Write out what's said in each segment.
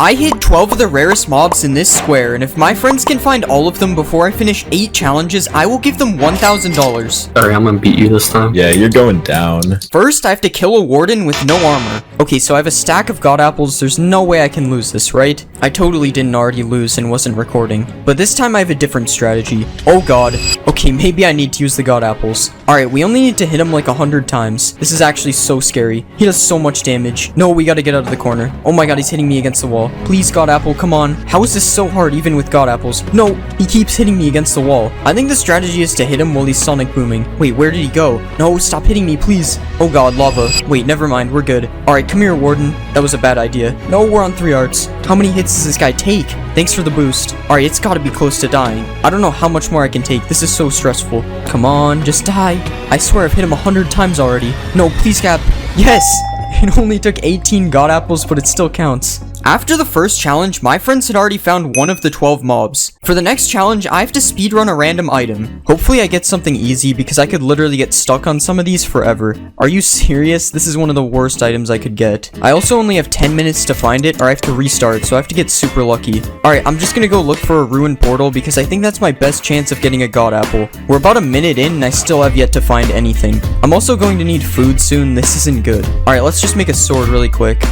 I hit 12 of the rarest mobs in this square, and if my friends can find all of them before I finish 8 challenges, I will give them $1,000. Alright, I'm gonna beat you this time. Yeah, you're going down. First, I have to kill a warden with no armor. Okay, so I have a stack of god apples. There's no way I can lose this, right? I totally didn't already lose and wasn't recording. But this time I have a different strategy. Oh god. Okay, maybe I need to use the god apples. Alright, we only need to hit him like 100 times. This is actually so scary. He does so much damage. No, we gotta get out of the corner. Oh my god, he's hitting me against the wall. Please, god apple, come on. How is this so hard even with god apples? No, he keeps hitting me against the wall. I think the strategy is to hit him while he's sonic booming. Wait, where did he go? No, stop hitting me, please. Oh god, lava. Wait, never mind, we're good. Alright, come here, warden. That was a bad idea. No, we're on 3 hearts. How many hits does this guy take? Thanks for the boost. Alright, it's gotta be close to dying. I don't know how much more I can take. This is so stressful. Come on, just die. I swear I've hit him 100 times already. No, please, Cap. Yes! It only took 18 god apples, but it still counts. After the first challenge, my friends had already found one of the 12 mobs. For the next challenge, I have to speedrun a random item. Hopefully I get something easy because I could literally get stuck on some of these forever. Are you serious? This is one of the worst items I could get. I also only have 10 minutes to find it or I have to restart, so I have to get super lucky. Alright, I'm just gonna go look for a ruined portal because I think that's my best chance of getting a god apple. We're about a minute in and I still have yet to find anything. I'm also going to need food soon. This isn't good. Alright, let's just make a sword really quick.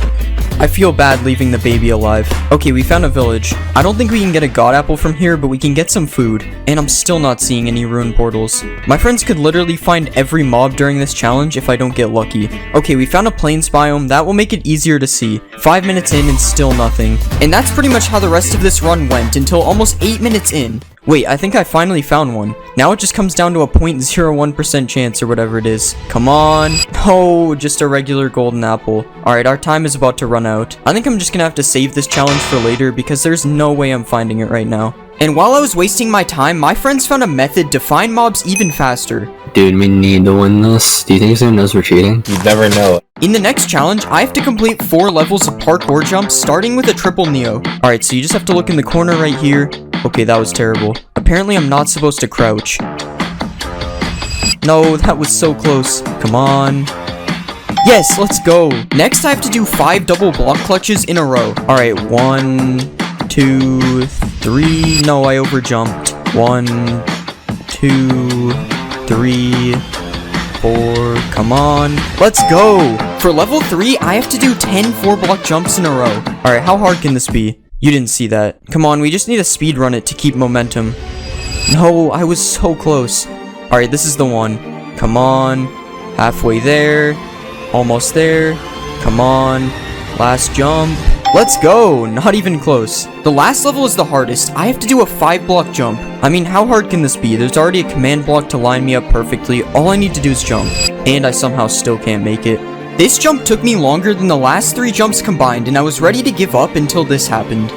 I feel bad leaving the baby alive. Okay, we found a village. I don't think we can get a god apple from here, but we can get some food. And I'm still not seeing any ruined portals. My friends could literally find every mob during this challenge if I don't get lucky. Okay, we found a plains biome. That will make it easier to see. 5 minutes in and still nothing. And that's pretty much how the rest of this run went until almost 8 minutes in. Wait, I think I finally found one. Now it just comes down to a 0.01% chance or whatever it is. Come on. Oh, just a regular golden apple. Alright, our time is about to run out. I think I'm just gonna have to save this challenge for later because there's no way I'm finding it right now. And while I was wasting my time, my friends found a method to find mobs even faster. Dude, we need to win this. Do you think someone knows we're cheating? You never know. In the next challenge, I have to complete 4 levels of parkour jumps, starting with a triple neo. Alright, so you just have to look in the corner right here. Okay, that was terrible. Apparently, I'm not supposed to crouch. No, that was so close. Come on. Yes, let's go. Next, I have to do 5 double block clutches in a row. Alright, 1, 2, 3. No, I overjumped. 1, 2, 3, 4. Come on. Let's go. For level 3, I have to do 10 4-block jumps in a row. Alright, how hard can this be? You didn't see that. Come on, we just need to speedrun it to keep momentum. No, I was so close. Alright, this is the one. Come on. Halfway there. Almost there. Come on. Last jump. Let's go. Not even close. The last level is the hardest. I have to do a 5-block jump. I mean, how hard can this be? There's already a command block to line me up perfectly. All I need to do is jump. And I somehow still can't make it. This jump took me longer than the last 3 jumps combined, and I was ready to give up until this happened.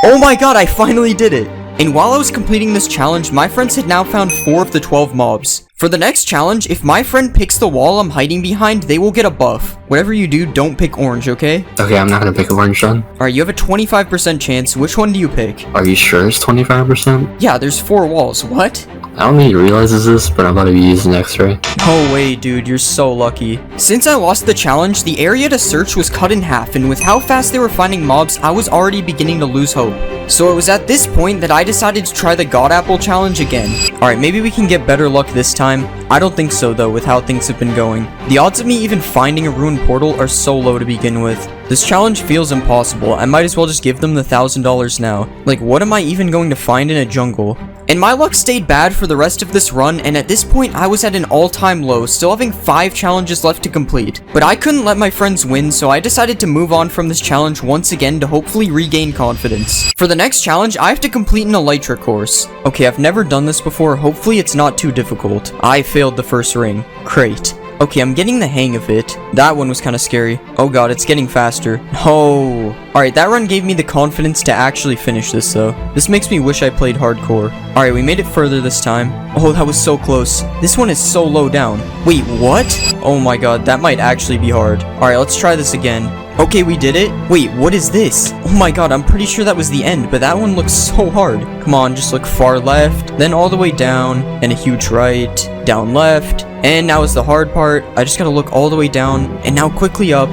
Oh my god, I finally did it! And while I was completing this challenge, my friends had now found 4 of the 12 mobs. For the next challenge, if my friend picks the wall I'm hiding behind, they will get a buff. Whatever you do, don't pick orange, okay? Okay, I'm not gonna pick orange then. Alright, you have a 25% chance. Which one do you pick? Are you sure it's 25%? Yeah, there's 4 walls. What? I don't think he realizes this, but I'm about to be using X-ray. No way, dude, you're so lucky. Since I lost the challenge, the area to search was cut in half, and with how fast they were finding mobs, I was already beginning to lose hope. So it was at this point that I decided to try the God Apple challenge again. Alright, maybe we can get better luck this time. I don't think so though, with how things have been going. The odds of me even finding a ruined portal are so low to begin with. This challenge feels impossible. I might as well just give them the $1,000 now. Like, what am I even going to find in a jungle? And my luck stayed bad for the rest of this run, and at this point I was at an all-time low, still having 5 challenges left to complete. But I couldn't let my friends win, so I decided to move on from this challenge once again to hopefully regain confidence. For the next challenge, I have to complete an Elytra course. Okay, I've never done this before, hopefully it's not too difficult. I failed the first ring. Great. Okay, I'm getting the hang of it. That one was kind of scary. Oh god, it's getting faster. No. Alright, that run gave me the confidence to actually finish this though. This makes me wish I played hardcore. Alright, we made it further this time. Oh, that was so close. This one is so low down. Wait, what? Oh my god, that might actually be hard. Alright, let's try this again. Okay, we did it. Wait, what is this? Oh my god, I'm pretty sure that was the end, but that one looks so hard. Come on, just look far left, then all the way down, and a huge right, down left, and now is the hard part. I just gotta look all the way down, and now quickly up.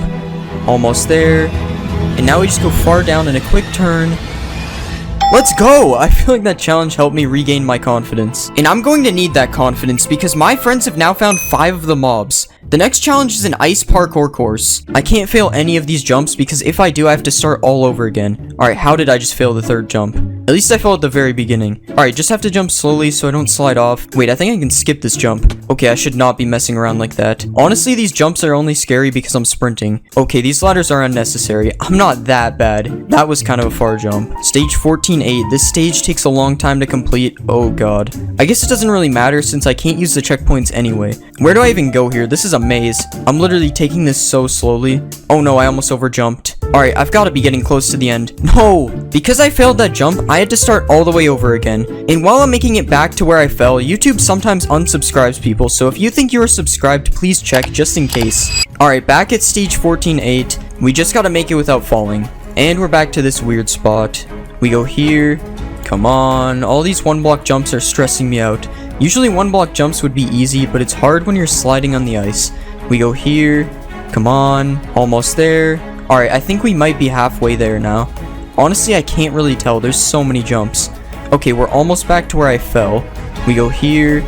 Almost there. And now we just go far down in a quick turn. Let's go! I feel like that challenge helped me regain my confidence. And I'm going to need that confidence because my friends have now found 5 of the mobs. The next challenge is an ice parkour course. I can't fail any of these jumps because if I do, I have to start all over again. Alright, how did I just fail the 3rd jump? At least I fell at the very beginning. Alright, just have to jump slowly so I don't slide off. Wait, I think I can skip this jump. Okay, I should not be messing around like that. Honestly, these jumps are only scary because I'm sprinting. Okay, these ladders are unnecessary. I'm not that bad. That was kind of a far jump. Stage 14-8. This stage takes a long time to complete. Oh god. I guess it doesn't really matter since I can't use the checkpoints anyway. Where do I even go here? This is a maze. I'm literally taking this so slowly. Oh no, I almost overjumped. Alright, I've got to be getting close to the end. No! Because I failed that jump, I had to start all the way over again. And while I'm making it back to where I fell, YouTube sometimes unsubscribes people, so if you think you are subscribed, please check just in case. Alright, back at stage 14-8. We just gotta make it without falling. And we're back to this weird spot. We go here. Come on. All these 1-block jumps are stressing me out. Usually 1-block jumps would be easy, but it's hard when you're sliding on the ice. We go here. Come on. Almost there. Alright, I think we might be halfway there now. Honestly, I can't really tell. There's so many jumps. Okay, we're almost back to where I fell. We go here.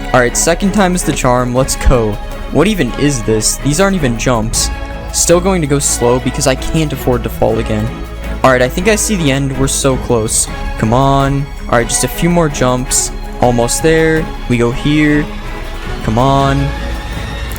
Alright, 2nd time is the charm. Let's go. What even is this? These aren't even jumps. Still going to go slow because I can't afford to fall again. Alright, I think I see the end. We're so close. Come on. Alright, just a few more jumps. Almost there. We go here. Come on.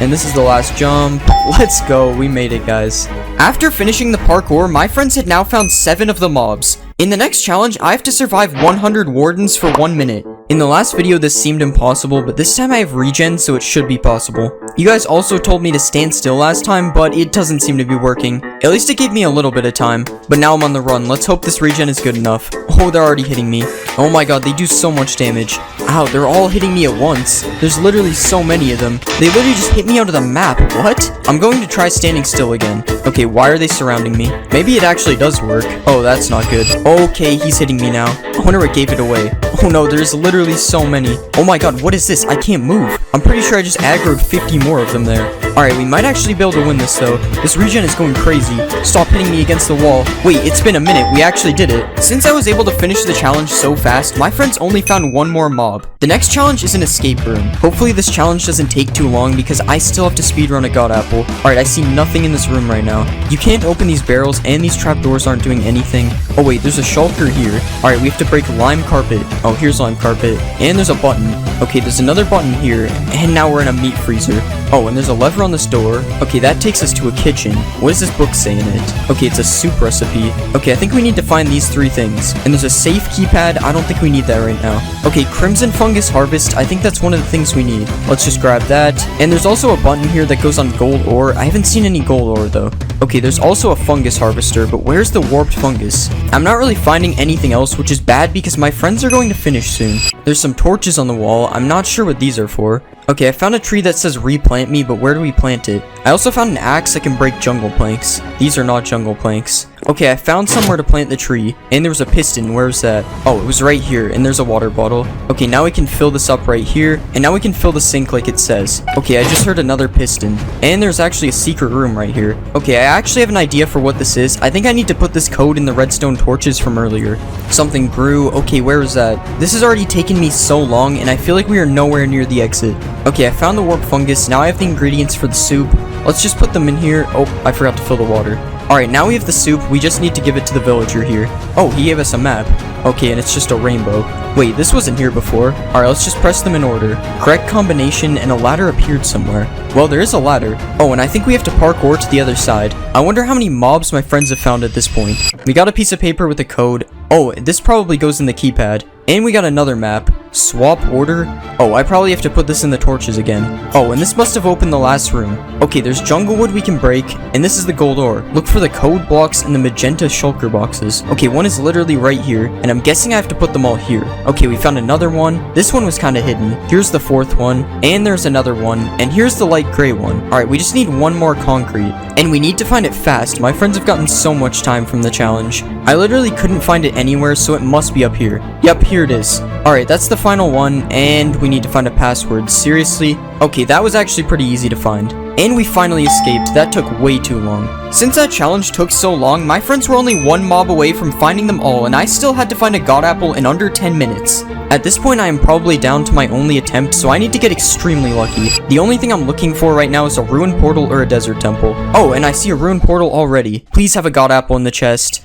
And this is the last jump. Let's go. We made it, guys. After finishing the parkour, my friends had now found 7 of the mobs. In the next challenge, I have to survive 100 wardens for 1 minute. In the last video, this seemed impossible, but this time I have regen, so it should be possible. You guys also told me to stand still last time, but it doesn't seem to be working. At least it gave me a little bit of time. But now I'm on the run. Let's hope this regen is good enough. Oh, they're already hitting me. Oh my god, they do so much damage. Ow, they're all hitting me at once. There's literally so many of them. They literally just hit me out of the map. What? I'm going to try standing still again. Okay, why are they surrounding me? Maybe it actually does work. Oh, that's not good. Okay, he's hitting me now. I wonder what gave it away. Oh no, there's literally so many. Oh my god, what is this? I can't move. I'm pretty sure I just aggroed 50 more of them there. Alright, we might actually be able to win this though. This regen is going crazy. Stop hitting me against the wall. Wait, it's been a minute. We actually did it. Since I was able to finish the challenge so fast, my friends only found 1 more mob. The next challenge is an escape room. Hopefully this challenge doesn't take too long because I still have to speedrun a god apple. Alright, I see nothing in this room right now. You can't open these barrels and these trapdoors aren't doing anything. Oh wait, there's a shulker here. Alright, we have to break lime carpet. Oh, here's lime carpet. And there's a button. Okay, there's another button here. And now we're in a meat freezer. Oh, and there's a lever on this door. Okay, that takes us to a kitchen. What does this book say in it? Okay, it's a soup recipe. Okay, I think we need to find these 3 things. And there's a safe keypad. I don't think we need that right now. Okay, crimson fungus harvest. I think that's one of the things we need. Let's just grab that. And there's also a button here that goes on gold ore. I haven't seen any gold ore though. Okay, there's also a fungus harvester, but where's the warped fungus? I'm not really finding anything else, which is bad because my friends are going to finish soon. There's some torches on the wall. I'm not sure what these are for. Okay, I found a tree that says replant me, but where do we plant it? I also found an axe that can break jungle planks. These are not jungle planks. Okay, I found somewhere to plant the tree, and there was a piston. Where's that? Oh, it was right here, and there's a water bottle. Okay, now we can fill this up right here, and now we can fill the sink like it says. Okay, I just heard another piston, and there's actually a secret room right here. Okay, I actually have an idea for what this is. I think I need to put this code in the redstone torches from earlier. Something grew. Okay, where is that? This has already taken me so long, and I feel like we are nowhere near the exit. Okay, I found the warp fungus. Now I have the ingredients for the soup. Let's just put them in here. Oh, I forgot to fill the water. Alright, now we have the soup. We just need to give it to the villager here. Oh, he gave us a map. Okay, and it's just a rainbow. Wait, this wasn't here before. Alright, let's just press them in order. Correct combination, and a ladder appeared somewhere. Well, there is a ladder. Oh, and I think we have to parkour to the other side. I wonder how many mobs my friends have found at this point. We got a piece of paper with a code. Oh, this probably goes in the keypad. And we got another map. Swap order? Oh, I probably have to put this in the torches again. Oh, and this must have opened the last room. Okay, there's jungle wood we can break, and this is the gold ore. Look for the code blocks and the magenta shulker boxes. Okay, one is literally right here, and I'm guessing I have to put them all here. Okay, we found another one. This one was kind of hidden. Here's the fourth one, and there's another one, and here's the light gray one. Alright, we just need one more concrete, and we need to find it fast. My friends have gotten so much time from the challenge. I literally couldn't find it anywhere, so it must be up here. Yep, here it is. Alright, that's the final one, and we need to find a password. Seriously? Okay, that was actually pretty easy to find. And we finally escaped. That took way too long. Since that challenge took so long, my friends were only one mob away from finding them all, and I still had to find a god apple in under 10 minutes. At this point, I am probably down to my only attempt, so I need to get extremely lucky. The only thing I'm looking for right now is a ruined portal or a desert temple. Oh, and I see a ruined portal already. Please have a god apple in the chest.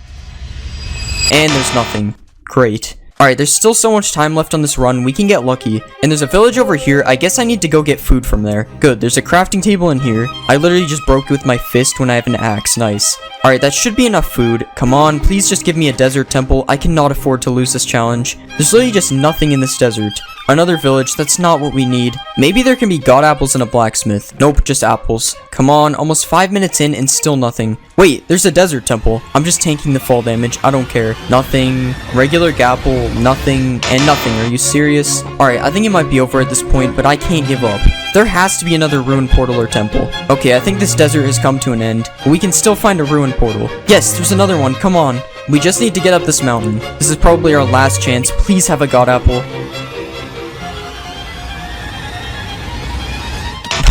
And there's nothing. Great. Alright, there's still so much time left on this run, we can get lucky. And there's a village over here, I guess I need to go get food from there. Good, there's a crafting table in here. I literally just broke it with my fist when I have an axe, nice. Alright, that should be enough food. Come on, please just give me a desert temple. I cannot afford to lose this challenge. There's literally just nothing in this desert. Another village, that's not what we need. Maybe there can be god apples and a blacksmith. Nope, just apples. Come on, almost 5 minutes in and still nothing. Wait, there's a desert temple. I'm just tanking the fall damage, I don't care. Nothing, regular gapple, nothing, and nothing. Are you serious? Alright, I think it might be over at this point, but I can't give up. There has to be another ruined portal or temple. Okay, I think this desert has come to an end, but we can still find a ruined portal. Yes, there's another one, come on. We just need to get up this mountain. This is probably our last chance. Please have a god apple.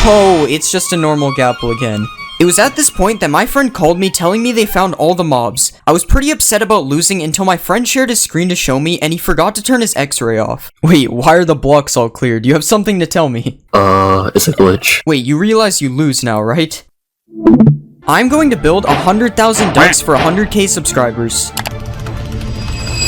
Oh, it's just a normal gapple again. It was at this point that my friend called me telling me they found all the mobs. I was pretty upset about losing until my friend shared his screen to show me and he forgot to turn his x-ray off. Wait, why are the blocks all clear? Do you have something to tell me? It's a glitch. Wait, you realize you lose now, right? I'm going to build 100,000 ducks for 100k subscribers.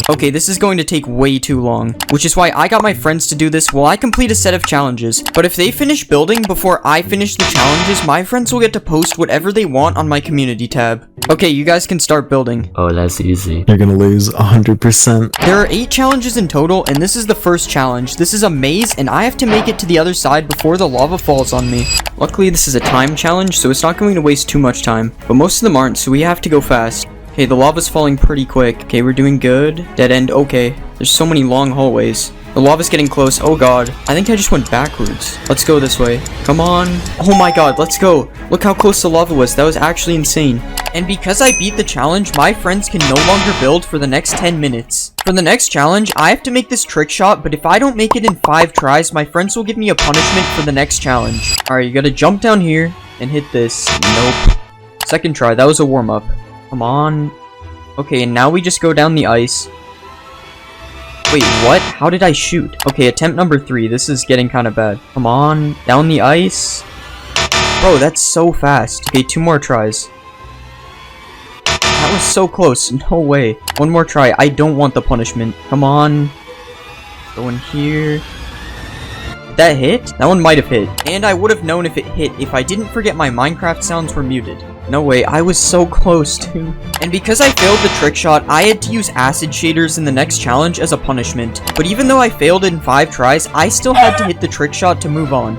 Okay, this is going to take way too long, which is why I got my friends to do this while I complete a set of challenges. But if they finish building before I finish the challenges, my friends will get to post whatever they want on my community tab. Okay, you guys can start building. Oh, that's easy. You're gonna lose 100%. There are 8 challenges in total, and this is the first challenge. This is a maze, and I have to make it to the other side before the lava falls on me. Luckily, this is a time challenge, so it's not going to waste too much time. But most of them aren't, so we have to go fast. Okay, the lava's falling pretty quick. Okay, we're doing good. Dead end, okay. There's so many long hallways. The lava's getting close. Oh god. I think I just went backwards. Let's go this way. Come on. Oh my god, let's go. Look how close the lava was. That was actually insane. And because I beat the challenge, my friends can no longer build for the next 10 minutes. For the next challenge, I have to make this trick shot, but if I don't make it in 5 tries, my friends will give me a punishment for the next challenge. Alright, you gotta jump down here and hit this. Nope. Second try, that was a warm-up. Come on. Okay, and now we just go down the ice. Wait, what? How did I shoot? Okay, attempt number 3. This is getting kind of bad. Come on. Down the ice. Bro, that's so fast. Okay, 2 more tries. That was so close. No way. 1 more try. I don't want the punishment. Come on. Go in here. That hit? That one might have hit. And I would have known if it hit if I didn't forget my Minecraft sounds were muted. No way, I was so close too. And because I failed the trick shot, I had to use acid shaders in the next challenge as a punishment. But even though I failed in 5 tries, I still had to hit the trick shot to move on.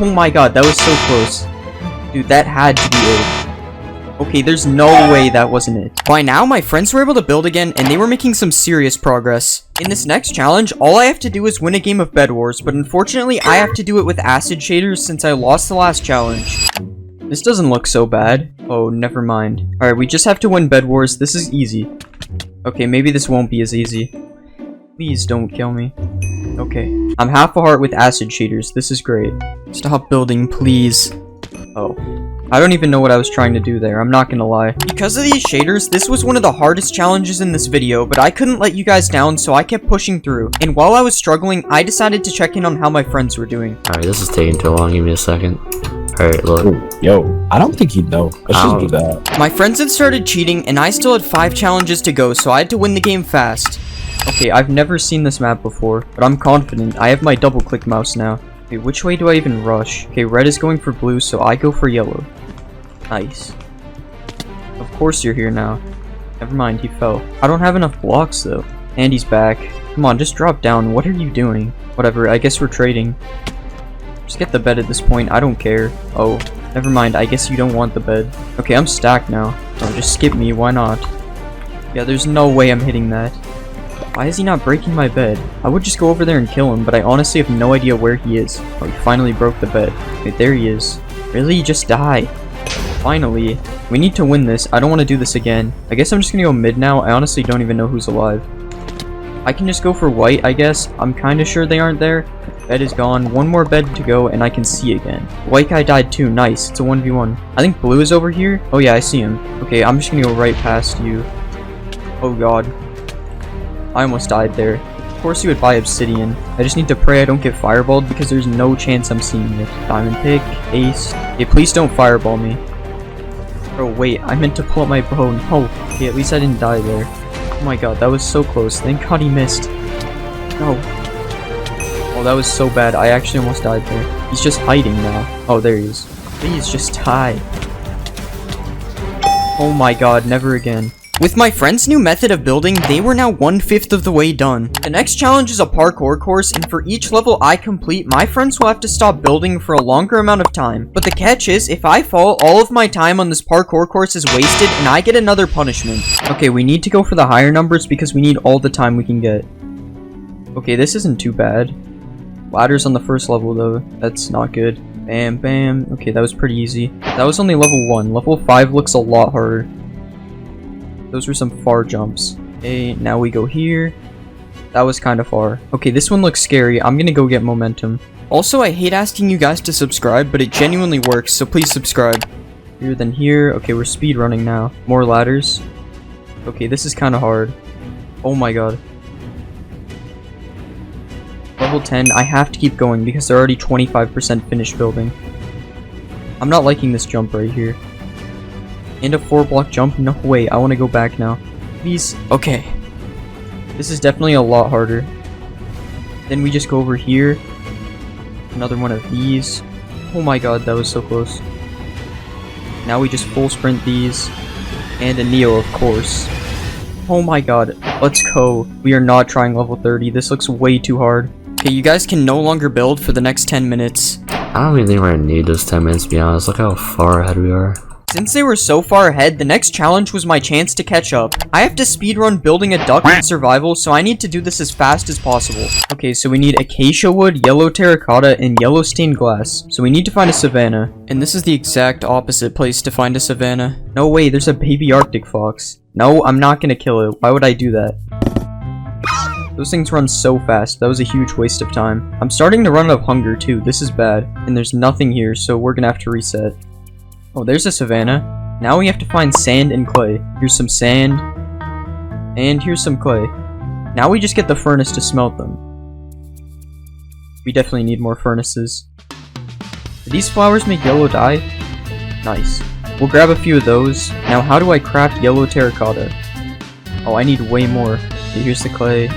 Oh my god, that was so close. Dude, that had to be it. Okay, there's no way that wasn't it. By now, my friends were able to build again, and they were making some serious progress. In this next challenge, all I have to do is win a game of Bed Wars, but unfortunately, I have to do it with acid shaders since I lost the last challenge. This doesn't look so bad. Oh, never mind. Alright, we just have to win Bed Wars. This is easy. Okay, maybe this won't be as easy. Please don't kill me. Okay. I'm half a heart with acid shaders. This is great. Stop building, please. Oh. I don't even know what I was trying to do there, I'm not gonna lie. Because of these shaders, this was one of the hardest challenges in this video, but I couldn't let you guys down, so I kept pushing through. And while I was struggling, I decided to check in on how my friends were doing. Alright, this is taking too long. Give me a second. Alright, look. Ooh, yo, I don't think he'd know. Let's just do that. My friends had started cheating, and I still had 5 challenges to go, so I had to win the game fast. Okay, I've never seen this map before, but I'm confident. I have my double-click mouse now. Okay, which way do I even rush? Okay, red is going for blue, so I go for yellow. Nice. Of course you're here now. Never mind, he fell. I don't have enough blocks, though. And he's back. Come on, just drop down. What are you doing? Whatever, I guess we're trading. Just get the bed at this point, I don't care. Oh, never mind, I guess you don't want the bed. Okay, I'm stacked now. Oh, just skip me, why not? Yeah, there's no way I'm hitting that. Why is he not breaking my bed? I would just go over there and kill him, but I honestly have no idea where he is. Oh, he finally broke the bed. Okay, there he is. Really? Just die. Finally. We need to win this. I don't want to do this again. I guess I'm just gonna go mid now. I honestly don't even know who's alive. I can just go for white, I guess. I'm kinda sure they aren't there. Bed is gone. One more bed to go, and I can see again. White guy died too. Nice. It's a 1v1. I think blue is over here. Oh yeah, I see him. Okay, I'm just gonna go right past you. Oh god. I almost died there. Of course you would buy obsidian. I just need to pray I don't get fireballed because there's no chance I'm seeing it. Diamond pick, ace. Okay, please don't fireball me. Oh wait, I meant to pull up my bow. No. Okay, at least I didn't die there. Oh my god, that was so close. Thank god he missed. No. Oh, that was so bad. I actually almost died there. He's just hiding now. Oh, there he is. Please, just die. Oh my god, never again. With my friend's new method of building, they were now 1/5 of the way done. The next challenge is a parkour course, and for each level I complete, my friends will have to stop building for a longer amount of time. But the catch is, if I fall, all of my time on this parkour course is wasted, and I get another punishment. Okay, we need to go for the higher numbers because we need all the time we can get. Okay, this isn't too bad. Ladders on the first level though, that's not good. Bam, bam. Okay, that was pretty easy. That was only level 1. Level 5 looks a lot harder. Those were some far jumps. Okay, now we go here. That was kind of far. Okay, this one looks scary. I'm gonna go get momentum. Also, I hate asking you guys to subscribe, but it genuinely works, so please subscribe. Here, then here. Okay, we're speed running now. More ladders. Okay, this is kind of hard. Oh my god. Level 10, I have to keep going because they're already 25% finished building. I'm not liking this jump right here. And a 4-block jump? No way, I want to go back now. Please. Okay. This is definitely a lot harder. Then we just go over here. Another one of these. Oh my god, that was so close. Now we just full sprint these. And a Neo, of course. Oh my god, let's go. We are not trying level 30. This looks way too hard. Okay, you guys can no longer build for the next 10 minutes. I don't even think we're gonna need those 10 minutes, to be honest. Look how far ahead we are. Since they were so far ahead, the next challenge was my chance to catch up. I have to speedrun building a duck in survival, so I need to do this as fast as possible. Okay, so we need acacia wood, yellow terracotta, and yellow stained glass. So we need to find a savanna. And this is the exact opposite place to find a savanna. No way, there's a baby arctic fox. No, I'm not gonna kill it. Why would I do that? Those things run so fast. That was a huge waste of time. I'm starting to run out of hunger too. This is bad. And there's nothing here, so we're gonna have to reset. Oh, there's a savanna. Now we have to find sand and clay. Here's some sand. And here's some clay. Now we just get the furnace to smelt them. We definitely need more furnaces. Do these flowers make yellow dye? Nice. We'll grab a few of those. Now how do I craft yellow terracotta? Oh, I need way more. Okay, here's the clay.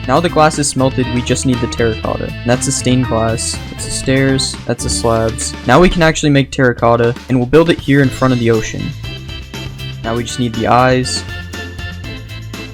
Now the glass is smelted, we just need the terracotta. And that's the stained glass, that's the stairs, that's the slabs. Now we can actually make terracotta, and we'll build it here in front of the ocean. Now we just need the eyes.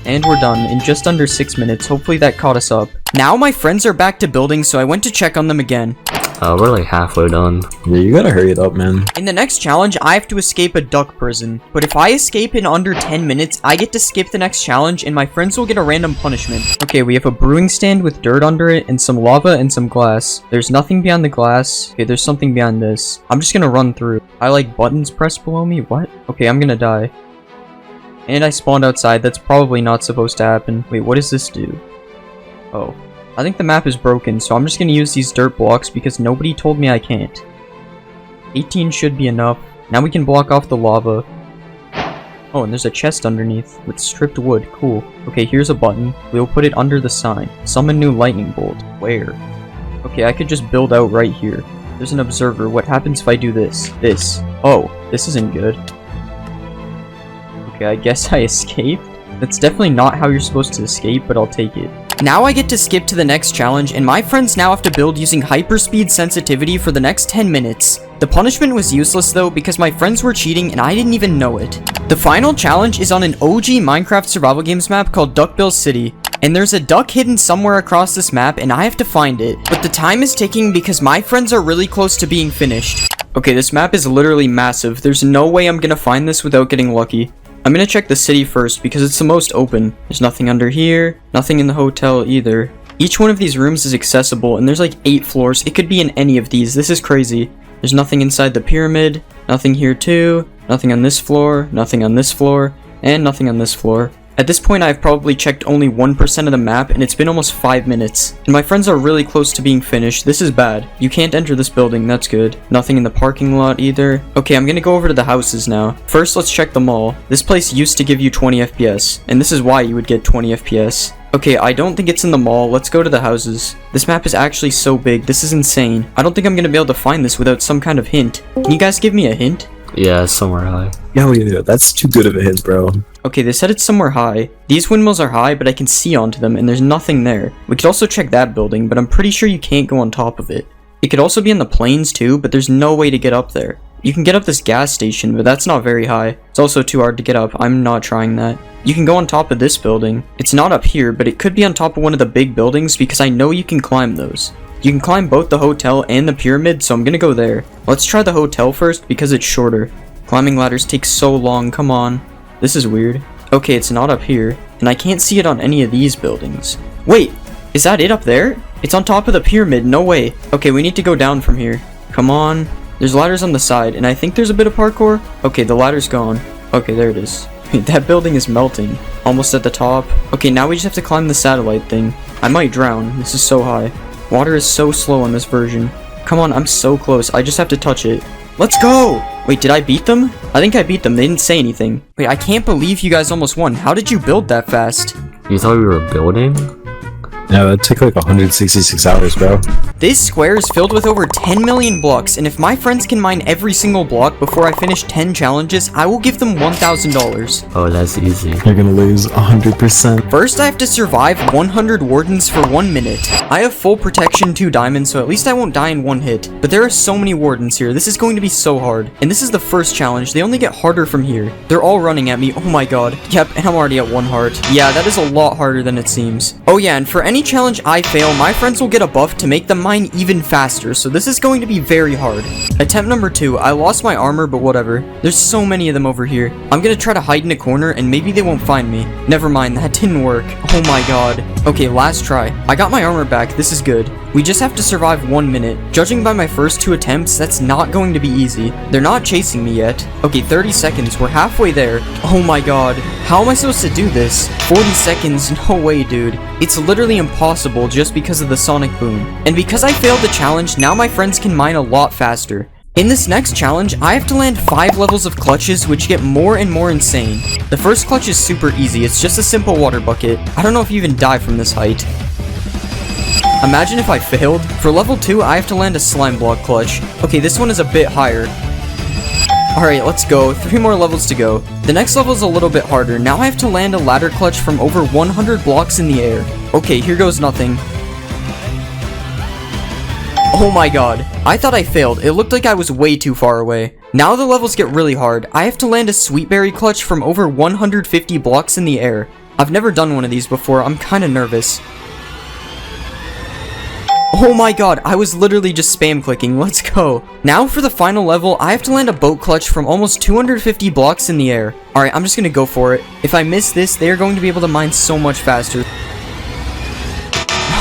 And we're done, in just under 6 minutes. Hopefully that caught us up. Now my friends are back to building, so I went to check on them again. We're like halfway done. Yeah, you gotta hurry it up, man. In the next challenge, I have to escape a duck prison. But if I escape in under 10 minutes, I get to skip the next challenge and my friends will get a random punishment. Okay, we have a brewing stand with dirt under it and some lava and some glass. There's nothing beyond the glass. Okay, there's something beyond this. I'm just gonna run through. I like buttons pressed below me. What? Okay, I'm gonna die. And I spawned outside. That's probably not supposed to happen. Wait, what does this do? Oh. I think the map is broken, so I'm just gonna use these dirt blocks because nobody told me I can't. 18 should be enough. Now we can block off the lava. Oh, and there's a chest underneath with stripped wood. Cool. Okay, here's a button. We'll put it under the sign. Summon new lightning bolt. Where? Okay, I could just build out right here. There's an observer. What happens if I do this? This. Oh, this isn't good. Okay, I guess I escaped. That's definitely not how you're supposed to escape, but I'll take it. Now I get to skip to the next challenge, and my friends now have to build using hyperspeed sensitivity for the next 10 minutes. The punishment was useless though because my friends were cheating and I didn't even know it. The final challenge is on an OG Minecraft survival games map called Duckbill City. And there's a duck hidden somewhere across this map and I have to find it. But the time is ticking because my friends are really close to being finished. Okay, this map is literally massive. There's no way I'm gonna find this without getting lucky. I'm gonna check the city first because it's the most open. There's nothing under here, nothing in the hotel either. Each one of these rooms is accessible and there's like 8 floors. It could be in any of these. This is crazy. There's nothing inside the pyramid, nothing here too, nothing on this floor, nothing on this floor, and nothing on this floor. At this point, I've probably checked only 1% of the map, and it's been almost 5 minutes. And my friends are really close to being finished. This is bad. You can't enter this building, that's good. Nothing in the parking lot either. Okay, I'm gonna go over to the houses now. First, let's check the mall. This place used to give you 20 FPS, and this is why you would get 20 FPS. Okay, I don't think it's in the mall. Let's go to the houses. This map is actually so big. This is insane. I don't think I'm gonna be able to find this without some kind of hint. Can you guys give me a hint? Yeah, it's somewhere high. Yeah, that's too good of a hint, bro. Okay, they said it's somewhere high. These windmills are high, but I can see onto them, and there's nothing there. We could also check that building, but I'm pretty sure you can't go on top of it. It could also be in the plains too, but there's no way to get up there. You can get up this gas station, but that's not very high. It's also too hard to get up. I'm not trying that. You can go on top of this building. It's not up here, but it could be on top of one of the big buildings because I know you can climb those. You can climb both the hotel and the pyramid, so I'm gonna go there. Let's try the hotel first because it's shorter. Climbing ladders take so long, come on. This is weird. Okay, it's not up here, and I can't see it on any of these buildings. Wait, is that it up there? It's on top of the pyramid, no way. Okay, we need to go down from here. Come on. There's ladders on the side, and I think there's a bit of parkour. Okay, the ladder's gone. Okay, there it is. That building is melting. Almost at the top. Okay, now we just have to climb the satellite thing. I might drown. This is so high. Water is so slow on this version. Come on, I'm so close. I just have to touch it. Let's go! Wait, did I beat them? I think I beat them. They didn't say anything. Wait, I can't believe you guys almost won. How did you build that fast? You thought we were building? Yeah, that took like 166 hours, bro. This square is filled with over 10 million blocks, and if my friends can mine every single block before I finish 10 challenges, I will give them $1,000. Oh, that's easy. You're gonna lose 100%. First, I have to survive 100 wardens for 1 minute. I have full protection 2 diamonds, so at least I won't die in 1 hit. But there are so many wardens here. This is going to be so hard. And this is the first challenge. They only get harder from here. They're all running at me. Oh my god. Yep, and I'm already at 1 heart. Yeah, that is a lot harder than it seems. Oh yeah, and for any challenge I fail, my friends will get a buff to make them mine even faster, so this is going to be very hard. Attempt number 2. I lost my armor, but whatever. There's so many of them over here. I'm gonna try to hide in a corner, and maybe they won't find me. Never mind, that didn't work. Oh my god. Okay, last try. I got my armor back. This is good. We just have to survive 1 minute. Judging by my first 2 attempts, that's not going to be easy. They're not chasing me yet. Okay, 30 seconds. We're halfway there. Oh my god. How am I supposed to do this? 40 seconds? No way, dude. It's literally impossible just because of the sonic boom. And because I failed the challenge, now my friends can mine a lot faster. In this next challenge, I have to land 5 levels of clutches, which get more and more insane. The first clutch is super easy. It's just a simple water bucket. I don't know if you even die from this height. Imagine if I failed. For level 2, I have to land a slime block clutch. Okay, this one is a bit higher. Alright, let's go. 3 more levels to go. The next level is a little bit harder. Now I have to land a ladder clutch from over 100 blocks in the air. Okay, here goes nothing. Oh my god. I thought I failed. It looked like I was way too far away. Now the levels get really hard. I have to land a sweetberry clutch from over 150 blocks in the air. I've never done one of these before. I'm kinda nervous. Oh my god, I was literally just spam clicking. Let's go. Now for the final level, I have to land a boat clutch from almost 250 blocks in the air. Alright, I'm just gonna go for it. If I miss this, they are going to be able to mine so much faster.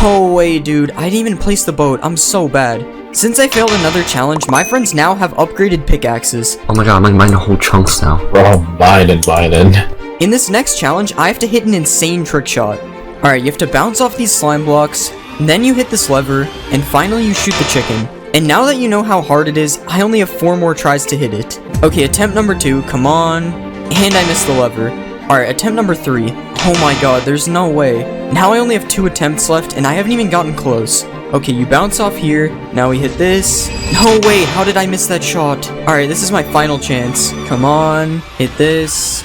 No way, dude. I didn't even place the boat. I'm so bad. Since I failed another challenge, my friends now have upgraded pickaxes. Oh my god, I'm like mining whole chunks now. Bro, mining. In this next challenge, I have to hit an insane trick shot. Alright, you have to bounce off these slime blocks, then you hit this lever, and finally you shoot the chicken. And now that you know how hard it is, I only have 4 more tries to hit it. Okay, attempt number 2, come on. And I missed the lever. Alright, attempt number 3. Oh my god, there's no way. Now I only have 2 attempts left, and I haven't even gotten close. Okay, you bounce off here, now we hit this. No way, how did I miss that shot? Alright, this is my final chance. Come on, hit this.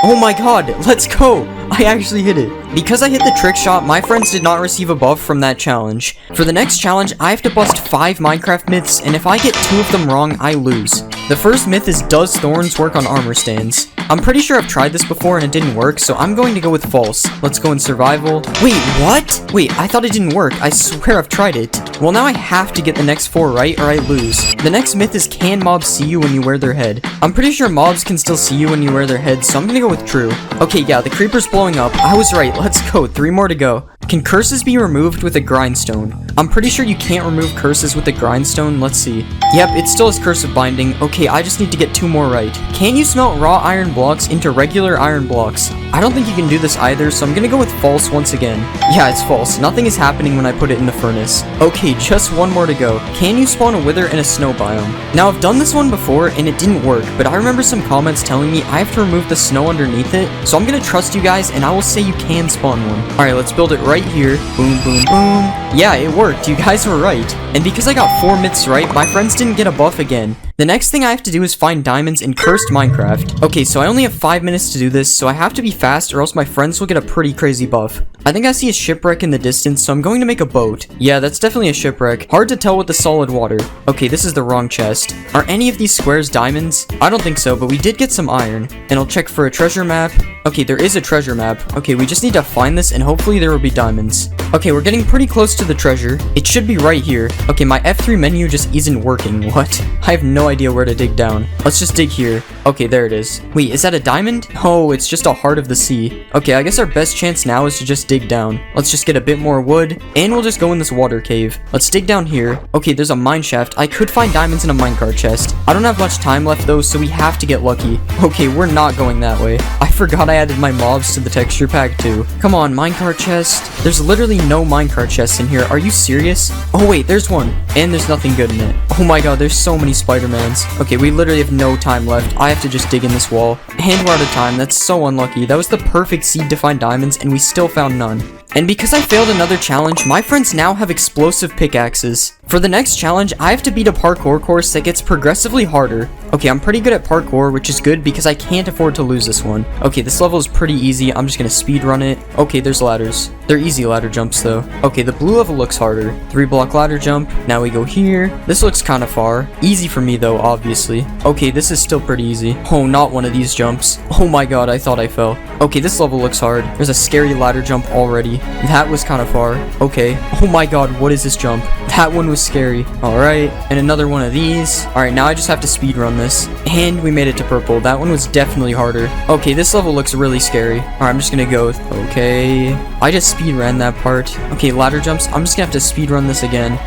Oh my god, let's go! I actually hit it. Because I hit the trick shot, my friends did not receive a buff from that challenge. For the next challenge, I have to bust 5 Minecraft myths, and if I get 2 of them wrong, I lose. The first myth is, does thorns work on armor stands? I'm pretty sure I've tried this before and it didn't work, so I'm going to go with false. Let's go in survival. Wait, what? Wait, I thought it didn't work. I swear I've tried it. Well, now I have to get the next 4 right or I lose. The next myth is, can mobs see you when you wear their head? I'm pretty sure mobs can still see you when you wear their head, so I'm gonna go with true. Okay, yeah, the creeper's blowing up. I was right. Let's go. 3 more to go. Can curses be removed with a grindstone? I'm pretty sure you can't remove curses with a grindstone. Let's see. Yep, it still has cursive binding. Okay, I just need to get 2 more right. Can you smelt raw iron blocks into regular iron blocks? I don't think you can do this either, so I'm gonna go with false once again. Yeah, it's false. Nothing is happening when I put it in the furnace. Okay, just 1 more to go. Can you spawn a wither in a snow biome? Now, I've done this one before and it didn't work, but I remember some comments telling me I have to remove the snow underneath it, so I'm gonna trust you guys and I will say you can spawn one. Alright, let's build it right here. Boom, boom, boom. Yeah, it worked. You guys were right. And because I got 4 myths right, my friends didn't get a buff again. The next thing I have to do is find diamonds in cursed Minecraft. Okay, so I only have 5 minutes to do this, so I have to be fast or else my friends will get a pretty crazy buff. I think I see a shipwreck in the distance, so I'm going to make a boat. Yeah, that's definitely a shipwreck. Hard to tell with the solid water. Okay, this is the wrong chest. Are any of these squares diamonds? I don't think so, but we did get some iron. And I'll check for a treasure map. Okay, there is a treasure map. Okay, we just need to find this and hopefully there will be diamonds. Okay, we're getting pretty close to the treasure. It should be right here. Okay, my F3 menu just isn't working. What? I have no idea where to dig down. Let's just dig here. Okay, there it is. Wait, is that a diamond? Oh, it's just a heart of the sea. Okay, I guess our best chance now is to just dig down. Let's just get a bit more wood, and we'll just go in this water cave. Let's dig down here. Okay, there's a mine shaft. I could find diamonds in a minecart chest. I don't have much time left though, so we have to get lucky. Okay, we're not going that way. I forgot I added my mobs to the texture pack too. Come on, minecart chest. There's literally no minecart chests in here. Are you serious? Oh wait, there's one. And there's nothing good in it. Oh my god, there's so many Spider-Mans. Okay, we literally have no time left. I have to just dig in this wall. And we're out of time. That's so unlucky. That was the perfect seed to find diamonds, and we still found none. And because I failed another challenge, my friends now have explosive pickaxes. For the next challenge, I have to beat a parkour course that gets progressively harder. Okay, I'm pretty good at parkour, which is good because I can't afford to lose this one. Okay, this level is pretty easy. I'm just gonna speed run it. Okay, there's ladders. They're easy ladder jumps though. Okay, the blue level looks harder. 3-block ladder jump. Now we go here. This looks kind of far. Easy for me though, obviously. Okay, this is still pretty easy. Oh, not one of these jumps. Oh my god, I thought I fell. Okay, this level looks hard. There's a scary ladder jump already. That was kind of far. Okay. Oh my god, what is this jump? That one was scary. Alright, and another one of these. Alright, now I just have to speed run this. And we made it to purple. That one was definitely harder. Okay, this level looks really scary. Alright, I'm just gonna go with, okay. I just speed ran that part. Okay, ladder jumps. I'm just gonna have to speed run this again.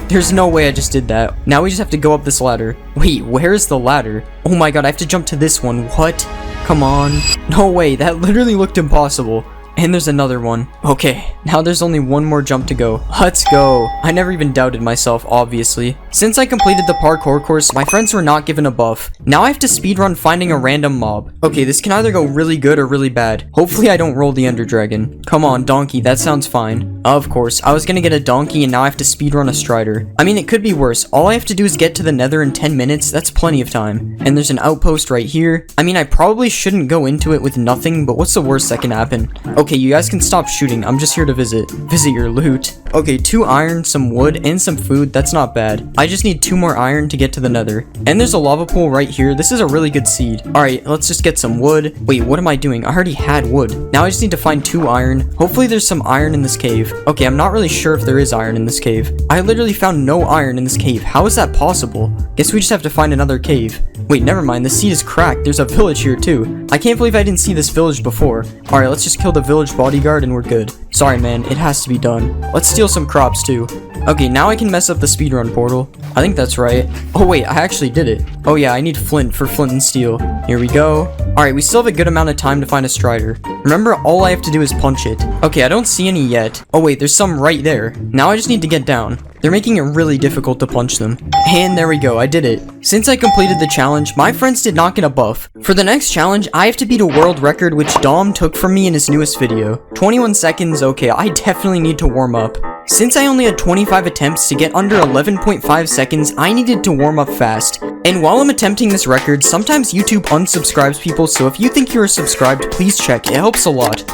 There's no way I just did that. Now we just have to go up this ladder. Wait, where is the ladder? Oh my god, I have to jump to this one. What? Come on. No way, that literally looked impossible. And there's another one. Okay, now there's only one more jump to go. Let's go. I never even doubted myself, obviously. Since I completed the parkour course, my friends were not given a buff. Now I have to speedrun finding a random mob. Okay, this can either go really good or really bad. Hopefully I don't roll the Ender Dragon. Come on, donkey, that sounds fine. Of course, I was gonna get a donkey and now I have to speedrun a strider. I mean, it could be worse. All I have to do is get to the nether in 10 minutes. That's plenty of time. And there's an outpost right here. I mean, I probably shouldn't go into it with nothing, but what's the worst that can happen? Okay, you guys can stop shooting. I'm just here to visit your loot. Okay, 2 iron, some wood, and some food. That's not bad. I just need 2 more iron to get to the nether. And there's a lava pool right here. This is a really good seed. Alright, let's just get some wood. Wait, what am I doing? I already had wood. Now I just need to find 2 iron. Hopefully there's some iron in this cave. Okay, I'm not really sure if there is iron in this cave. I literally found no iron in this cave. How is that possible? Guess we just have to find another cave. Wait, never mind. The seed is cracked. There's a village here too. I can't believe I didn't see this village before. Alright, let's just kill the village bodyguard and we're good. Sorry, man. It has to be done. Let's steal some crops too. Okay, now I can mess up the speedrun portal. I think that's right. Oh wait, I actually did it. Oh yeah, I need flint for flint and steel. Here we go. Alright, we still have a good amount of time to find a strider. Remember, all I have to do is punch it. Okay, I don't see any yet. Oh wait, there's some right there. Now I just need to get down. They're making it really difficult to punch them. And there we go, I did it. Since I completed the challenge, my friends did not get a buff. For the next challenge, I have to beat a world record which Dom took from me in his newest video. 21 seconds, okay, I definitely need to warm up. Since I only had 25 attempts to get under 11.5 seconds, I needed to warm up fast. And while I'm attempting this record, sometimes YouTube unsubscribes people, so if you think you are subscribed, please check, it helps a lot.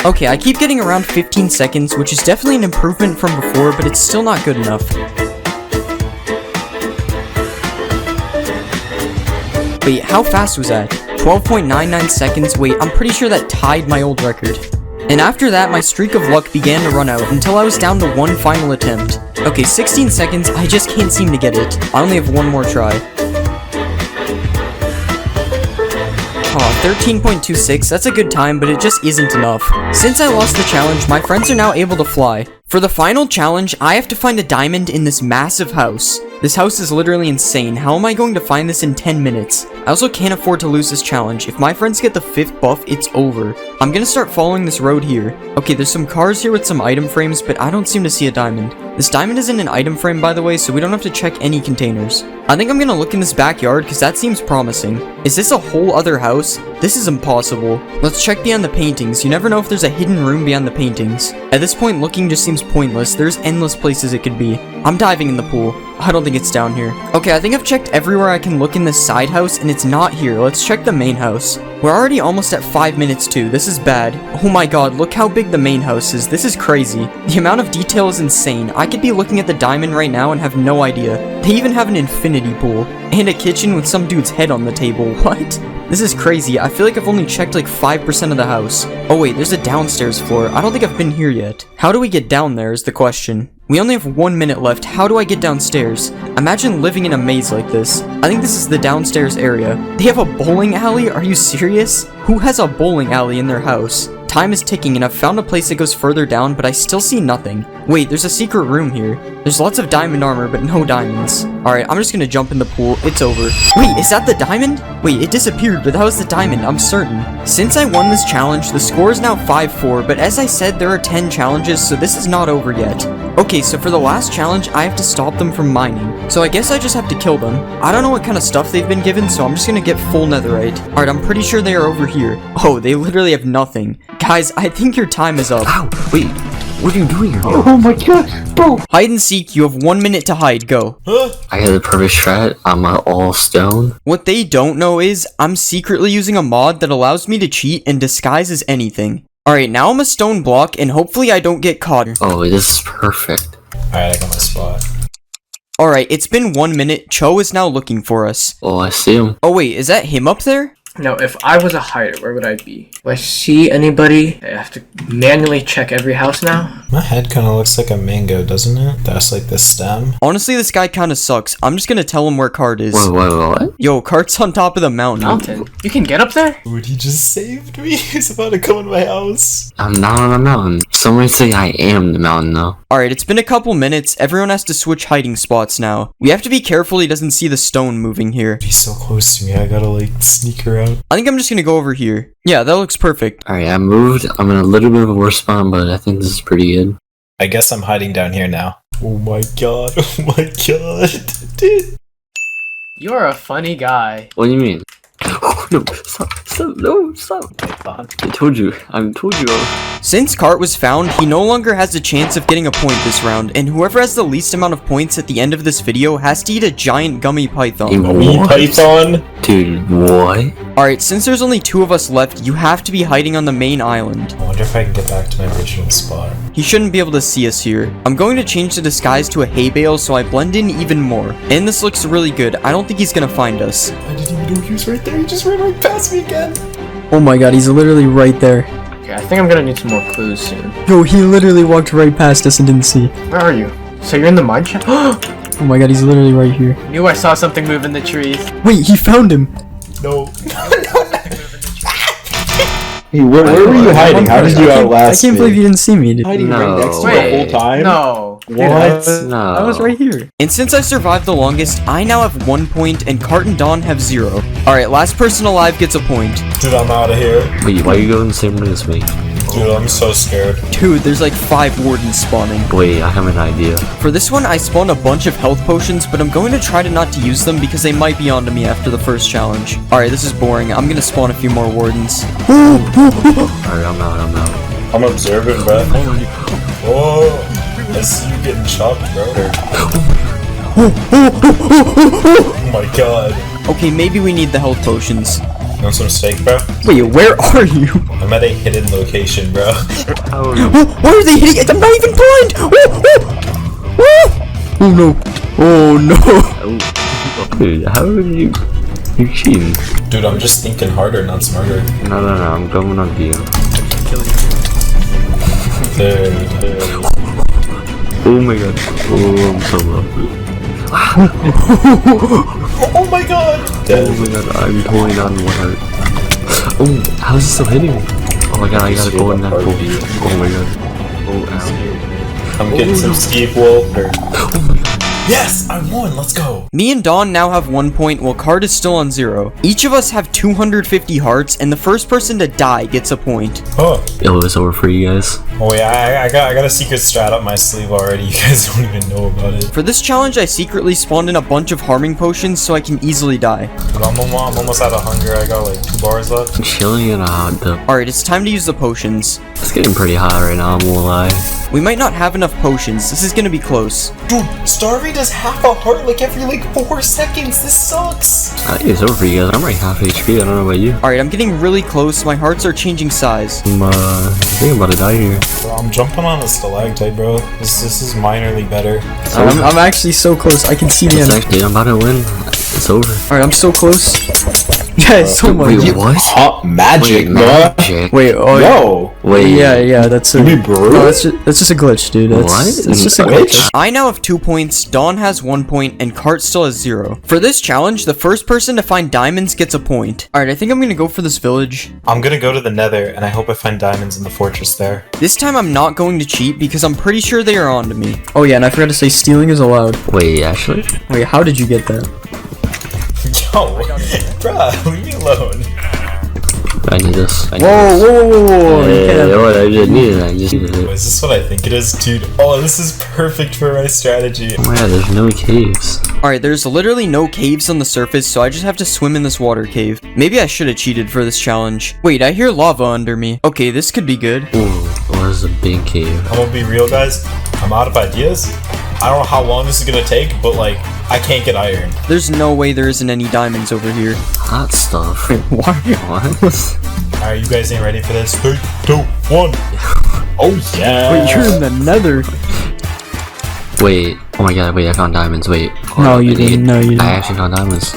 Okay, I keep getting around 15 seconds, which is definitely an improvement from before, but it's still not good enough. Wait, how fast was that? 12.99 seconds, wait, I'm pretty sure that tied my old record. And after that, my streak of luck began to run out until I was down to one final attempt. Okay, 16 seconds, I just can't seem to get it. I only have one more try. Aw, 13.26, that's a good time, but it just isn't enough. Since I lost the challenge, my friends are now able to fly. For the final challenge, I have to find a diamond in this massive house. This house is literally insane. How am I going to find this in 10 minutes? I also can't afford to lose this challenge. If my friends get the 5th buff, it's over. I'm gonna start following this road here. Okay, there's some cars here with some item frames, but I don't seem to see a diamond. This diamond isn't an item frame, by the way, so we don't have to check any containers. I think I'm gonna look in this backyard, because that seems promising. Is this a whole other house? This is impossible. Let's check beyond the paintings. You never know if there's a hidden room beyond the paintings. At this point, looking just seems pointless. There's endless places it could be. I'm diving in the pool. I don't think it's down here. Okay, I think I've checked everywhere I can look in this side house, and it's not here. Let's check the main house. We're already almost at 5 minutes too. This is bad. Oh my god, look how big the main house is. This is crazy. The amount of detail is insane. I could be looking at the diamond right now and have no idea. They even have an infinity pool. And a kitchen with some dude's head on the table. What? This is crazy. I feel like I've only checked like 5% of the house. Oh wait, there's a downstairs floor. I don't think I've been here yet. How do we get down there is the question. We only have 1 minute left. How do I get downstairs? Imagine living in a maze like this. I think this is the downstairs area. They have a bowling alley? Are you serious? Who has a bowling alley in their house? Time is ticking and I've found a place that goes further down, but I still see nothing. Wait, there's a secret room here. There's lots of diamond armor, but no diamonds. Alright, I'm just gonna jump in the pool. It's over. Wait, is that the diamond? Wait, it disappeared, but that was the diamond, I'm certain. Since I won this challenge, the score is now 5-4, but as I said, there are 10 challenges, so this is not over yet. Okay, so for the last challenge, I have to stop them from mining. So I guess I just have to kill them. I don't know what kind of stuff they've been given, so I'm just gonna get full netherite. Alright, I'm pretty sure they are over here. Oh, they literally have nothing. Guys, I think your time is up. Ow, wait, what are you doing here? Oh my god, bro! Hide and seek, you have 1 minute to hide, go. I got the perfect strat, I'm all stone. What they don't know is, I'm secretly using a mod that allows me to cheat and disguise as anything. Alright, now I'm a stone block, and hopefully I don't get caught. Oh, this is perfect. Alright, I got my spot. Alright, it's been 1 minute, Cho is now looking for us. Oh, I see him. Oh wait, is that him up there? Now, if I was a hider, where would I be? Do I see anybody? I have to manually check every house now? My head kind of looks like a mango, doesn't it? That's like the stem. Honestly, this guy kinda sucks. I'm just gonna tell him where Cart is. What? Yo, Cart's on top of the mountain. Mountain? You can get up there? Dude, he just saved me. He's about to come in my house. I'm not on a mountain. Someone say I am the mountain, though. Alright, it's been a couple minutes. Everyone has to switch hiding spots now. We have to be careful he doesn't see the stone moving here. He's so close to me, I gotta like sneak around. I think I'm just gonna go over here. Yeah, that looks perfect. Alright, I moved. I'm in a little bit of a worse spawn, but I think this is pretty good. I guess I'm hiding down here now. Oh my god, oh my god. Dude. You are a funny guy. What do you mean? No, stop. I told you. Since Cart was found, he no longer has a chance of getting a point this round, and whoever has the least amount of points at the end of this video has to eat a giant gummy python. Me python? Dude, what? Alright, since there's only 2 of us left, you have to be hiding on the main island. I wonder if I can get back to my original spot. He shouldn't be able to see us here. I'm going to change the disguise to a hay bale so I blend in even more. And this looks really good. I don't think he's gonna find us. I didn't even know he was right there. He just ran right past me again. Oh my god, he's literally right there. Okay, I think I'm gonna need some more clues soon. Yo, he literally walked right past us and didn't see. Where are you? So you're in the mine shaft? Oh my god, he's literally right here. Knew I saw something move in the trees. Wait, he found him. No. Hey, where were you hiding? How did you outlast me? I can't believe you didn't see me. Hiding right next to me the whole time? No. What? No. I was right here. And since I survived the longest, I now have 1 point and Cart and Dawn have 0. Alright, last person alive gets a point. Dude, I'm out of here. Wait, why are you going the same way as me? Dude, I'm so scared. Dude, there's like 5 wardens spawning. Wait, I have an idea. For this one, I spawned a bunch of health potions, but I'm going to try to not to use them because they might be onto me after the first challenge. Alright, this is boring. I'm gonna spawn a few more wardens. Alright, I'm out. I'm observing, bro. Oh, I see you getting chopped, bro. Oh my god. Okay, maybe we need the health potions. You want some steak, bro? Wait, where are you? I'm at a hidden location, bro. Why are they hitting it? I'm not even blind! Oh no. Oh no. Dude, how are you? You cheating? Dude, I'm just thinking harder, not smarter. No, I'm going on you. Dude. Oh my god. Oh, I'm so low. Oh my god! Dead. Oh my god, I'm totally not in one heart. Oh, how is it still hitting me? Oh my god, I gotta go in that pool. Oh my god. Oh, ow. I'm getting some steep wool. Oh my god. Yes, I won. Let's go. Me and Dawn now have 1 point while Card is still on 0. Each of us have 250 hearts, and the first person to die gets a point. Oh. It was over for you guys. Oh wait, I got a secret strat up my sleeve already. You guys don't even know about it. For this challenge, I secretly spawned in a bunch of harming potions so I can easily die. But I'm almost out of hunger. I got like 2 bars left. I'm chilling in a hot tub. Alright, it's time to use the potions. It's getting pretty hot right now, I'm gonna lie. We might not have enough potions. This is gonna be close. Dude, starving does half a heart like every like 4 seconds. This sucks. I think it's over for you guys. I'm already half HP. I don't know about you. Alright, I'm getting really close. My hearts are changing size. I think I'm about to die here. Bro, I'm jumping on a stalactite, bro. This is minorly better. I'm actually so close. I can see the It's end. actually, I'm about to win. It's over. Alright, I'm so close. Guys, so much. Wait, what? Hot magic, Wait, bro. magic. Wait, oh Yo. Wait. yeah, that's it. You be brutal? No, that's just a glitch, dude. What? That's just a Glitch? glitch. I now have 2 points, Dawn has 1 point, and Cart still has 0. For this challenge, the first person to find diamonds gets a point. Alright, I think I'm gonna go for this village. I'm gonna go to the nether, and I hope I find diamonds in the fortress there. This time I'm not going to cheat because I'm pretty sure they are onto me. Oh yeah, and I forgot to say stealing is allowed. Wait, actually? Wait, how did you get that? Yo, bruh, leave me alone. I need this. I need Whoa, this. whoa. You Hey, can't have- what? I just needed it. I just needed it. Is this what I think it is? Dude, oh, this is perfect for my strategy. Oh my god, there's no caves. Alright, there's literally no caves on the surface, so I just have to swim in this water cave. Maybe I should have cheated for this challenge. Wait, I hear lava under me. Okay, this could be good. Ooh, oh, this is a big cave. I'm gonna be real, guys. I'm out of ideas. I don't know how long this is gonna take, but like, I can't get iron. There's no way there isn't any diamonds over here. Hot stuff. Why? What? Alright, you guys ain't ready for this? 3, 2, 1. Oh yeah. Wait, you're in the nether. Wait, oh my god, wait, I found diamonds, wait. No, you Idiot. didn't. No, you didn't. I actually found diamonds.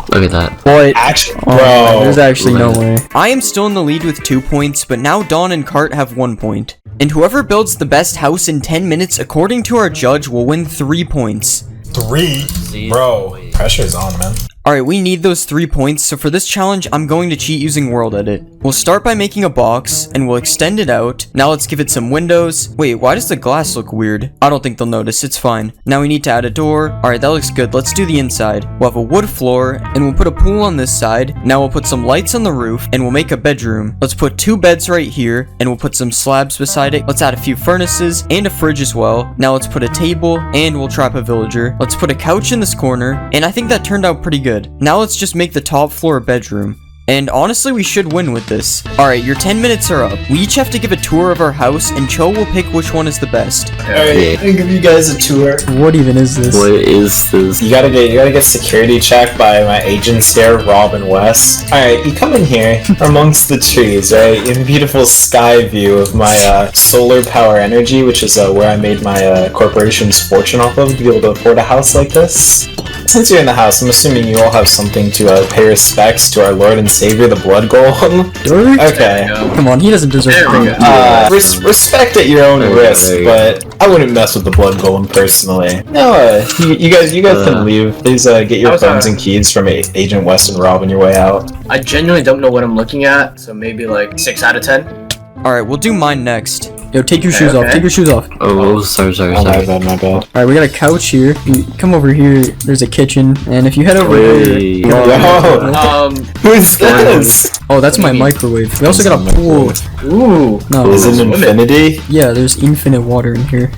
Look at that. What? Actually, Oh, bro. man, there's actually no way. Literally. I am still in the lead with 2 points, but now Dawn and Cart have 1 point. And whoever builds the best house in 10 minutes, according to our judge, will win 3 points. 3? Bro, pressure's on, man. Alright, we need those 3 points, so for this challenge, I'm going to cheat using World Edit. We'll start by making a box, and we'll extend it out. Now let's give it some windows. Wait, why does the glass look weird? I don't think they'll notice, it's fine. Now we need to add a door. Alright, that looks good. Let's do the inside. We'll have a wood floor, and we'll put a pool on this side. Now we'll put some lights on the roof, and we'll make a bedroom. Let's put 2 beds right here, and we'll put some slabs beside it. Let's add a few furnaces, and a fridge as well. Now let's put a table, and we'll trap a villager. Let's put a couch in this corner, and I think that turned out pretty good. Now let's just make the top floor a bedroom. And honestly, we should win with this. Alright, your 10 minutes are up. We each have to give a tour of our house, and Cho will pick which one is the best. Alright, I'm gonna give you guys a tour. What even is this? What is this? You gotta get security checked by my agents here, Rob and Wes. Alright, you come in here amongst the trees, right? You have a beautiful sky view of my solar power energy, which is where I made my corporation's fortune off of to be able to afford a house like this. Since you're in the house, I'm assuming you all have something to pay respects to our Lord and Savior, the Blood Golem. Okay. Come on, he doesn't deserve There we to go. Respect at your own There you go, risk, there you but I wouldn't mess with the Blood Golem personally. No, you guys can leave. Please get your How's phones that? and keys from Agent West and Rob on your way out. I genuinely don't know what I'm looking at, so maybe like 6 out of 10. Alright, we'll do mine next. Yo, take your shoes off. okay. Take your shoes off. Oh, sorry. Oh, my bad, my bad. Alright, we got a couch here. You come over here. There's a kitchen. And if you head over Wait. here... Yo! Who's this? Oh, that's my microwave. We also got a pool. Ooh. No, Is it infinity? yeah, there's infinite water in here.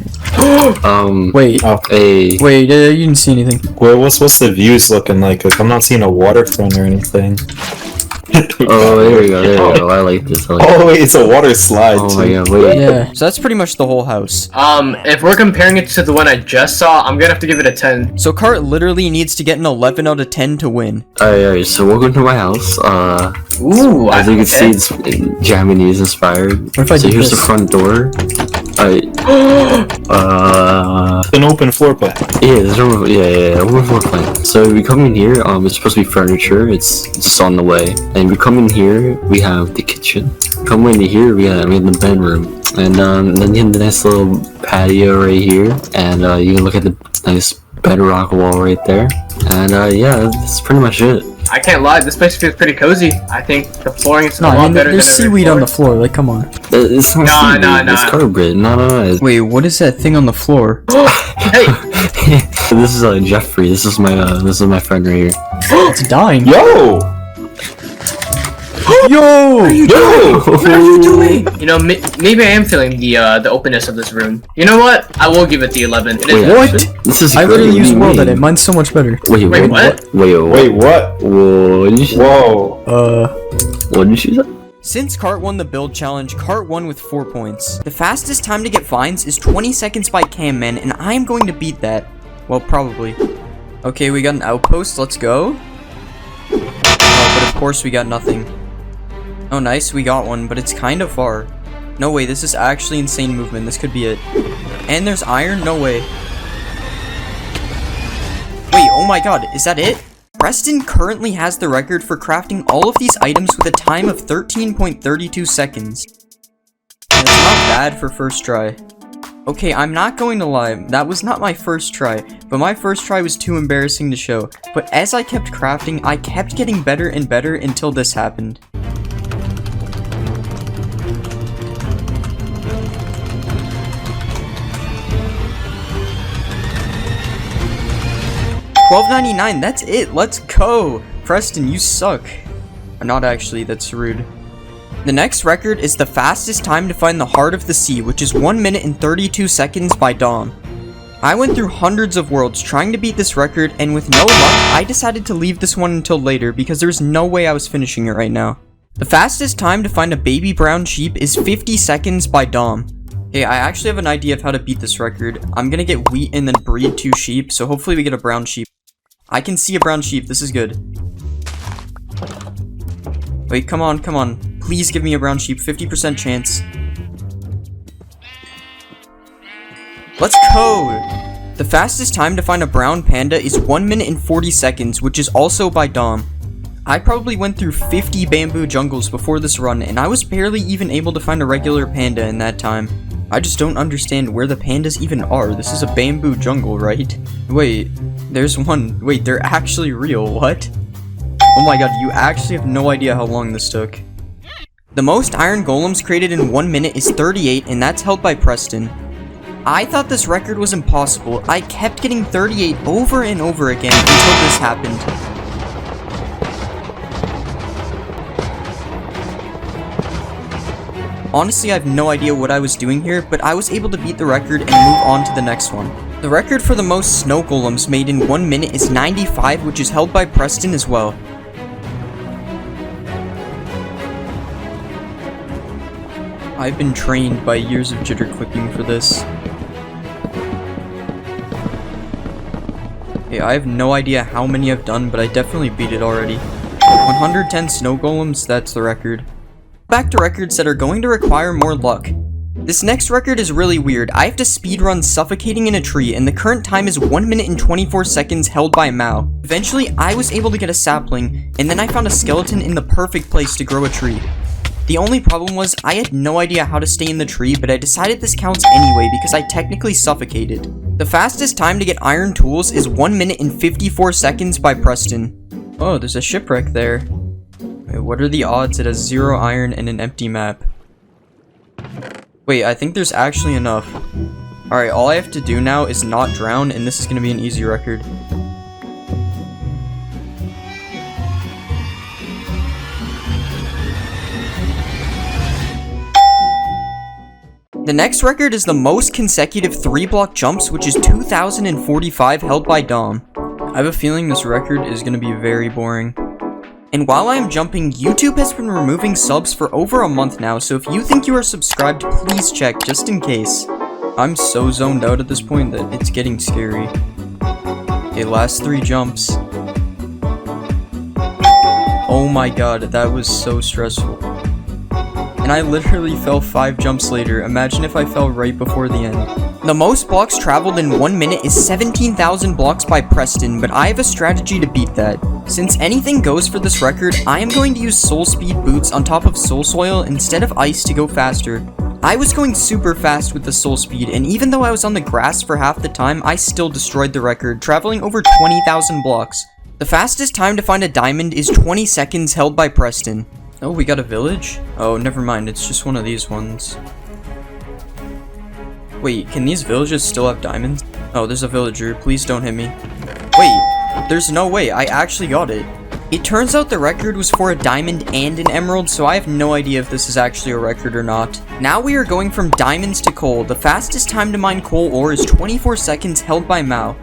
Wait. Oh. Hey. Wait, you didn't see anything. Well, what's the views looking like? Like, I'm not seeing a waterfront or anything. Oh, there we go. I like this. Oh, wait, it's a water slide, Oh too. my god, wait. Yeah, so that's pretty much the whole house. If we're comparing it to the one I just saw, I'm gonna have to give it a 10. So Cart literally needs to get an 11 out of 10 to win. Alright, so welcome to my house. Ooh, As you can see, okay. it's Japanese inspired. What if I So do here's this? the front door. An open floor plan. Yeah, there's no, open floor plan. So we come in here, it's supposed to be furniture, it's on the way. And we come in here, we have the kitchen. Come in here, we have the bedroom. And then you have the nice little patio right here. And you can look at the nice bedrock wall right there. And yeah, that's pretty much it. I can't lie, this place feels pretty cozy. I think the flooring is a No, lot I mean, better than there's every seaweed on floor. the floor, like, come on. It's not Nah, seaweed, nah, it's nah. carpet. No. Wait, what is that thing on the floor? Hey! This is Jeffrey. This is my friend right here. It's dying. Yo! Yo! Yo! What are you doing? You know, maybe I am feeling the openness of this room. You know what? I will give it the 11. It is Wait, What? This is I great. literally What do use you World mean? Edit. Mine's so much better. Wait, Wait, what? Wait, what? Whoa, what did you Whoa. What did you say? Since Cart won the build challenge, Cart won with 4 points. The fastest time to get vines is 20 seconds by Cam Man, and I am going to beat that. Well, probably. Okay, we got an outpost. Let's go. Oh, but of course we got nothing. Oh, nice. We got one, but it's kind of far. No way. This is actually insane movement. This could be it. And there's iron? No way. Wait, oh my god. Is that it? Preston currently has the record for crafting all of these items with a time of 13.32 seconds. And it's not bad for first try. Okay, I'm not going to lie, that was not my first try, but my first try was too embarrassing to show. But as I kept crafting, I kept getting better and better until this happened. $12.99, that's it, let's go! Preston, you suck. Not actually, that's rude. The next record is the fastest time to find the heart of the sea, which is 1 minute and 32 seconds by Dom. I went through hundreds of worlds trying to beat this record, and with no luck, I decided to leave this one until later because there's no way I was finishing it right now. The fastest time to find a baby brown sheep is 50 seconds by Dom. Hey, I actually have an idea of how to beat this record. I'm gonna get wheat and then breed 2 sheep, so hopefully we get a brown sheep. I can see a brown sheep, this is good. Wait, come on, come on. Please give me a brown sheep, 50% chance. Let's go! The fastest time to find a brown panda is 1 minute and 40 seconds, which is also by Dom. I probably went through 50 bamboo jungles before this run, and I was barely even able to find a regular panda in that time. I just don't understand where the pandas even are. This is a bamboo jungle, right? Wait, there's one. Wait, they're actually real, what? Oh my god, you actually have no idea how long this took. The most iron golems created in 1 minute is 38, and that's held by Preston. I thought this record was impossible. I kept getting 38 over and over again until this happened. Honestly, I have no idea what I was doing here, but I was able to beat the record and move on to the next one. The record for the most snow golems made in 1 minute is 95, which is held by Preston as well. I've been trained by years of jitter clicking for this. Okay, I have no idea how many I've done, but I definitely beat it already. 110 snow golems, that's the record. Back to records that are going to require more luck. This next record is really weird. I have to speedrun suffocating in a tree, and the current time is 1 minute and 24 seconds held by Mao. Eventually, I was able to get a sapling, and then I found a skeleton in the perfect place to grow a tree. The only problem was, I had no idea how to stay in the tree, but I decided this counts anyway because I technically suffocated. The fastest time to get iron tools is 1 minute and 54 seconds by Preston. Oh, there's a shipwreck there. Wait, what are the odds it has 0 iron and an empty map? Wait, I think there's actually enough. Alright, all I have to do now is not drown, and this is gonna be an easy record. The next record is the most consecutive 3-block jumps, which is 2,045 held by Dom. I have a feeling this record is gonna be very boring. And while I am jumping, YouTube has been removing subs for over a month now, so if you think you are subscribed, please check, just in case. I'm so zoned out at this point that it's getting scary. Okay, last 3 jumps. Oh my god, that was so stressful. And I literally fell 5 jumps later. Imagine if I fell right before the end. The most blocks traveled in 1 minute is 17,000 blocks by Preston, but I have a strategy to beat that. Since anything goes for this record, I am going to use Soul Speed boots on top of Soul Soil instead of ice to go faster. I was going super fast with the Soul Speed, and even though I was on the grass for half the time, I still destroyed the record, traveling over 20,000 blocks. The fastest time to find a diamond is 20 seconds held by Preston. Oh, we got a village? Oh, never mind, it's just one of these ones. Wait, can these villages still have diamonds? Oh, there's a villager, please don't hit me. Wait, there's no way, I actually got it. It turns out the record was for a diamond and an emerald, so I have no idea if this is actually a record or not. Now we are going from diamonds to coal. The fastest time to mine coal ore is 24 seconds held by Mao.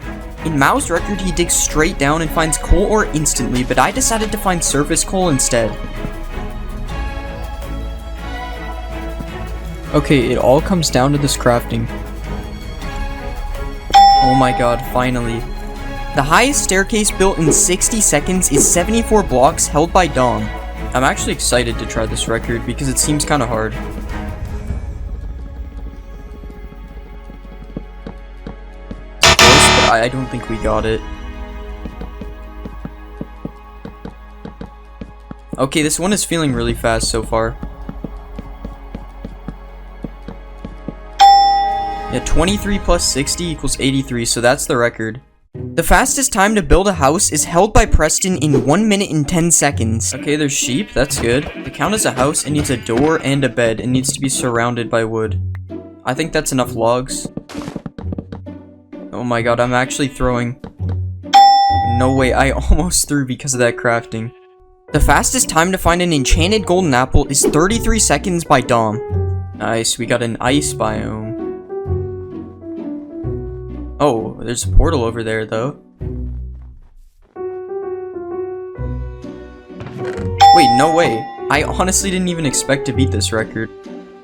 In Mao's record, he digs straight down and finds coal ore instantly, but I decided to find surface coal instead. Okay, it all comes down to this crafting. Oh my god, finally. The highest staircase built in 60 seconds is 74 blocks held by Dom. I'm actually excited to try this record because it seems kinda hard. Close, but I don't think we got it. Okay, this one is feeling really fast so far. Yeah, 23 plus 60 equals 83, so that's the record. The fastest time to build a house is held by Preston in 1 minute and 10 seconds. Okay, there's sheep, that's good. To count as a house, it needs a door and a bed. It needs to be surrounded by wood. I think that's enough logs. Oh my god, I'm actually throwing. No way, I almost threw because of that crafting. The fastest time to find an enchanted golden apple is 33 seconds by Dom. Nice, we got an ice biome. Oh, there's a portal over there, though. Wait, no way. I honestly didn't even expect to beat this record.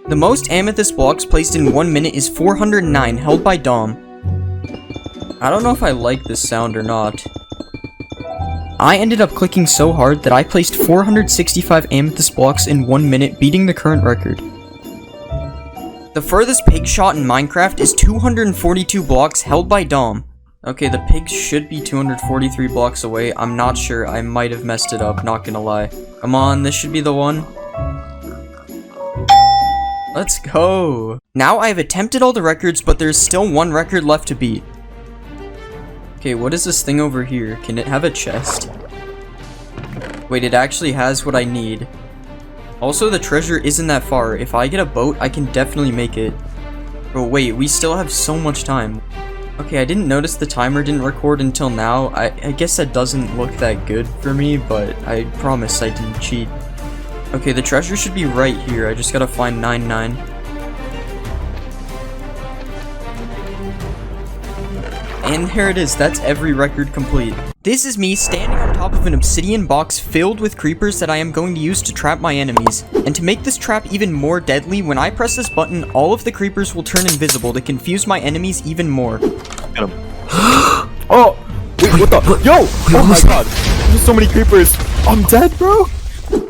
The most amethyst blocks placed in 1 minute is 409, held by Dom. I don't know if I like this sound or not. I ended up clicking so hard that I placed 465 amethyst blocks in 1 minute, beating the current record. The furthest pig shot in Minecraft is 242 blocks held by Dom. Okay, the pigs should be 243 blocks away. I'm not sure. I might have messed it up, not gonna lie. Come on, this should be the one. Let's go. Now I have attempted all the records, but there's still one record left to beat. Okay, what is this thing over here? Can it have a chest? Wait, it actually has what I need. Also, the treasure isn't that far. If I get a boat, I can definitely make it. But wait, we still have so much time. Okay, I didn't notice the timer didn't record until now. I guess that doesn't look that good for me, but I promise I didn't cheat. Okay, the treasure should be right here. I just gotta find 99. And there it is. That's every record complete. This is me standing on top of an obsidian box filled with creepers that I am going to use to trap my enemies. And to make this trap even more deadly, when I press this button, all of the creepers will turn invisible to confuse my enemies even more. Get him. Oh! Wait, what the? Yo! Oh my god! There's so many creepers! I'm dead, bro!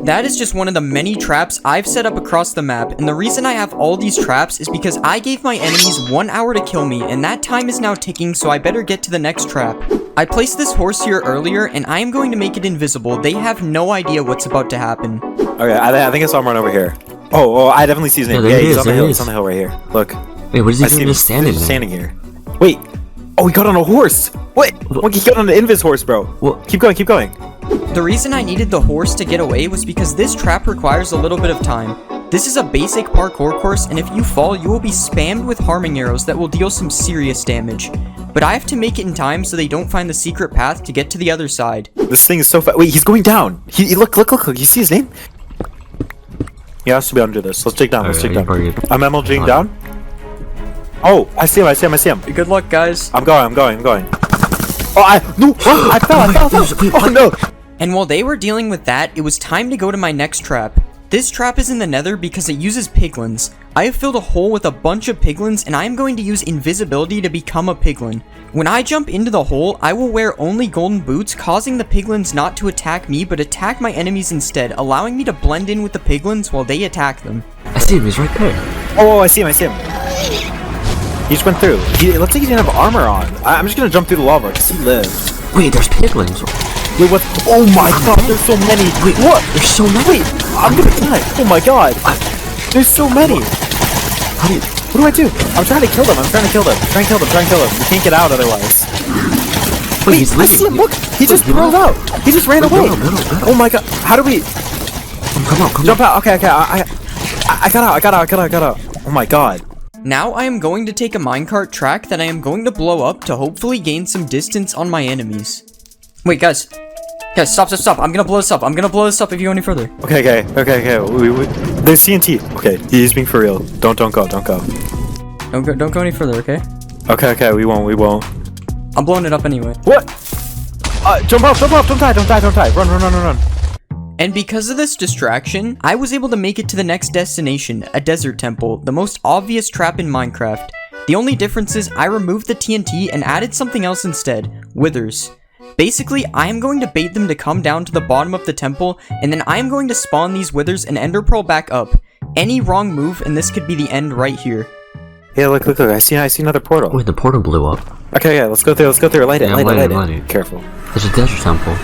That is just one of the many traps I've set up across the map, and the reason I have all these traps is because I gave my enemies 1 hour to kill me, and that time is now ticking, so I better get to the next trap. I placed this horse here earlier, and I am going to make it invisible. They have no idea what's about to happen. Okay, I think I saw him run over here. Oh, I definitely see his name. Yeah, he's on the hill. He's on the hill right here. Look. Wait, what is he I see doing him. just standing He's there? standing here. Wait. Oh, he got on a horse. What? He got on the invis horse, bro. What? Keep going, keep going. The reason I needed the horse to get away was because this trap requires a little bit of time. This is a basic parkour course, and if you fall, you will be spammed with harming arrows that will deal some serious damage. But I have to make it in time so they don't find the secret path to get to the other side. This thing is so fast. Wait, he's going down. Look. You see his name? He has to be under this. Let's dig down. Let's dig down. I'm MLGing down. Oh, I see him. Good luck, guys. I'm going. Oh, I fell. Oh no. And while they were dealing with that, it was time to go to my next trap. This trap is in the nether because it uses piglins. I have filled a hole with a bunch of piglins, and I am going to use invisibility to become a piglin. When I jump into the hole, I will wear only golden boots, causing the piglins not to attack me, but attack my enemies instead, allowing me to blend in with the piglins while they attack them. I see him, he's right there. Oh, I see him. He just went through. It looks like he didn't have armor on. I'm just gonna jump through the lava because he lived. Wait, there's piglins. Wait, what? Oh my god, there's so many. Wait, what? There's so many. Wait, I'm gonna die. Oh my god. There's so many. How do you... What do I do? I'm trying to kill them. Try and kill them. We can't get out otherwise. Wait, he's I see him. Look, he just rolled out. He just ran away. Oh my god. How do we... Come on. Jump out. Okay. I got out. Oh my god. Now I am going to take a minecart track that I am going to blow up to hopefully gain some distance on my enemies. Wait, guys. Guys, stop. I'm gonna blow this up. If you go any further. Okay. There's TNT. Okay, he's being for real. Don't go. Don't go any further, okay? Okay, we won't. I'm blowing it up anyway. What? Jump off, don't die. Run. And because of this distraction, I was able to make it to the next destination, a desert temple, the most obvious trap in Minecraft. The only difference is I removed the TNT and added something else instead, withers. Basically, I am going to bait them to come down to the bottom of the temple, and then I am going to spawn these withers and ender pearl back up. Any wrong move, and this could be the end right here. Yeah, look, I see another portal. Wait, the portal blew up. Okay, let's go through, light it. Light it. Careful. There's a desert temple.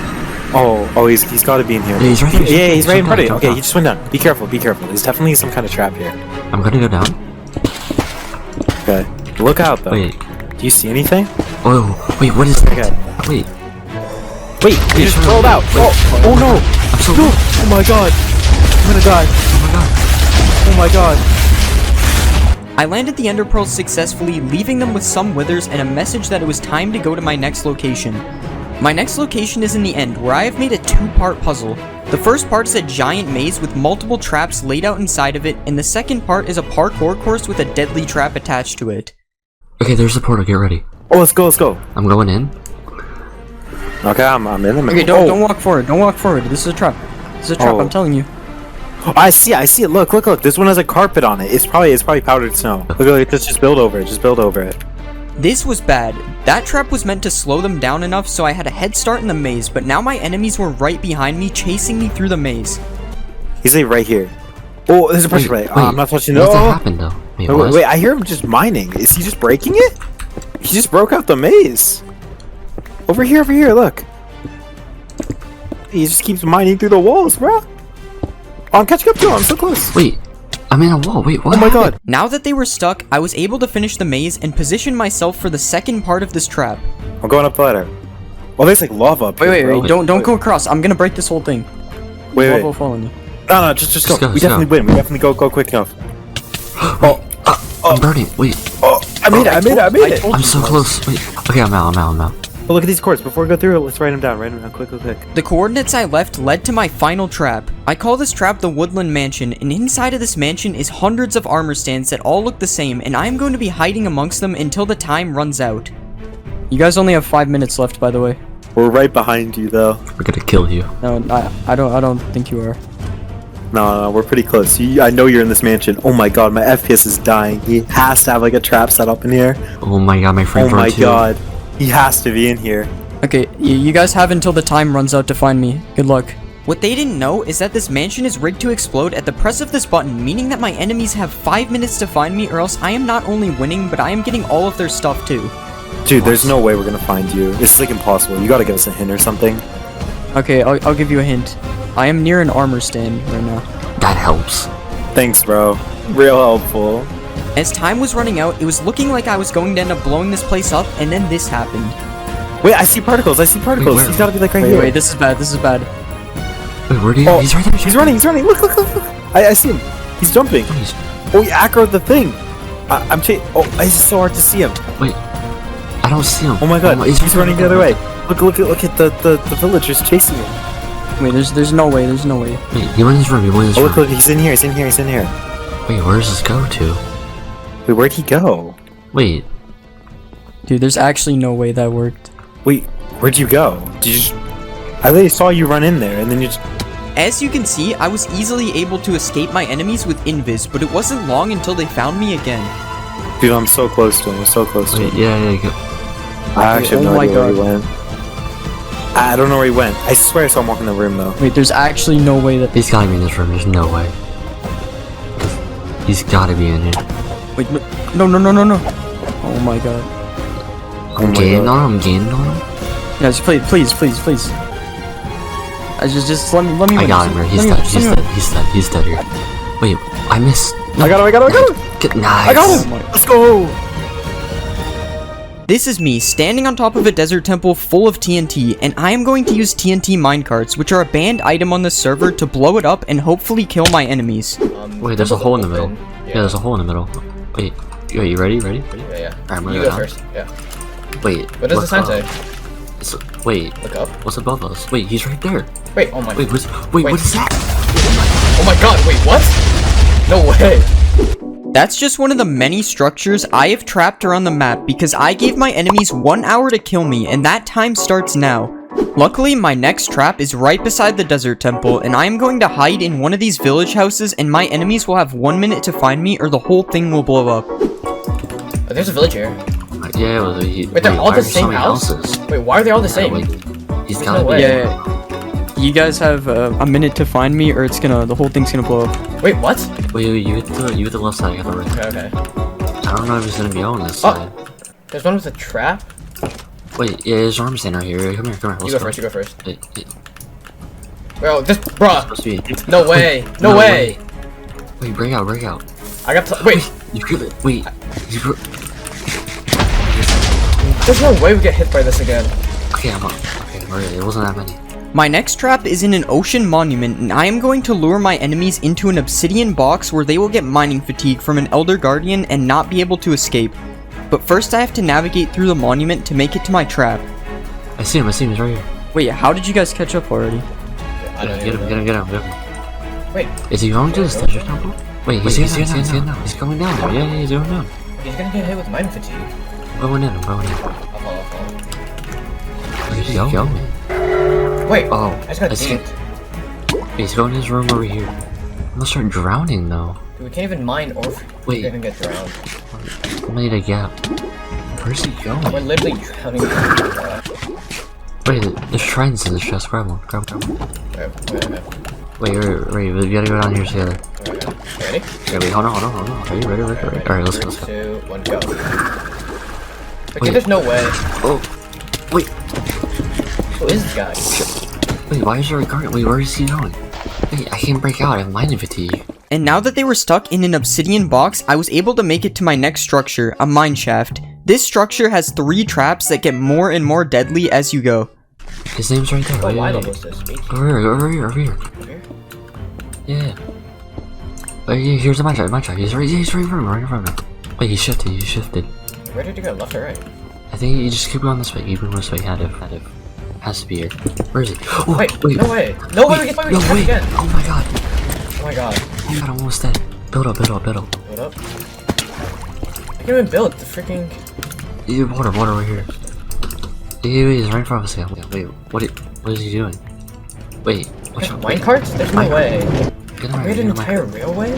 Oh, he's gotta be in here. Yeah, he's right there. Yeah, he's right in front of you. Okay, he just went down. Be careful. There's definitely some kind of trap here. I'm gonna go down. Okay. Look out, though. Wait. Do you see anything? Oh, wait, what is that? Okay. Wait, he just rolled out. Oh no! I'm so no! Oh my god! I'm gonna die. Oh my god. I landed the ender pearls successfully, leaving them with some withers and a message that it was time to go to my next location. My next location is in the end, where I have made a two-part puzzle. The first part is a giant maze with multiple traps laid out inside of it, and the second part is a parkour course with a deadly trap attached to it. Okay, there's the portal, get ready. Oh, let's go. I'm going in. Okay, I'm in. Okay, don't walk forward. This is a trap. I'm telling you. Oh, I see it. Look. This one has a carpet on it. It's probably powdered snow. Look, just build over it. This was bad. That trap was meant to slow them down enough so I had a head start in the maze, but now my enemies were right behind me, chasing me through the maze. He's like right here. Oh, there's a pressure plate. I'm not touching it. What happened though? Wait, I hear him just mining. Is he just breaking it? He just broke out the maze. Over here, look. He just keeps mining through the walls, bro. Oh, I'm catching up to him. I'm so close. Wait, I'm in a wall. Wait, what? Oh my god. Now that they were stuck, I was able to finish the maze and position myself for the second part of this trap. I'm going up the ladder. Well, there's like lava up here, Wait, don't go across. I'm gonna break this whole thing. Wait. Lava will fall on you. No, just go. We definitely win. We definitely go quick enough. I'm burning. Wait. Oh, I made it. I'm so close. Wait. Okay, I'm out. Oh, look at these cords. Before we go through it, let's write them down. Quick. The coordinates I left led to my final trap. I call this trap the Woodland Mansion, and inside of this mansion is hundreds of armor stands that all look the same, and I am going to be hiding amongst them until the time runs out. You guys only have 5 minutes left, by the way. We're right behind you, though. We're gonna kill you. No, I don't think you are. No, we're pretty close. I know you're in this mansion. Oh my god, my FPS is dying. He has to have like a trap set up in here. Oh my god, my frame Oh my god. He has to be in here. Okay, you guys have until the time runs out to find me. Good luck. What they didn't know is that this mansion is rigged to explode at the press of this button, meaning that my enemies have 5 minutes to find me, or else I am not only winning, but I am getting all of their stuff too. Dude, there's no way we're gonna find you. This is like impossible. You gotta give us a hint or something. Okay, I'll give you a hint. I am near an armor stand right now. That helps. Thanks, bro. Real helpful. As time was running out, it was looking like I was going to end up blowing this place up, and then this happened. Wait, I see particles. Wait, he's gotta be like right here. Wait, this is bad. Wait, where do you? Oh, he's right there. He's running. Look. I see him. He's jumping. Oh, he aggroed the thing. I'm chasing. Oh, it's so hard to see him. Wait. I don't see him. Oh my god, he's running the other way. Look at the villagers chasing him. Wait, there's no way, there's no way. Wait, he went in his room, Oh, look, he's in here. Wait, where does this go to? Wait, where'd he go? Wait. Dude, there's actually no way that worked. Wait, where'd you go? Did you just... I literally saw you run in there, and then you just... As you can see, I was easily able to escape my enemies with invis, but it wasn't long until they found me again. Dude, I'm so close to him. I'm so close to Wait, him. yeah, go. I actually have Oh no my idea where he God. went. I don't know where he went. I swear I saw him walk in the room, though. Wait, there's actually no way that... He's gotta be in this room, there's no way. He's gotta be in here. Wait, no. Oh my god. I'm gaining on him. Guys, please. Just let me I win got this. him, bro. Let me win. He's dead here. Wait, I missed. I got him. Nice. I got him. Let's go. This is me, standing on top of a desert temple full of TNT, and I am going to use TNT minecarts, which are a banned item on the server, to blow it up and hopefully kill my enemies. Wait, there's a hole in the middle. Yeah, there's a hole in the middle. Wait, you ready? Yeah. Alright, I'm gonna You go go down. first. Yeah. Wait. What does the sign say? Wait. Look up. What's above us? Wait, he's right there. Wait. Oh my. Wait, what is that? Oh my god. Wait. What? No way. That's just one of the many structures I have trapped around the map because I gave my enemies 1 hour to kill me, and that time starts now. Luckily, my next trap is right beside the desert temple, and I am going to hide in one of these village houses, and my enemies will have 1 minute to find me or the whole thing will blow up. Oh, there's a village here. Yeah, Wait, they're all the same house? Wait, why are they all the same? He's There's gotta no be. way. Yeah. You guys have a minute to find me or the whole thing's gonna blow up. Wait, what? Wait, you hit the left side, I got the right. Okay. I don't know if he's gonna be on this side. There's one with a trap. Wait, yeah, there's an arm stand right here. Come here. You go first. Wait, Bro, this, bruh. supposed to be. No way. No way. Wait, break out. I got. Wait. You could. Wait. There's no way we get hit by this again. Okay, I'm up. Okay, alright, it wasn't that many. My next trap is in an ocean monument, and I am going to lure my enemies into an obsidian box where they will get mining fatigue from an elder guardian and not be able to escape. But first I have to navigate through the monument to make it to my trap. I see him, he's right here. Wait, how did you guys catch up already? I don't Get even him. know. Wait. Is he going to the desert temple? Wait, he's going down. He's going down there. Yeah, he's going down. He's gonna get hit with mine fatigue. I'm going in. I'll follow. Where's he going? Wait. Oh, I just got see. dinked. He's going in his room over here. I'm gonna start drowning though. Dude, we can't even mine or Wait. even get drowned. I'm gonna need a gap. Where's he We're going? literally drowning. Wait, there's shrines in this chest. Grab one. Wait, we gotta go down here together. Ready? Yeah, wait, hold on. Are you ready? Alright, let's go. 3, 2, 1, go. Wait. Wait, there's no way. Oh, wait, Who is this guy? wait, why is there a guard? Wait, where is he going? Wait, I can't break out, I have mining fatigue. And now that they were stuck in an obsidian box, I was able to make it to my next structure, a mine shaft. This structure has 3 traps that get more and more deadly as you go. His name's right there. Oh, Wait, why wait. level is this? Over here. Yeah. Wait, yeah, here's the mine shaft. He's right in front of me. Wait, he shifted. Where did you go? Left or right? I think you just keep going this way. Has to be here. Where is he? Oh, Wait, no way. No way we get No way. again. Oh my god. Oh my god. I'm almost dead. Build up. Build up. I can't even build the freaking. Yeah, water right here. Yeah, he's right in front of us again. Wait, what is he doing? Wait, watch out. Mine carts? There's no way. Get him We had an entire railway?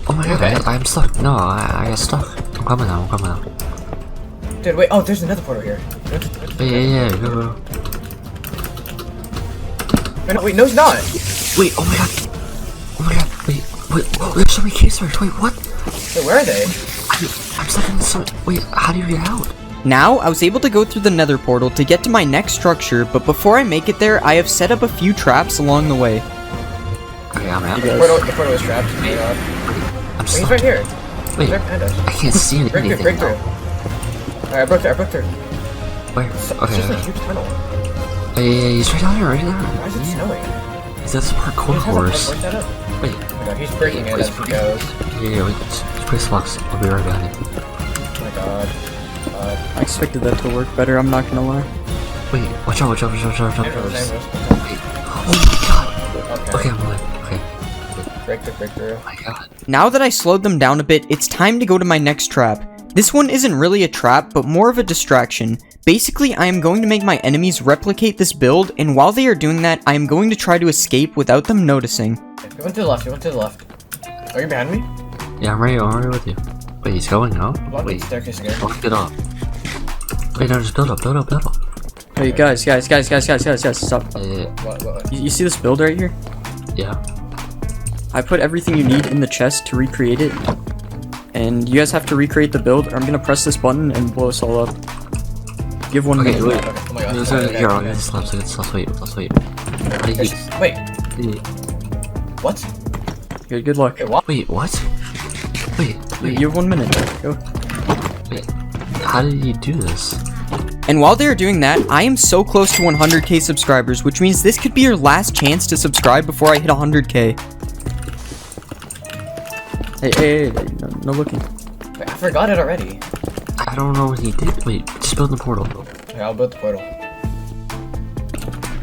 Oh my god, Okay. I'm stuck. No, I got stuck. I'm coming now. Dude, wait. Oh, there's another portal here. Yeah, go. Wait, no, it's not. Wait, oh my god. Wait, oh, there's so many cave stars. Wait, what? Wait, where are they? I'm stuck in the wait, how do you get out? Now, I was able to go through the nether portal to get to my next structure, but before I make it there, I have set up a few traps along the way. Okay, I'm out. The portal is trapped. I'm Wait, stuck. he's right here. Wait, He's right behind us. I can't see anything. Break through. Alright, I broke through. Where? It's just a Okay. huge tunnel. Hey, he's right down here, right Why there. is it snowing? That's a parkour course. Work that up. Wait. Oh my god, he's breaking it as he goes. Yeah, wait, just press blocks. I'll be right behind you. Oh my god. I expected that to work better, I'm not gonna lie. Wait, watch out. Ambrose. Wait. Oh my god. Okay, I'm alive. Okay. Break through. Oh my god. Now that I slowed them down a bit, it's time to go to my next trap. This one isn't really a trap, but more of a distraction. Basically, I am going to make my enemies replicate this build, and while they are doing that, I am going to try to escape without them noticing. You went to the left. Are you behind me? Yeah, I'm right with you. Wait, he's going up? Block Wait, the staircase again. block it up. Wait, no, just build up. Hey guys, stop. What? You see this build right here? Yeah. I put everything you need in the chest to recreate it. And you guys have to recreate the build, or I'm gonna press this button and blow us all up. Give 1 minute. Wait. Oh my god. Here, I'll get this left. Let's wait. How do you Wait, what? Good luck. Wait, what? Wait. You have 1 minute. Go. Wait. How did you do this? And while they're doing that, I am so close to 100k subscribers, which means this could be your last chance to subscribe before I hit 100k. Hey, no looking. Wait, I forgot it already. I don't know what he did. Wait, just build the portal. Okay, I'll build the portal.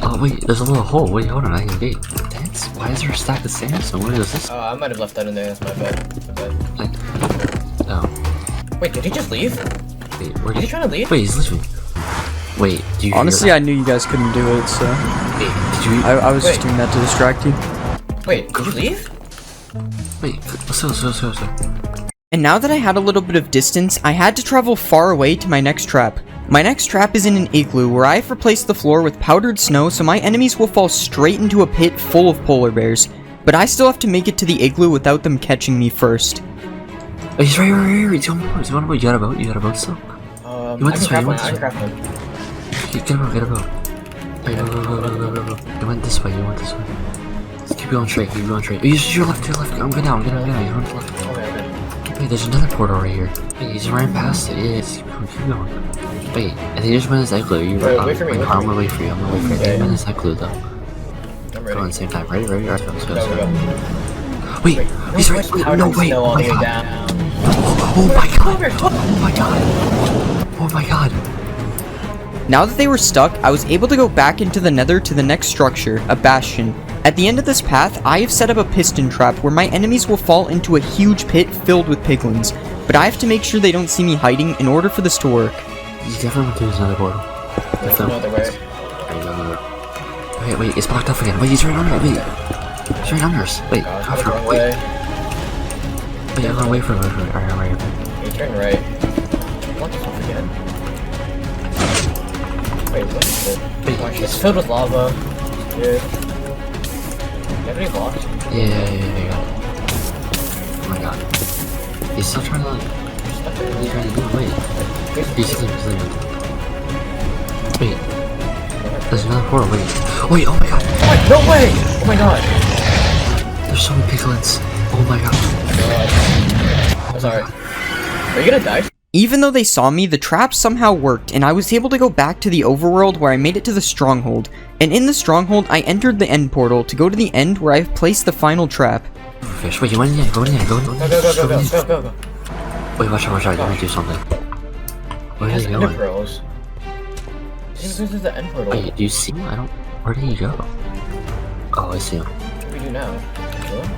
Oh wait, there's a little hole. Wait, hold on, I can gate. That's why is there a stack of sandstone? What is this? Oh, I might have left that in there. That's my bad. Oh. Wait, did he just leave? Wait, where Is he trying to leave? Wait, he's leaving. Wait, do you Honestly, hear I knew you guys couldn't do it, so Wait, did you I was just Wait. doing that to distract you. Wait, did you leave? Wait, let's go. And now that I had a little bit of distance, I had to travel far away to my next trap. My next trap is in an igloo where I've replaced the floor with powdered snow so my enemies will fall straight into a pit full of polar bears. But I still have to make it to the igloo without them catching me first. Oh, he's right here. He's on the boat. You got a boat still? You went I this can way, craft one. Get a boat. Wait, go. You went this way. Just keep going straight. Oh, you're left. I'm going down. You went to left. Okay. Wait, there's another portal right here. Wait, he's right past it. Yeah, keep going. Wait, I think he just went in his igloo. Wait for me. I'm gonna wait for you. He went in his igloo though. I'm Go on ready. the same time. Ready? Alright, let's go. Wait, Wait, he's right. Wait, no, wait. all Oh the my way god. down. Oh my god. Now that they were stuck, I was able to go back into the nether to the next structure, a bastion. At the end of this path, I have set up a piston trap where my enemies will fall into a huge pit filled with piglins, but I have to make sure they don't see me hiding in order for this to work. You definitely went through another portal. There's no other way. Okay, wait, it's blocked off again. Wait, he's right under it. Wait. He's right under us. Wait, God, after. wrong Wait, way. I'm gonna wait for him. Alright. You turn right. What the fuck again? Wait, what is it? Wait, Oh, it's filled with lava. Dude. Do you have any blocks? Yeah. Oh my god. He's still trying to like. He's trying to do it. Wait. He's leaving. Wait. There's another portal. Wait, oh my god. What? No way! Oh my god. There's so many piglins. Oh my god. I'm sorry. Are you gonna die? Even though they saw me, the trap somehow worked, and I was able to go back to the overworld where I made it to the stronghold. And in the stronghold, I entered the end portal to go to the end where I've placed the final trap. Fish. Wait, you went in? Go in. Go. Wait, watch out. Let me do something. Where He are has you ender going? pearls. This is the end portal. Wait, do you see him? I don't. Where did he go? Oh, I see him. What do we do now? Kill him?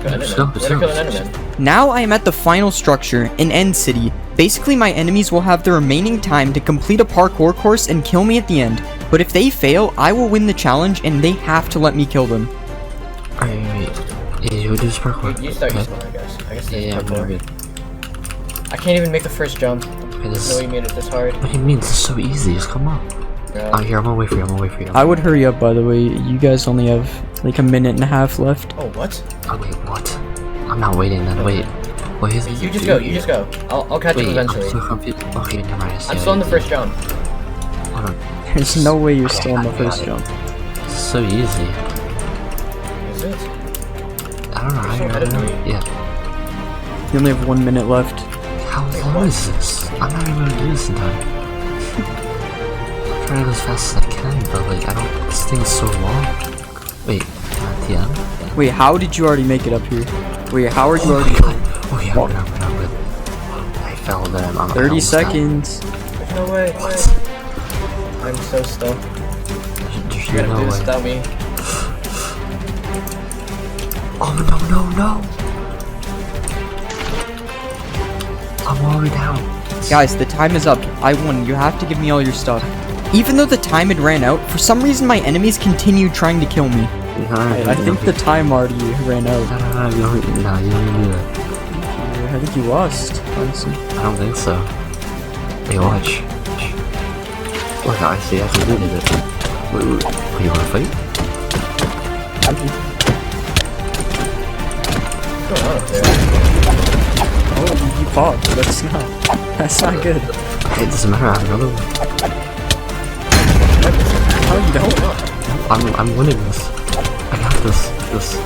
Let's go. Kill an enderman. Now I am at the final structure, an end city. Basically, my enemies will have the remaining time to complete a parkour course and kill me at the end. But if they fail, I will win the challenge and they have to let me kill them. Alright, wait. Yeah, you do this parkour. You start Okay. this one, I guess. I guess Yeah, I'm parkour. good. I can't even make the first jump. Okay, this No, is. you made it this hard. What do you mean? This is so easy. Just come on. Yeah. Here, I'm gonna wait for you. I would hurry up, by the way. You guys only have like a minute and a half left. Oh, what? Oh, wait, what? I'm not waiting then. Wait. What is it? You just go. I'll catch Wait, you eventually. I'm so confused. Okay, never mind. I'm still on the first jump. Hold on. There's no way you're still on the first jump. This is so easy. Is it? I don't know how so you're ahead of gonna. me. Yeah. You only have 1 minute left. How long is this? I'm not even gonna do this in time. trying to go as fast as I can, but like I don't. This thing is so long. Wait, TM? Wait, how did you already make it up here? Wait, how are you already? Oh yeah, we're not good. I fell there. 30 seconds. No way. I'm so stuck. There's You're no gonna do way. this without me. Oh no! I'm already down. Guys, the time is up. I won. You have to give me all your stuff. Even though the time had ran out, for some reason my enemies continued trying to kill me. I think the time already ran out. No, you don't do that. I think you lost, honestly. I don't think so. Hey, watch. Look, I see. I did it. Wait, you wanna fight? Oh, you fought. That's not good. It doesn't matter. I have another one. Oh, you don't? I'm winning this. I got this.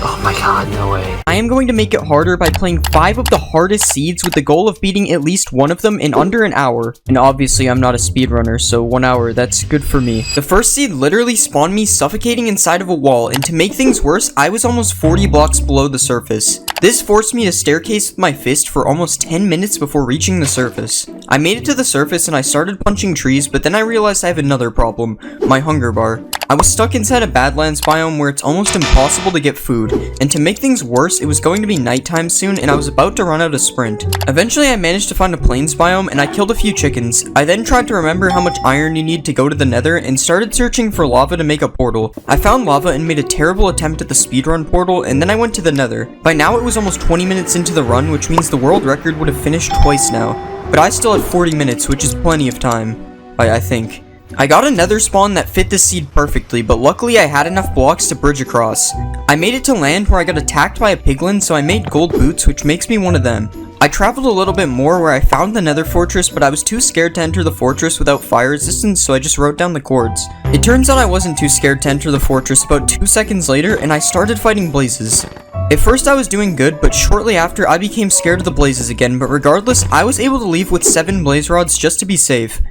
Oh my god, no way. I am going to make it harder by playing 5 of the hardest seeds with the goal of beating at least one of them in under an hour. And obviously I'm not a speedrunner, so 1 hour, that's good for me. The first seed literally spawned me suffocating inside of a wall, and to make things worse, I was almost 40 blocks below the surface. This forced me to staircase with my fist for almost 10 minutes before reaching the surface. I made it to the surface and I started punching trees, but then I realized I have another problem, my hunger bar. I was stuck inside a Badlands biome where it's almost impossible to get food, and to make things worse, it was going to be nighttime soon and I was about to run out of sprint. Eventually I managed to find a plains biome and I killed a few chickens. I then tried to remember how much iron you need to go to the nether and started searching for lava to make a portal. I found lava and made a terrible attempt at the speedrun portal, and then I went to the nether. By now it was almost 20 minutes into the run, which means the world record would have finished twice now. But I still had 40 minutes, which is plenty of time. I think. I got a nether spawn that fit this seed perfectly, but luckily I had enough blocks to bridge across. I made it to land where I got attacked by a piglin, so I made gold boots, which makes me one of them. I traveled a little bit more where I found the nether fortress, but I was too scared to enter the fortress without fire resistance, so I just wrote down the coords. It turns out I wasn't too scared to enter the fortress about 2 seconds later, and I started fighting blazes. At first I was doing good, but shortly after I became scared of the blazes again, but regardless, I was able to leave with 7 blaze rods just to be safe.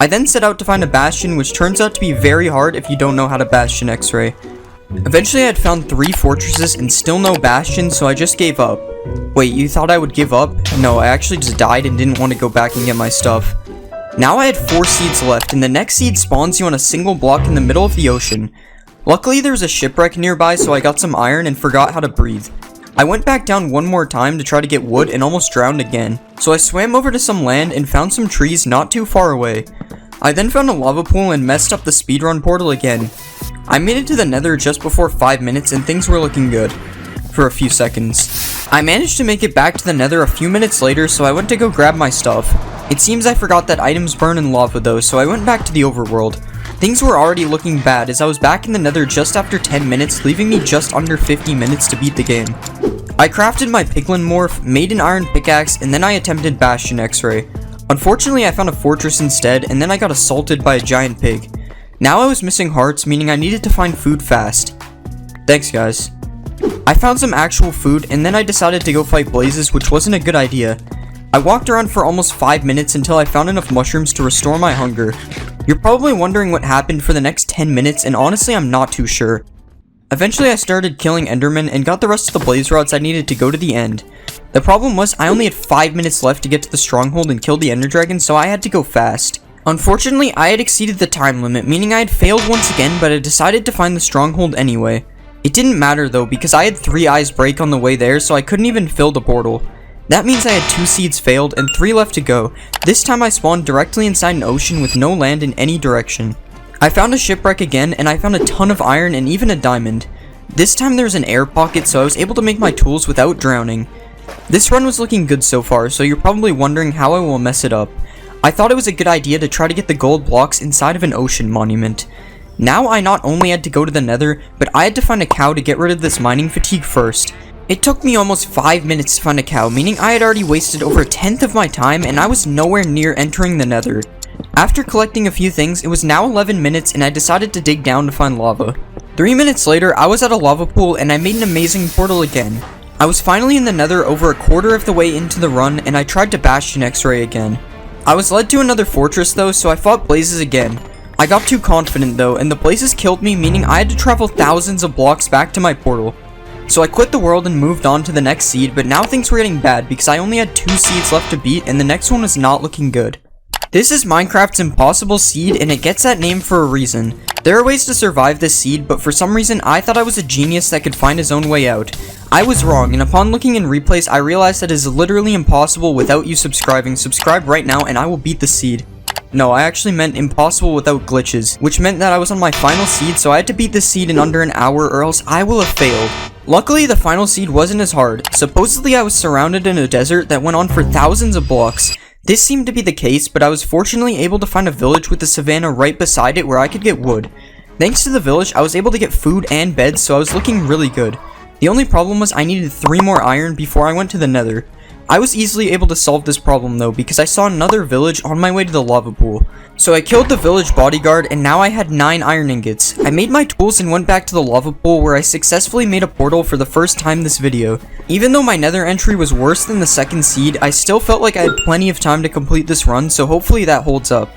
I then set out to find a bastion, which turns out to be very hard if you don't know how to bastion x-ray. Eventually I had found 3 fortresses and still no bastion, so I just gave up. Wait, you thought I would give up? No, I actually just died and didn't want to go back and get my stuff. Now I had 4 seeds left, and the next seed spawns you on a single block in the middle of the ocean. Luckily there was a shipwreck nearby, so I got some iron and forgot how to breathe. I went back down one more time to try to get wood and almost drowned again, so I swam over to some land and found some trees not too far away. I then found a lava pool and messed up the speedrun portal again. I made it to the nether just before 5 minutes and things were looking good. For a few seconds. I managed to make it back to the nether a few minutes later, so I went to go grab my stuff. It seems I forgot that items burn in lava though, so I went back to the overworld. Things were already looking bad as I was back in the nether just after 10 minutes, leaving me just under 50 minutes to beat the game. I crafted my piglin morph, made an iron pickaxe, and then I attempted bastion x-ray. Unfortunately I found a fortress instead, and then I got assaulted by a giant pig. Now I was missing hearts, meaning I needed to find food fast. Thanks guys. I found some actual food, and then I decided to go fight blazes, which wasn't a good idea. I walked around for almost 5 minutes until I found enough mushrooms to restore my hunger. You're probably wondering what happened for the next 10 minutes, and honestly I'm not too sure. Eventually I started killing endermen and got the rest of the blaze rods I needed to go to the end. The problem was I only had 5 minutes left to get to the stronghold and kill the ender dragon, so I had to go fast. Unfortunately I had exceeded the time limit, meaning I had failed once again, but I decided to find the stronghold anyway. It didn't matter though, because I had 3 eyes break on the way there, so I couldn't even fill the portal. That means I had 2 seeds failed and 3 left to go. This time I spawned directly inside an ocean with no land in any direction. I found a shipwreck again, and I found a ton of iron and even a diamond. This time there was an air pocket, so I was able to make my tools without drowning. This run was looking good so far, so you're probably wondering how I will mess it up. I thought it was a good idea to try to get the gold blocks inside of an ocean monument. Now I not only had to go to the nether, but I had to find a cow to get rid of this mining fatigue first. It took me almost 5 minutes to find a cow, meaning I had already wasted over 1/10 of my time and I was nowhere near entering the nether. After collecting a few things, it was now 11 minutes and I decided to dig down to find lava. 3 minutes later, I was at a lava pool and I made an amazing portal again. I was finally in the nether over a quarter of the way into the run and I tried to bastion x-ray again. I was led to another fortress though, so I fought blazes again. I got too confident though, and the blazes killed me, meaning I had to travel thousands of blocks back to my portal. So I quit the world and moved on to the next seed, but now things were getting bad because I only had 2 seeds left to beat and the next one was not looking good. This is Minecraft's impossible seed, and it gets that name for a reason. There are ways to survive this seed, but for some reason I thought I was a genius that could find his own way out. I was wrong, and upon looking in replays I realized that it is literally impossible without you subscribing. Subscribe right now and I will beat the seed. No, I actually meant impossible without glitches, which meant that I was on my final seed, so I had to beat the seed in under an hour or else I will have failed. Luckily, the final seed wasn't as hard. Supposedly I was surrounded in a desert that went on for thousands of blocks. This seemed to be the case, but I was fortunately able to find a village with a savanna right beside it where I could get wood. Thanks to the village, I was able to get food and beds, so I was looking really good. The only problem was I needed 3 more iron before I went to the nether. I was easily able to solve this problem though, because I saw another village on my way to the lava pool. So I killed the village bodyguard, and now I had 9 iron ingots. I made my tools and went back to the lava pool where I successfully made a portal for the first time this video. Even though my nether entry was worse than the second seed, I still felt like I had plenty of time to complete this run, so hopefully that holds up.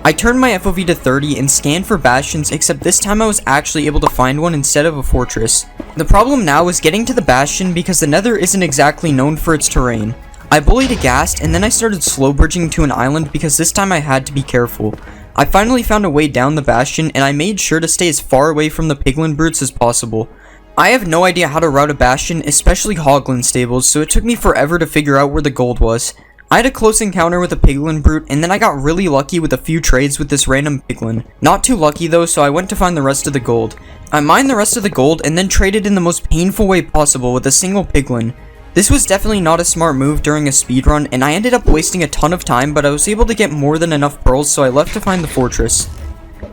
I turned my FOV to 30 and scanned for bastions, except this time I was actually able to find one instead of a fortress. The problem now is getting to the bastion because the nether isn't exactly known for its terrain. I bullied a ghast, and then I started slow bridging to an island because this time I had to be careful. I finally found a way down the bastion, and I made sure to stay as far away from the piglin brutes as possible. I have no idea how to route a bastion, especially hoglin stables, so it took me forever to figure out where the gold was. I had a close encounter with a piglin brute, and then I got really lucky with a few trades with this random piglin. Not too lucky though, so I went to find the rest of the gold. I mined the rest of the gold, and then traded in the most painful way possible with a single piglin. This was definitely not a smart move during a speedrun, and I ended up wasting a ton of time, but I was able to get more than enough pearls, so I left to find the fortress.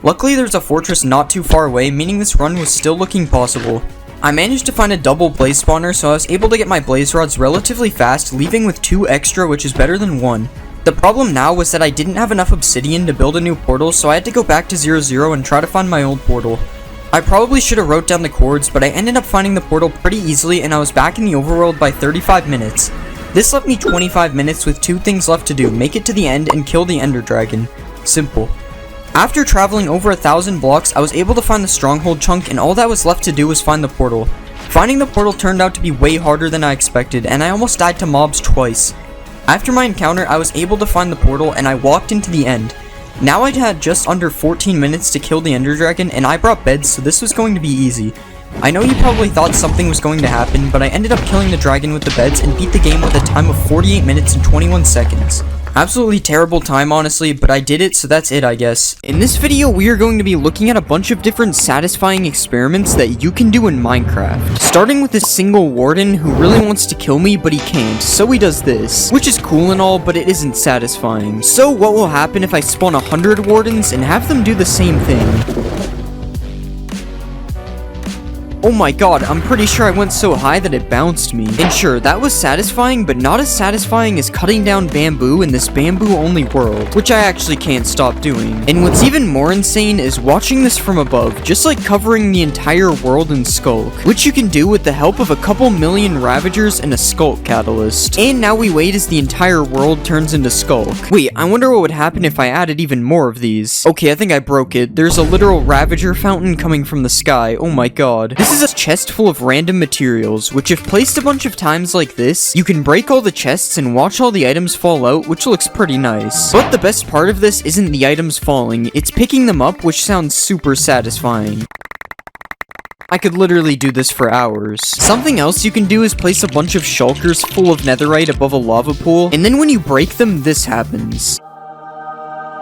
Luckily there's a fortress not too far away, meaning this run was still looking possible. I managed to find a double blaze spawner, so I was able to get my blaze rods relatively fast, leaving with 2 extra, which is better than 1. The problem now was that I didn't have enough obsidian to build a new portal, so I had to go back to 0-0 and try to find my old portal. I probably should have wrote down the coords, but I ended up finding the portal pretty easily, and I was back in the overworld by 35 minutes. This left me 25 minutes with 2 things left to do: make it to the end and kill the ender dragon. Simple. After traveling over 1,000 blocks, I was able to find the stronghold chunk, and all that was left to do was find the portal. Finding the portal turned out to be way harder than I expected, and I almost died to mobs twice. After my encounter, I was able to find the portal, and I walked into the end. Now I had just under 14 minutes to kill the ender dragon, and I brought beds, so this was going to be easy. I know you probably thought something was going to happen, but I ended up killing the dragon with the beds and beat the game with a time of 48 minutes and 21 seconds. Absolutely terrible time, honestly, but I did it, so that's it, I guess. In this video, we are going to be looking at a bunch of different satisfying experiments that you can do in Minecraft. Starting with this single warden who really wants to kill me, but he can't, so he does this. Which is cool and all, but it isn't satisfying. So what will happen if I spawn 100 wardens and have them do the same thing? Oh my god, I'm pretty sure I went so high that it bounced me. And sure, that was satisfying, but not as satisfying as cutting down bamboo in this bamboo-only world, which I actually can't stop doing. And what's even more insane is watching this from above, just like covering the entire world in Skulk, which you can do with the help of a couple million Ravagers and a Skulk Catalyst. And now we wait as the entire world turns into Skulk. Wait, I wonder what would happen if I added even more of these. Okay, I think I broke it. There's a literal Ravager fountain coming from the sky. Oh my god. This is a chest full of random materials, which if placed a bunch of times like this, you can break all the chests and watch all the items fall out, which looks pretty nice. But the best part of this isn't the items falling, it's picking them up, which sounds super satisfying. I could literally do this for hours. Something else you can do is place a bunch of shulkers full of netherite above a lava pool, and then when you break them, this happens.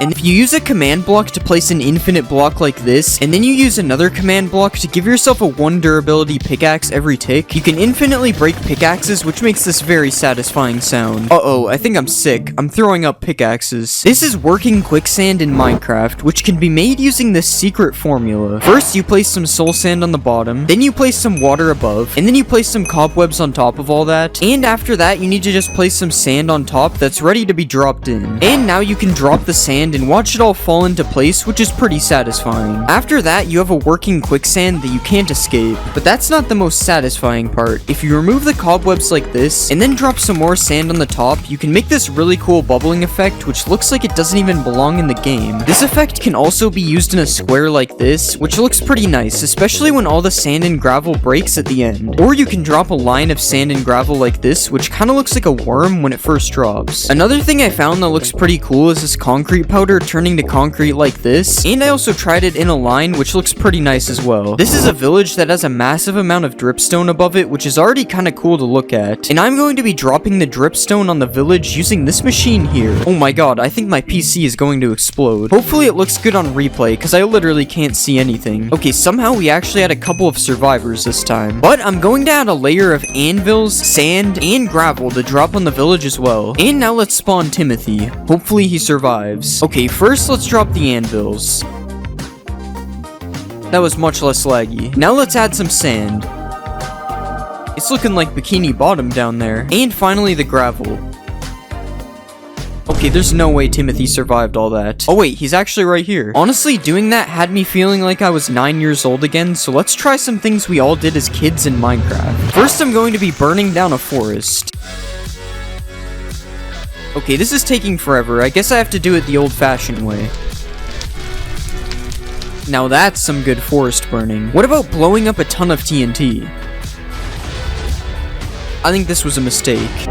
And if you use a command block to place an infinite block like this, and then you use another command block to give yourself a 1 durability pickaxe every tick, you can infinitely break pickaxes, which makes this very satisfying sound. Uh-oh, I think I'm sick. I'm throwing up pickaxes. This is working quicksand in Minecraft, which can be made using this secret formula. First, you place some soul sand on the bottom, then you place some water above, and then you place some cobwebs on top of all that, and after that, you need to just place some sand on top that's ready to be dropped in. And now you can drop the sand sand and watch it all fall into place, which is pretty satisfying. After that, you have a working quicksand that you can't escape. But that's not the most satisfying part. If you remove the cobwebs like this, and then drop some more sand on the top, you can make this really cool bubbling effect, which looks like it doesn't even belong in the game. This effect can also be used in a square like this, which looks pretty nice, especially when all the sand and gravel breaks at the end. Or you can drop a line of sand and gravel like this, which kind of looks like a worm when it first drops. Another thing I found that looks pretty cool is this concrete powder turning to concrete like this, and I also tried it in a line, which looks pretty nice as well. This is a village that has a massive amount of dripstone above it, which is already kind of cool to look at, and I'm going to be dropping the dripstone on the village using this machine here. Oh my god, I think my PC is going to explode. Hopefully it looks good on replay, because I literally can't see anything. Okay, somehow we actually had a couple of survivors this time, but I'm going to add a layer of anvils, sand, and gravel to drop on the village as well. And now let's spawn Timothy. Hopefully he survives. Okay, first let's drop the anvils. That was much less laggy. Now let's add some sand. It's looking like Bikini Bottom down there. And finally the gravel. Okay, there's no way Timothy survived all that. Oh wait, he's actually right here. Honestly, doing that had me feeling like I was 9 years old again, so let's try some things we all did as kids in Minecraft. First, I'm going to be burning down a forest. Okay, this is taking forever. I guess I have to do it the old-fashioned way. Now that's some good forest burning. What about blowing up a ton of TNT? I think this was a mistake.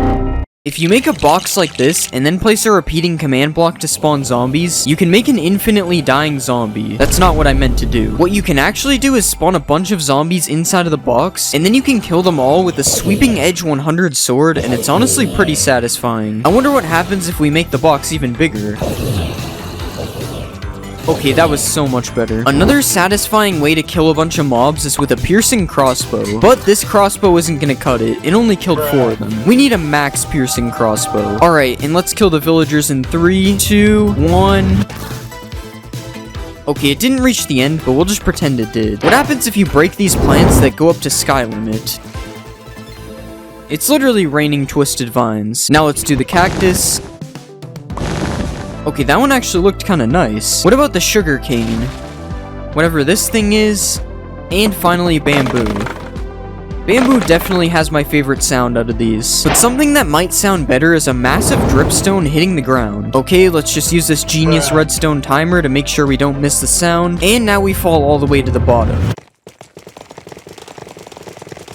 If you make a box like this, and then place a repeating command block to spawn zombies, you can make an infinitely dying zombie. That's not what I meant to do. What you can actually do is spawn a bunch of zombies inside of the box, and then you can kill them all with a sweeping edge 100 sword, and it's honestly pretty satisfying. I wonder what happens if we make the box even bigger. Okay, that was so much better. Another satisfying way to kill a bunch of mobs is with a piercing crossbow. But this crossbow isn't gonna cut it. It only killed 4 of them. We need a max piercing crossbow. Alright, and let's kill the villagers in 3, 2, 1... Okay, it didn't reach the end, but we'll just pretend it did. What happens if you break these plants that go up to sky limit? It's literally raining twisted vines. Now let's do the cactus. Okay, that one actually looked kind of nice. What about the sugar cane? Whatever this thing is. And finally, bamboo. Bamboo definitely has my favorite sound out of these. But something that might sound better is a massive dripstone hitting the ground. Okay, let's just use this genius redstone timer to make sure we don't miss the sound. And now we fall all the way to the bottom.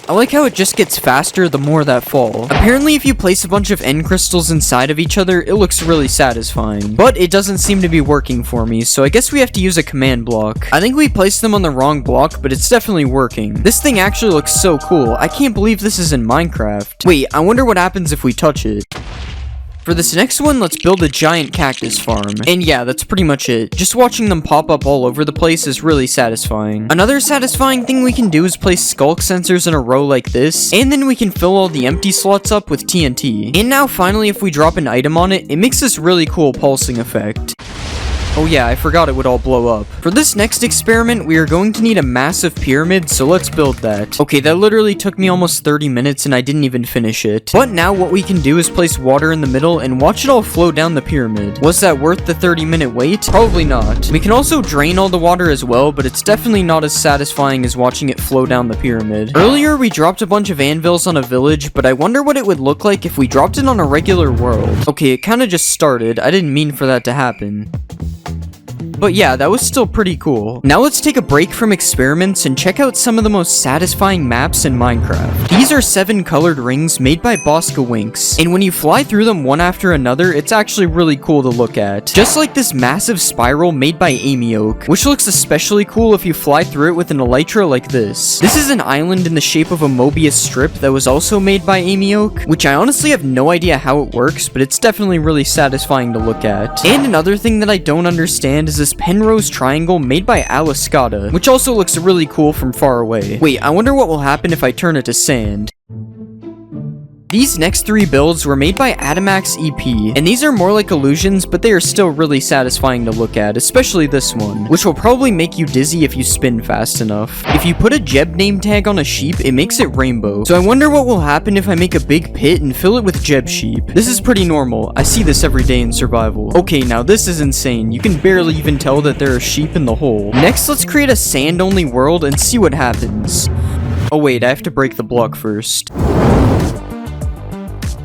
I like how it just gets faster the more that fall. Apparently if you place a bunch of end crystals inside of each other, it looks really satisfying. But it doesn't seem to be working for me, so I guess we have to use a command block. I think we placed them on the wrong block, but it's definitely working. This thing actually looks so cool. I can't believe this is in Minecraft. Wait, I wonder what happens if we touch it. For this next one, let's build a giant cactus farm. And yeah, that's pretty much it. Just watching them pop up all over the place is really satisfying. Another satisfying thing we can do is place skulk sensors in a row like this, and then we can fill all the empty slots up with TNT. And now finally, if we drop an item on it, it makes this really cool pulsing effect. Oh yeah, I forgot it would all blow up. For this next experiment, we are going to need a massive pyramid, so let's build that. Okay, that literally took me almost 30 minutes and I didn't even finish it. But now what we can do is place water in the middle and watch it all flow down the pyramid. Was that worth the 30-minute wait? Probably not. We can also drain all the water as well, but it's definitely not as satisfying as watching it flow down the pyramid. Earlier, we dropped a bunch of anvils on a village, but I wonder what it would look like if we dropped it on a regular world. Okay, it kind of just started. I didn't mean for that to happen. But yeah, that was still pretty cool. Now let's take a break from experiments and check out some of the most satisfying maps in Minecraft. These are 7 colored rings made by Bosca Winks, and when you fly through them one after another, it's actually really cool to look at. Just like this massive spiral made by Amy Oak, which looks especially cool if you fly through it with an elytra like this. This is an island in the shape of a Mobius strip that was also made by Amy Oak, which I honestly have no idea how it works, but it's definitely really satisfying to look at. And another thing that I don't understand is this Penrose triangle made by Aliscata, which also looks really cool from far away. Wait, I wonder what will happen if I turn it to sand. These next 3 builds were made by Adamax EP, and these are more like illusions, but they are still really satisfying to look at, especially this one, which will probably make you dizzy if you spin fast enough. If you put a Jeb name tag on a sheep, it makes it rainbow. So I wonder what will happen if I make a big pit and fill it with Jeb sheep. This is pretty normal. I see this every day in survival. Okay, now this is insane. You can barely even tell that there are sheep in the hole. Next, let's create a sand-only world and see what happens. Oh wait, I have to break the block first.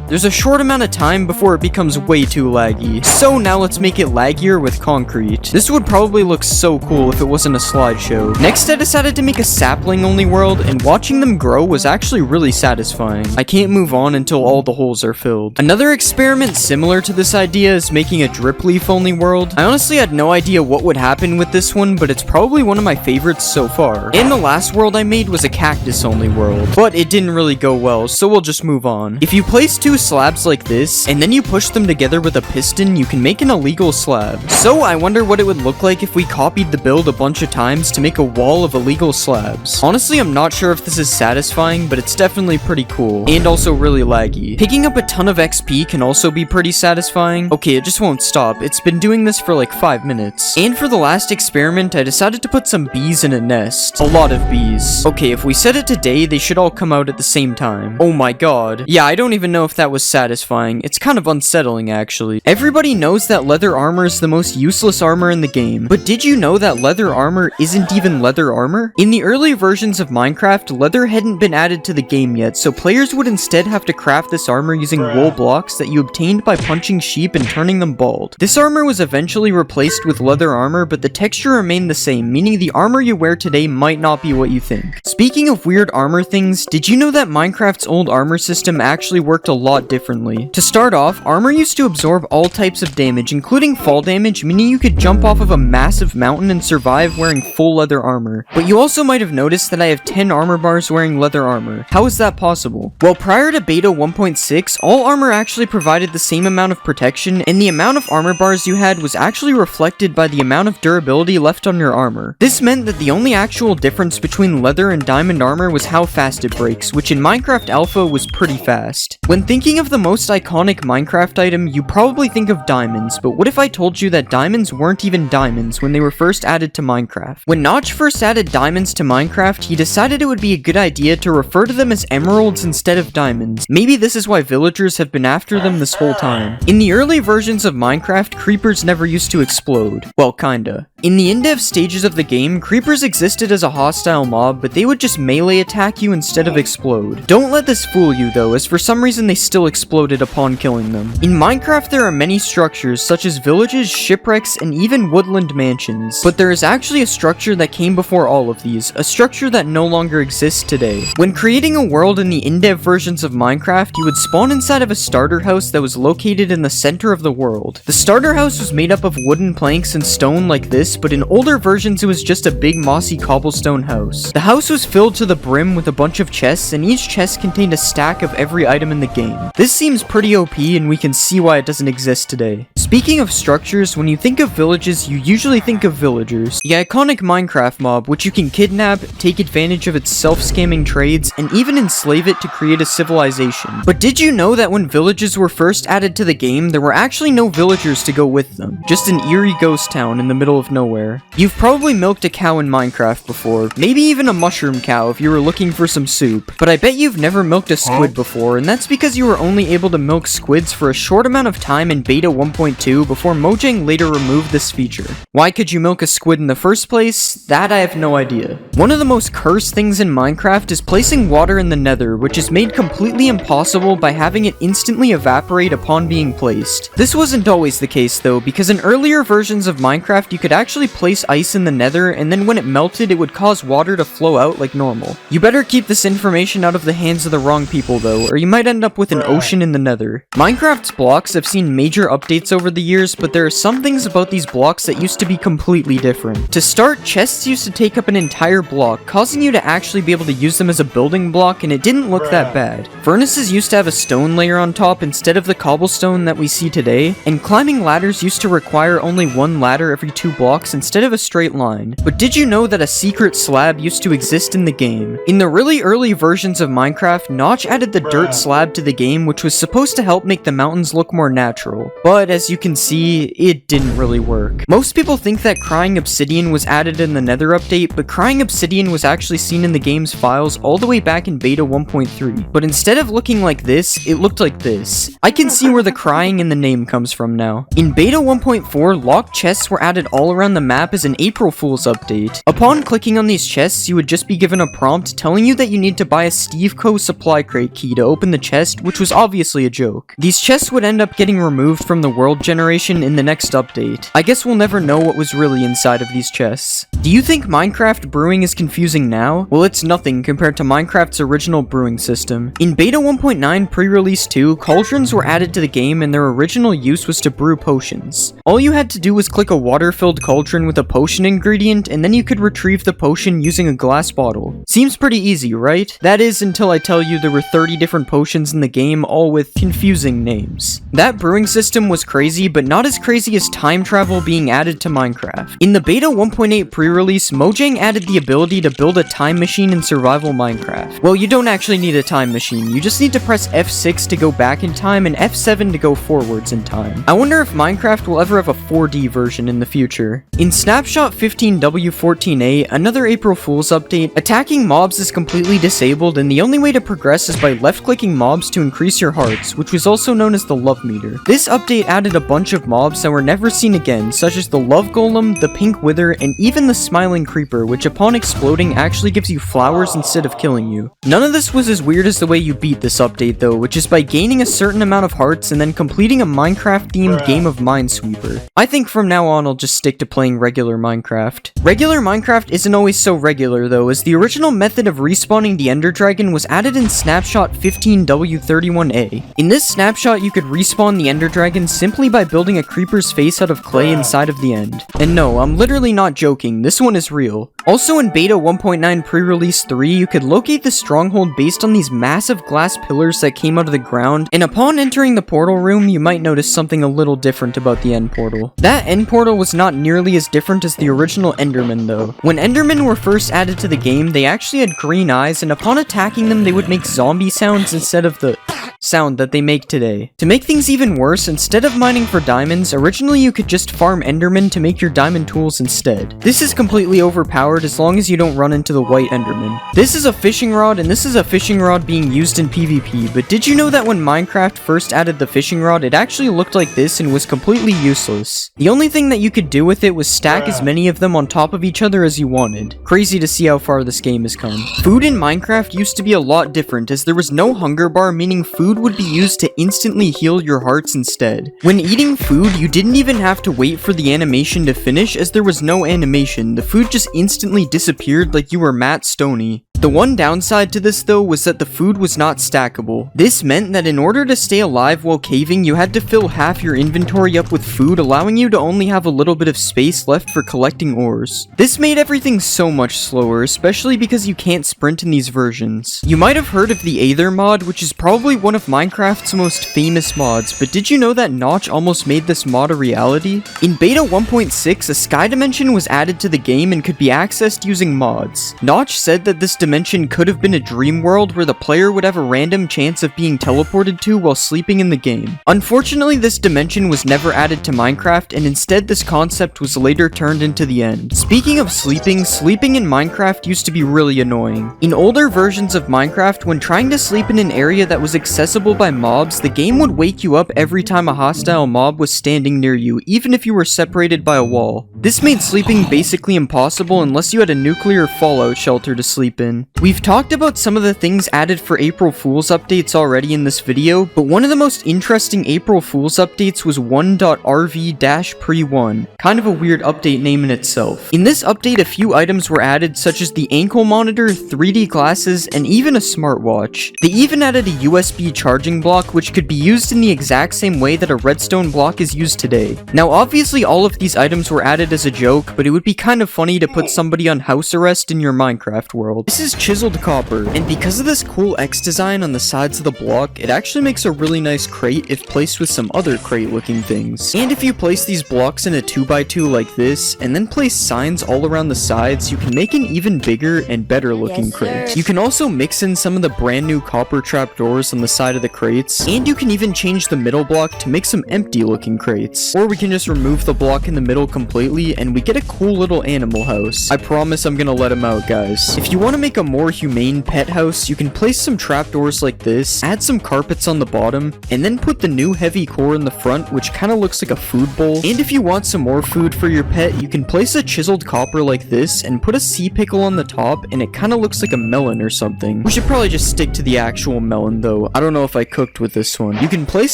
There's a short amount of time before it becomes way too laggy. So now let's make it laggier with concrete. This would probably look so cool if it wasn't a slideshow. Next, I decided to make a sapling only world, and watching them grow was actually really satisfying. I can't move on until all the holes are filled. Another experiment similar to this idea is making a drip leaf only world. I honestly had no idea what would happen with this one, but it's probably one of my favorites so far. And the last world I made was a cactus only world, but it didn't really go well, so we'll just move on. If you place 2 slabs like this, and then you push them together with a piston, you can make an illegal slab. So I wonder what it would look like if we copied the build a bunch of times to make a wall of illegal slabs. Honestly, I'm not sure if this is satisfying, but it's definitely pretty cool, and also really laggy. Picking up a ton of XP can also be pretty satisfying. Okay, it just won't stop. It's been doing this for like 5 minutes. And for the last experiment, I decided to put some bees in a nest. A lot of bees. Okay, if we set it to day, they should all come out at the same time. Oh my god. Yeah, I don't even know if that was satisfying. It's kind of unsettling, actually. Everybody knows that leather armor is the most useless armor in the game, but did you know that leather armor isn't even leather armor? In the early versions of Minecraft, leather hadn't been added to the game yet, so players would instead have to craft this armor using wool blocks that you obtained by punching sheep and turning them bald. This armor was eventually replaced with leather armor, but the texture remained the same, meaning the armor you wear today might not be what you think. Speaking of weird armor things, did you know that Minecraft's old armor system actually worked a lot differently? To start off, armor used to absorb all types of damage, including fall damage, meaning you could jump off of a massive mountain and survive wearing full leather armor. But you also might have noticed that I have 10 armor bars wearing leather armor. How is that possible? Well, prior to beta 1.6, all armor actually provided the same amount of protection, and the amount of armor bars you had was actually reflected by the amount of durability left on your armor. This meant that the only actual difference between leather and diamond armor was how fast it breaks, which in Minecraft Alpha was pretty fast. When thinking of the most iconic Minecraft item, you probably think of diamonds, but what if I told you that diamonds weren't even diamonds when they were first added to Minecraft? When Notch first added diamonds to Minecraft, he decided it would be a good idea to refer to them as emeralds instead of diamonds. Maybe this is why villagers have been after them this whole time. In the early versions of Minecraft, creepers never used to explode. Well, kinda. In the in-dev stages of the game, creepers existed as a hostile mob, but they would just melee attack you instead of explode. Don't let this fool you though, as for some reason they still exploded upon killing them. In Minecraft, there are many structures, such as villages, shipwrecks, and even woodland mansions. But there is actually a structure that came before all of these, a structure that no longer exists today. When creating a world in the in-dev versions of Minecraft, you would spawn inside of a starter house that was located in the center of the world. The starter house was made up of wooden planks and stone like this, but in older versions it was just a big mossy cobblestone house. The house was filled to the brim with a bunch of chests, and each chest contained a stack of every item in the game. This seems pretty OP, and we can see why it doesn't exist today. Speaking of structures, when you think of villages, you usually think of villagers. The iconic Minecraft mob, which you can kidnap, take advantage of its self-scamming trades, and even enslave it to create a civilization. But did you know that when villages were first added to the game, there were actually no villagers to go with them? Just an eerie ghost town in the middle of nowhere. You've probably milked a cow in Minecraft before, maybe even a mushroom cow if you were looking for some soup. But I bet you've never milked a squid before, and that's because you were only able to milk squids for a short amount of time in beta 1.2 before Mojang later removed this feature. Why could you milk a squid in the first place? That I have no idea. One of the most cursed things in Minecraft is placing water in the nether, which is made completely impossible by having it instantly evaporate upon being placed. This wasn't always the case though, because in earlier versions of Minecraft you could actually place ice in the nether, and then when it melted it would cause water to flow out like normal. You better keep this information out of the hands of the wrong people though, or you might end up with an ocean in the nether. Minecraft's blocks have seen major updates over the years, but there are some things about these blocks that used to be completely different. To start, chests used to take up an entire block, causing you to actually be able to use them as a building block, and it didn't look that bad. Furnaces used to have a stone layer on top instead of the cobblestone that we see today, and climbing ladders used to require only one ladder every 2 blocks blocks instead of a straight line. But did you know that a secret slab used to exist in the game? In the really early versions of Minecraft, Notch added the dirt slab to the game, which was supposed to help make the mountains look more natural. But as you can see, it didn't really work. Most people think that crying obsidian was added in the Nether update, but crying obsidian was actually seen in the game's files all the way back in beta 1.3. But instead of looking like this, it looked like this. I can see where the crying in the name comes from now. In beta 1.4, locked chests were added all around the map as an April Fool's update. Upon clicking on these chests, you would just be given a prompt telling you that you need to buy a Steve Co. supply crate key to open the chest, which was obviously a joke. These chests would end up getting removed from the world generation in the next update. I guess we'll never know what was really inside of these chests. Do you think Minecraft brewing is confusing now? Well, it's nothing compared to Minecraft's original brewing system. In beta 1.9 pre-release 2, cauldrons were added to the game and their original use was to brew potions. All you had to do was click a water-filled cauldron with a potion ingredient and then you could retrieve the potion using a glass bottle. Seems pretty easy, right? That is until I tell you there were 30 different potions in the game, all with confusing names. That brewing system was crazy, but not as crazy as time travel being added to Minecraft. In the beta 1.8 pre-release, Mojang added the ability to build a time machine in survival Minecraft. Well, you don't actually need a time machine, you just need to press F6 to go back in time and F7 to go forwards in time. I wonder if Minecraft will ever have a 4D version in the future. In Snapshot 15W14A, another April Fool's update, attacking mobs is completely disabled and the only way to progress is by left-clicking mobs to increase your hearts, which was also known as the love meter. This update added a bunch of mobs that were never seen again, such as the love golem, the pink wither, and even the smiling creeper, which upon exploding actually gives you flowers instead of killing you. None of this was as weird as the way you beat this update though, which is by gaining a certain amount of hearts and then completing a Minecraft-themed game of Minesweeper. I think from now on I'll just stick to playing regular Minecraft. Regular Minecraft isn't always so regular though, as the original method of respawning the Ender Dragon was added in Snapshot 15W31A. In this snapshot, you could respawn the Ender Dragon simply by building a creeper's face out of clay inside of the end. And no, I'm literally not joking, this one is real. Also in beta 1.9 pre-release 3, you could locate the stronghold based on these massive glass pillars that came out of the ground, and upon entering the portal room, you might notice something a little different about the end portal. That end portal was not nearly as different as the original Endermen though. When Endermen were first added to the game, they actually had green eyes, and upon attacking them, they would make zombie sounds instead of the sound that they make today. To make things even worse, instead of mining for diamonds, originally you could just farm Endermen to make your diamond tools instead. This is completely overpowered as long as you don't run into the white Enderman. This is a fishing rod, and this is a fishing rod being used in PvP, but did you know that when Minecraft first added the fishing rod, it actually looked like this and was completely useless? The only thing that you could do with it was stack as many of them on top of each other as you wanted. Crazy to see how far this game has come. Food in Minecraft used to be a lot different, as there was no hunger bar, meaning food would be used to instantly heal your hearts instead. When eating food, you didn't even have to wait for the animation to finish, as there was no animation. The food just instantly disappeared like you were Matt Stoney. The one downside to this though was that the food was not stackable. This meant that in order to stay alive while caving, you had to fill half your inventory up with food, allowing you to only have a little bit of space left for collecting ores. This made everything so much slower, especially because you can't sprint in these versions. You might have heard of the Aether mod, which is probably one of Minecraft's most famous mods, but did you know that Notch almost made this mod a reality? In beta 1.6, a sky dimension was added to the game and could be accessed using mods. Notch said that this dimension could have been a dream world where the player would have a random chance of being teleported to while sleeping in the game. Unfortunately, this dimension was never added to Minecraft, and instead this concept was later turned into the end. Speaking of sleeping in Minecraft used to be really annoying. In older versions of Minecraft, when trying to sleep in an area that was accessible by mobs, the game would wake you up every time a hostile mob was standing near you, even if you were separated by a wall. This made sleeping basically impossible unless you had a nuclear fallout shelter to sleep in. We've talked about some of the things added for April Fool's updates already in this video, but one of the most interesting April Fool's updates was 1.rv-pre1, kind of a weird update name in itself. In this update, a few items were added, such as the ankle monitor, 3D glasses, and even a smartwatch. They even added a USB charging block, which could be used in the exact same way that a redstone block is used today. Now obviously all of these items were added as a joke, but it would be kind of funny to put somebody on house arrest in your Minecraft world. This is is chiseled copper, and because of this cool X design on the sides of the block, it actually makes a really nice crate if placed with some other crate looking things. And if you place these blocks in a 2x2 like this, and then place signs all around the sides, you can make an even bigger and better looking crate. You can also mix in some of the brand new copper trapdoors on the side of the crates, and you can even change the middle block to make some empty looking crates. Or we can just remove the block in the middle completely and we get a cool little animal house. I promise I'm gonna let him out, guys. If you want to make a more humane pet house, you can place some trapdoors like this, add some carpets on the bottom, and then put the new heavy core in the front, which kind of looks like a food bowl. And if you want some more food for your pet, you can place a chiseled copper like this and put a sea pickle on the top, and it kind of looks like a melon or something. We should probably just stick to the actual melon though. I don't know if I cooked with this one. You can place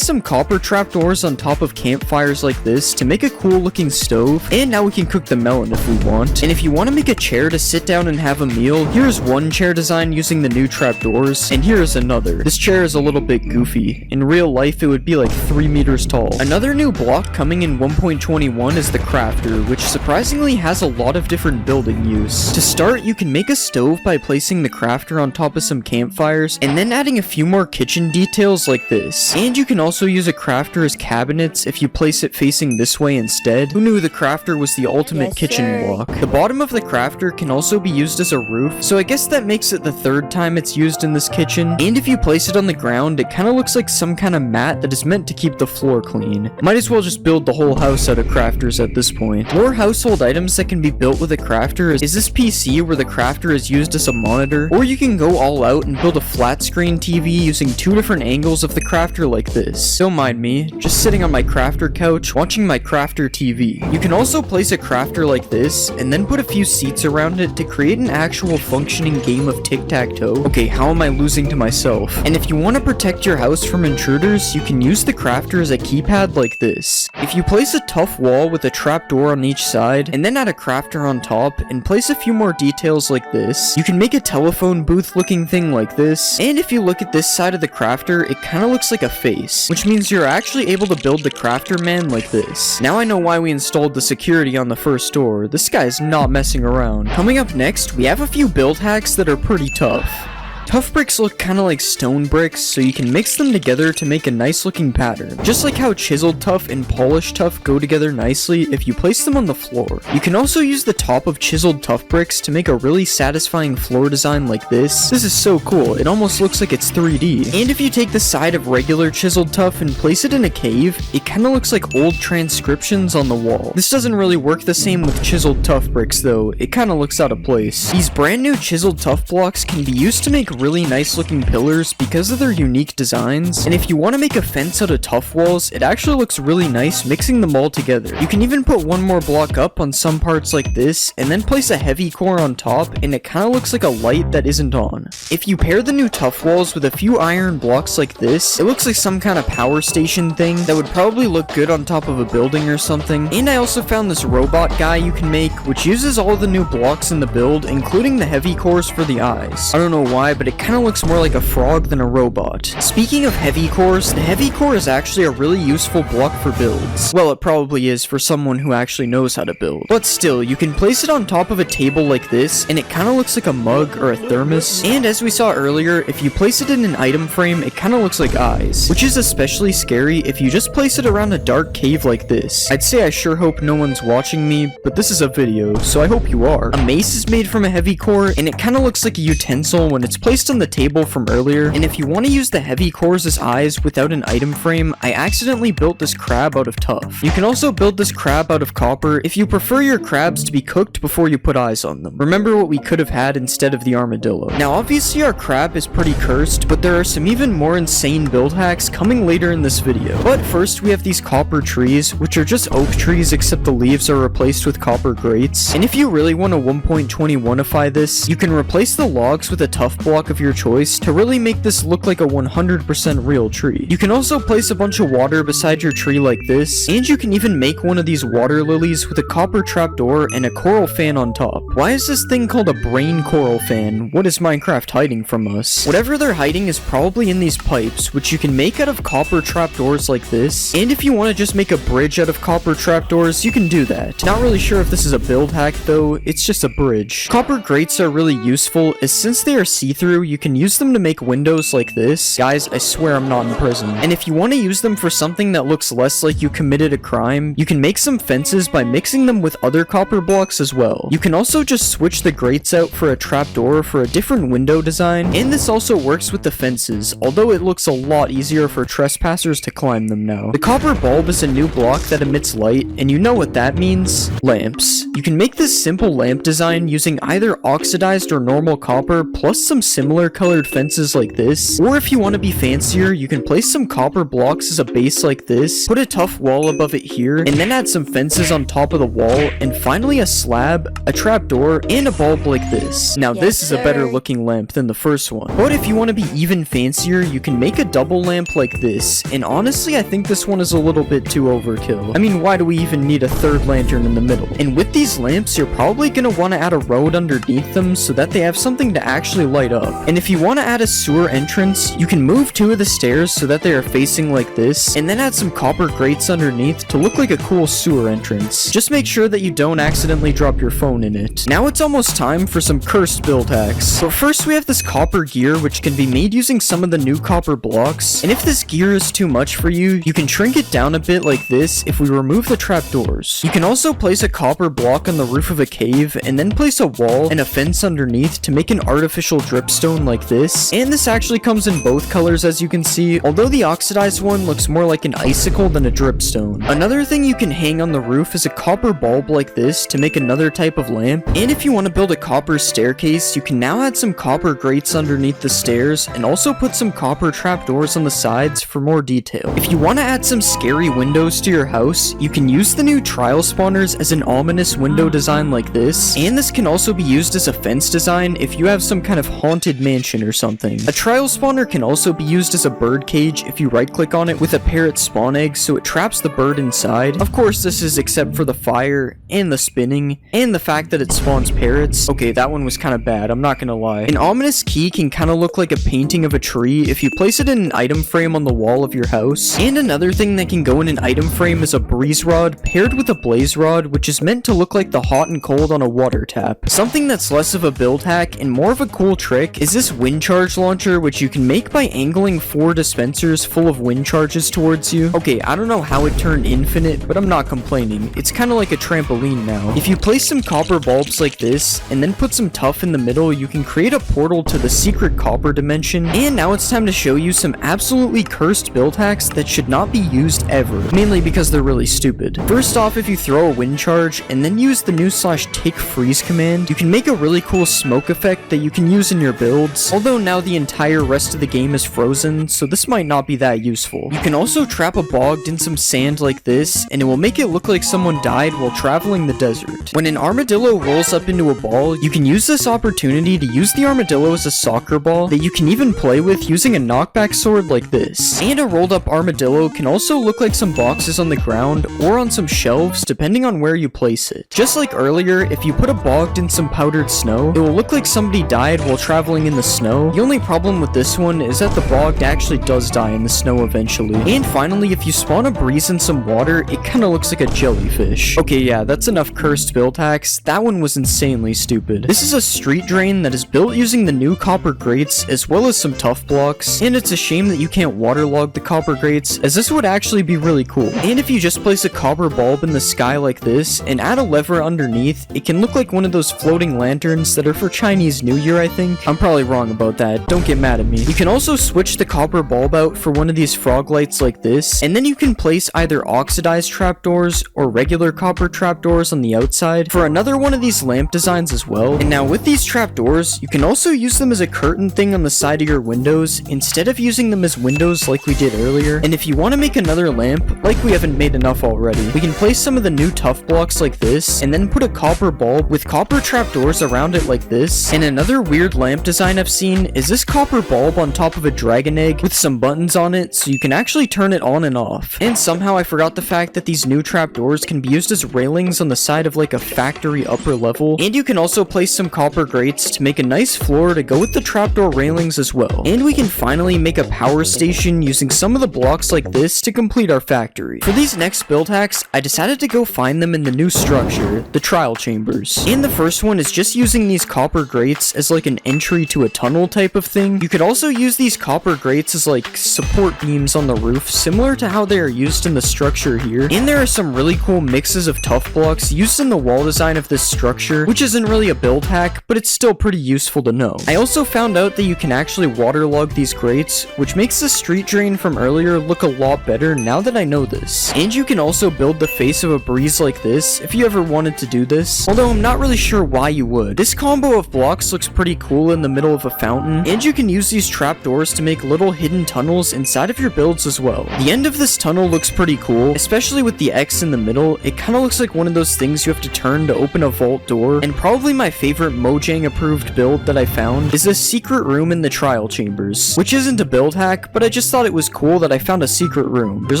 some copper trapdoors on top of campfires like this to make a cool looking stove, and now we can cook the melon if we want. And if you want to make a chair to sit down and have a meal, here's one chair design using the new trapdoors, and here is another. This chair is a little bit goofy. In real life it would be like 3 meters tall. Another new block coming in 1.21 is the crafter, which surprisingly has a lot of different building use. To start, you can make a stove by placing the crafter on top of some campfires, and then adding a few more kitchen details like this. And you can also use a crafter as cabinets if you place it facing this way instead. Who knew the crafter was the ultimate kitchen block? The bottom of the crafter can also be used as a roof, so I guess that makes it the third time it's used in this kitchen. And if you place it on the ground, it kind of looks like some kind of mat that is meant to keep the floor clean. Might as well just build the whole house out of crafters at this point. More household items that can be built with a crafter is this PC where the crafter is used as a monitor, or you can go all out and build a flat screen TV using 2 different angles of the crafter like this. Don't mind me, just sitting on my crafter couch watching my crafter TV. You can also place a crafter like this and then put a few seats around it to create an actual functioning game of tic-tac-toe. Okay, how am I losing to myself? And if you want to protect your house from intruders, you can use the crafter as a keypad like this. If you place a tough wall with a trapdoor on each side, and then add a crafter on top, and place a few more details like this, you can make a telephone booth looking thing like this. And if you look at this side of the crafter, it kind of looks like a face, which means you're actually able to build the crafter man like this. Now I know why we installed the security on the first door. This guy is not messing around. Coming up next, we have a few build hacks that are pretty tough. Tough bricks look kinda like stone bricks, so you can mix them together to make a nice looking pattern. Just like how chiseled tough and polished tough go together nicely if you place them on the floor. You can also use the top of chiseled tough bricks to make a really satisfying floor design like this. This is so cool, it almost looks like it's 3D. And if you take the side of regular chiseled tough and place it in a cave, it kinda looks like old transcriptions on the wall. This doesn't really work the same with chiseled tough bricks though, it kinda looks out of place. These brand new chiseled tough blocks can be used to make really nice looking pillars because of their unique designs, and if you want to make a fence out of tough walls, it actually looks really nice mixing them all together. You can even put one more block up on some parts like this, and then place a heavy core on top, and it kind of looks like a light that isn't on. If you pair the new tough walls with a few iron blocks like this, it looks like some kind of power station thing that would probably look good on top of a building or something. And I also found this robot guy you can make, which uses all the new blocks in the build, including the heavy cores for the eyes. I don't know why, but it kind of looks more like a frog than a robot. Speaking of heavy cores, the heavy core is actually a really useful block for builds. Well, it probably is for someone who actually knows how to build. But still, you can place it on top of a table like this, and it kind of looks like a mug or a thermos. And as we saw earlier, if you place it in an item frame, it kind of looks like eyes, which is especially scary if you just place it around a dark cave like this. I'd say I sure hope no one's watching me, but this is a video, so I hope you are. A mace is made from a heavy core, and it kind of looks like a utensil when it's placed on the table from earlier. And if you want to use the heavy cores as eyes without an item frame, I accidentally built this crab out of tough. You can also build this crab out of copper if you prefer your crabs to be cooked before you put eyes on them. Remember what we could have had instead of the armadillo. Now obviously our crab is pretty cursed, but there are some even more insane build hacks coming later in this video. But first we have these copper trees, which are just oak trees except the leaves are replaced with copper grates. And if you really want to 1.21ify this, you can replace the logs with a tough block block of your choice to really make this look like a 100% real tree. You can also place a bunch of water beside your tree like this, and you can even make one of these water lilies with a copper trapdoor and a coral fan on top. Why is this thing called a brain coral fan? What is Minecraft hiding from us? Whatever they're hiding is probably in these pipes, which you can make out of copper trapdoors like this, and if you want to just make a bridge out of copper trapdoors, you can do that. Not really sure if this is a build hack though, it's just a bridge. Copper grates are really useful, as since they are see-through, you can use them to make windows like this. Guys, I swear I'm not in prison. And if you want to use them for something that looks less like you committed a crime, you can make some fences by mixing them with other copper blocks as well. You can also just switch the grates out for a trapdoor for a different window design, and this also works with the fences, although it looks a lot easier for trespassers to climb them now. The copper bulb is a new block that emits light, and you know what that means? Lamps. You can make this simple lamp design using either oxidized or normal copper plus some similar colored fences like this, or if you want to be fancier, you can place some copper blocks as a base like this, put a tough wall above it here, and then add some fences on top of the wall, and finally a slab, a trapdoor, and a bulb like this. Now this is a better looking lamp than the first one. But if you want to be even fancier, you can make a double lamp like this, and honestly I think this one is a little bit too overkill. I mean, why do we even need a third lantern in the middle? And with these lamps, you're probably going to want to add a road underneath them so that they have something to actually light up. And if you want to add a sewer entrance, you can move two of the stairs so that they are facing like this, and then add some copper grates underneath to look like a cool sewer entrance. Just make sure that you don't accidentally drop your phone in it. Now it's almost time for some cursed build hacks. But first we have this copper gear which can be made using some of the new copper blocks, and if this gear is too much for you, you can shrink it down a bit like this if we remove the trapdoors. You can also place a copper block on the roof of a cave, and then place a wall and a fence underneath to make an artificial dripstone like this, and this actually comes in both colors as you can see, although the oxidized one looks more like an icicle than a dripstone. Another thing you can hang on the roof is a copper bulb like this to make another type of lamp, and if you want to build a copper staircase, you can now add some copper grates underneath the stairs, and also put some copper trapdoors on the sides for more detail. If you want to add some scary windows to your house, you can use the new trial spawners as an ominous window design like this, and this can also be used as a fence design if you have some kind of haunted mansion or something. A trial spawner can also be used as a bird cage if you right click on it with a parrot spawn egg so it traps the bird inside. Of course this is except for the fire, and the spinning, and the fact that it spawns parrots. Okay, that one was kind of bad, I'm not gonna lie. An ominous key can kind of look like a painting of a tree if you place it in an item frame on the wall of your house. And another thing that can go in an item frame is a breeze rod paired with a blaze rod, which is meant to look like the hot and cold on a water tap. Something that's less of a build hack and more of a cool trick is this wind charge launcher, which you can make by angling 4 dispensers full of wind charges towards you. Okay, I don't know how it turned infinite, but I'm not complaining. It's kind of like a trampoline now. If you place some copper bulbs like this, and then put some tuff in the middle, you can create a portal to the secret copper dimension. And now it's time to show you some absolutely cursed build hacks that should not be used ever, mainly because they're really stupid. First off, if you throw a wind charge, and then use the new /tick freeze command, you can make a really cool smoke effect that you can use in your builds, although now the entire rest of the game is frozen, so this might not be that useful. You can also trap a bogged in some sand like this, and it will make it look like someone died while traveling the desert. When an armadillo rolls up into a ball, you can use this opportunity to use the armadillo as a soccer ball that you can even play with using a knockback sword like this. And a rolled up armadillo can also look like some boxes on the ground or on some shelves depending on where you place it. Just like earlier, if you put a bogged in some powdered snow, it will look like somebody died while traveling in the snow. The only problem with this one is that the bogged actually does die in the snow eventually. And finally, if you spawn a breeze in some water, it kinda looks like a jellyfish. Okay, yeah, that's enough cursed build hacks. That one was insanely stupid. This is a street drain that is built using the new copper grates as well as some tough blocks, and it's a shame that you can't waterlog the copper grates, as this would actually be really cool. And if you just place a copper bulb in the sky like this and add a lever underneath, it can look like one of those floating lanterns that are for Chinese New Year, I think. I'm probably wrong about that, don't get mad at me. You can also switch the copper bulb out for one of these frog lights like this, and then you can place either oxidized trapdoors or regular copper trapdoors on the outside for another one of these lamp designs as well. And now with these trapdoors, you can also use them as a curtain thing on the side of your windows instead of using them as windows like we did earlier. And if you want to make another lamp, like we haven't made enough already, we can place some of the new tough blocks like this, and then put a copper bulb with copper trapdoors around it like this, and another weird lamp design I've seen is this copper bulb on top of a dragon egg with some buttons on it so you can actually turn it on and off. And somehow I forgot the fact that these new trapdoors can be used as railings on the side of like a factory upper level, and you can also place some copper grates to make a nice floor to go with the trapdoor railings as well. And we can finally make a power station using some of the blocks like this to complete our factory. For these next build hacks, I decided to go find them in the new structure, the trial chambers. And the first one is just using these copper grates as like an entry to a tunnel type of thing. You could also use these copper grates as like support beams on the roof, similar to how they are used in the structure here. And there are some really cool mixes of tough blocks used in the wall design of this structure, which isn't really a build hack, but it's still pretty useful to know. I also found out that you can actually waterlog these grates, which makes the street drain from earlier look a lot better now that I know this. And you can also build the face of a breeze like this if you ever wanted to do this, although I'm not really sure why you would. This combo of blocks looks pretty cool in the middle of a fountain, and you can use these trapdoors to make little hidden tunnels inside of your builds as well. The end of this tunnel looks pretty cool, especially with the X in the middle. It kind of looks like one of those things you have to turn to open a vault door, and probably my favorite Mojang approved build that I found is this secret room in the trial chambers, which isn't a build hack, but I just thought it was cool that I found a secret room. There's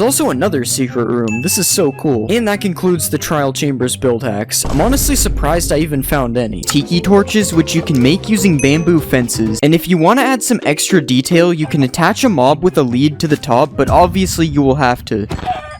also another secret room. This is so cool. And that concludes the trial chambers build hacks. I'm honestly surprised I even found any. Tiki torches, which you can make using bamboo fences, and if you want to add some extra detail, you can attach a mob with a lead to the top, but obviously you will have to.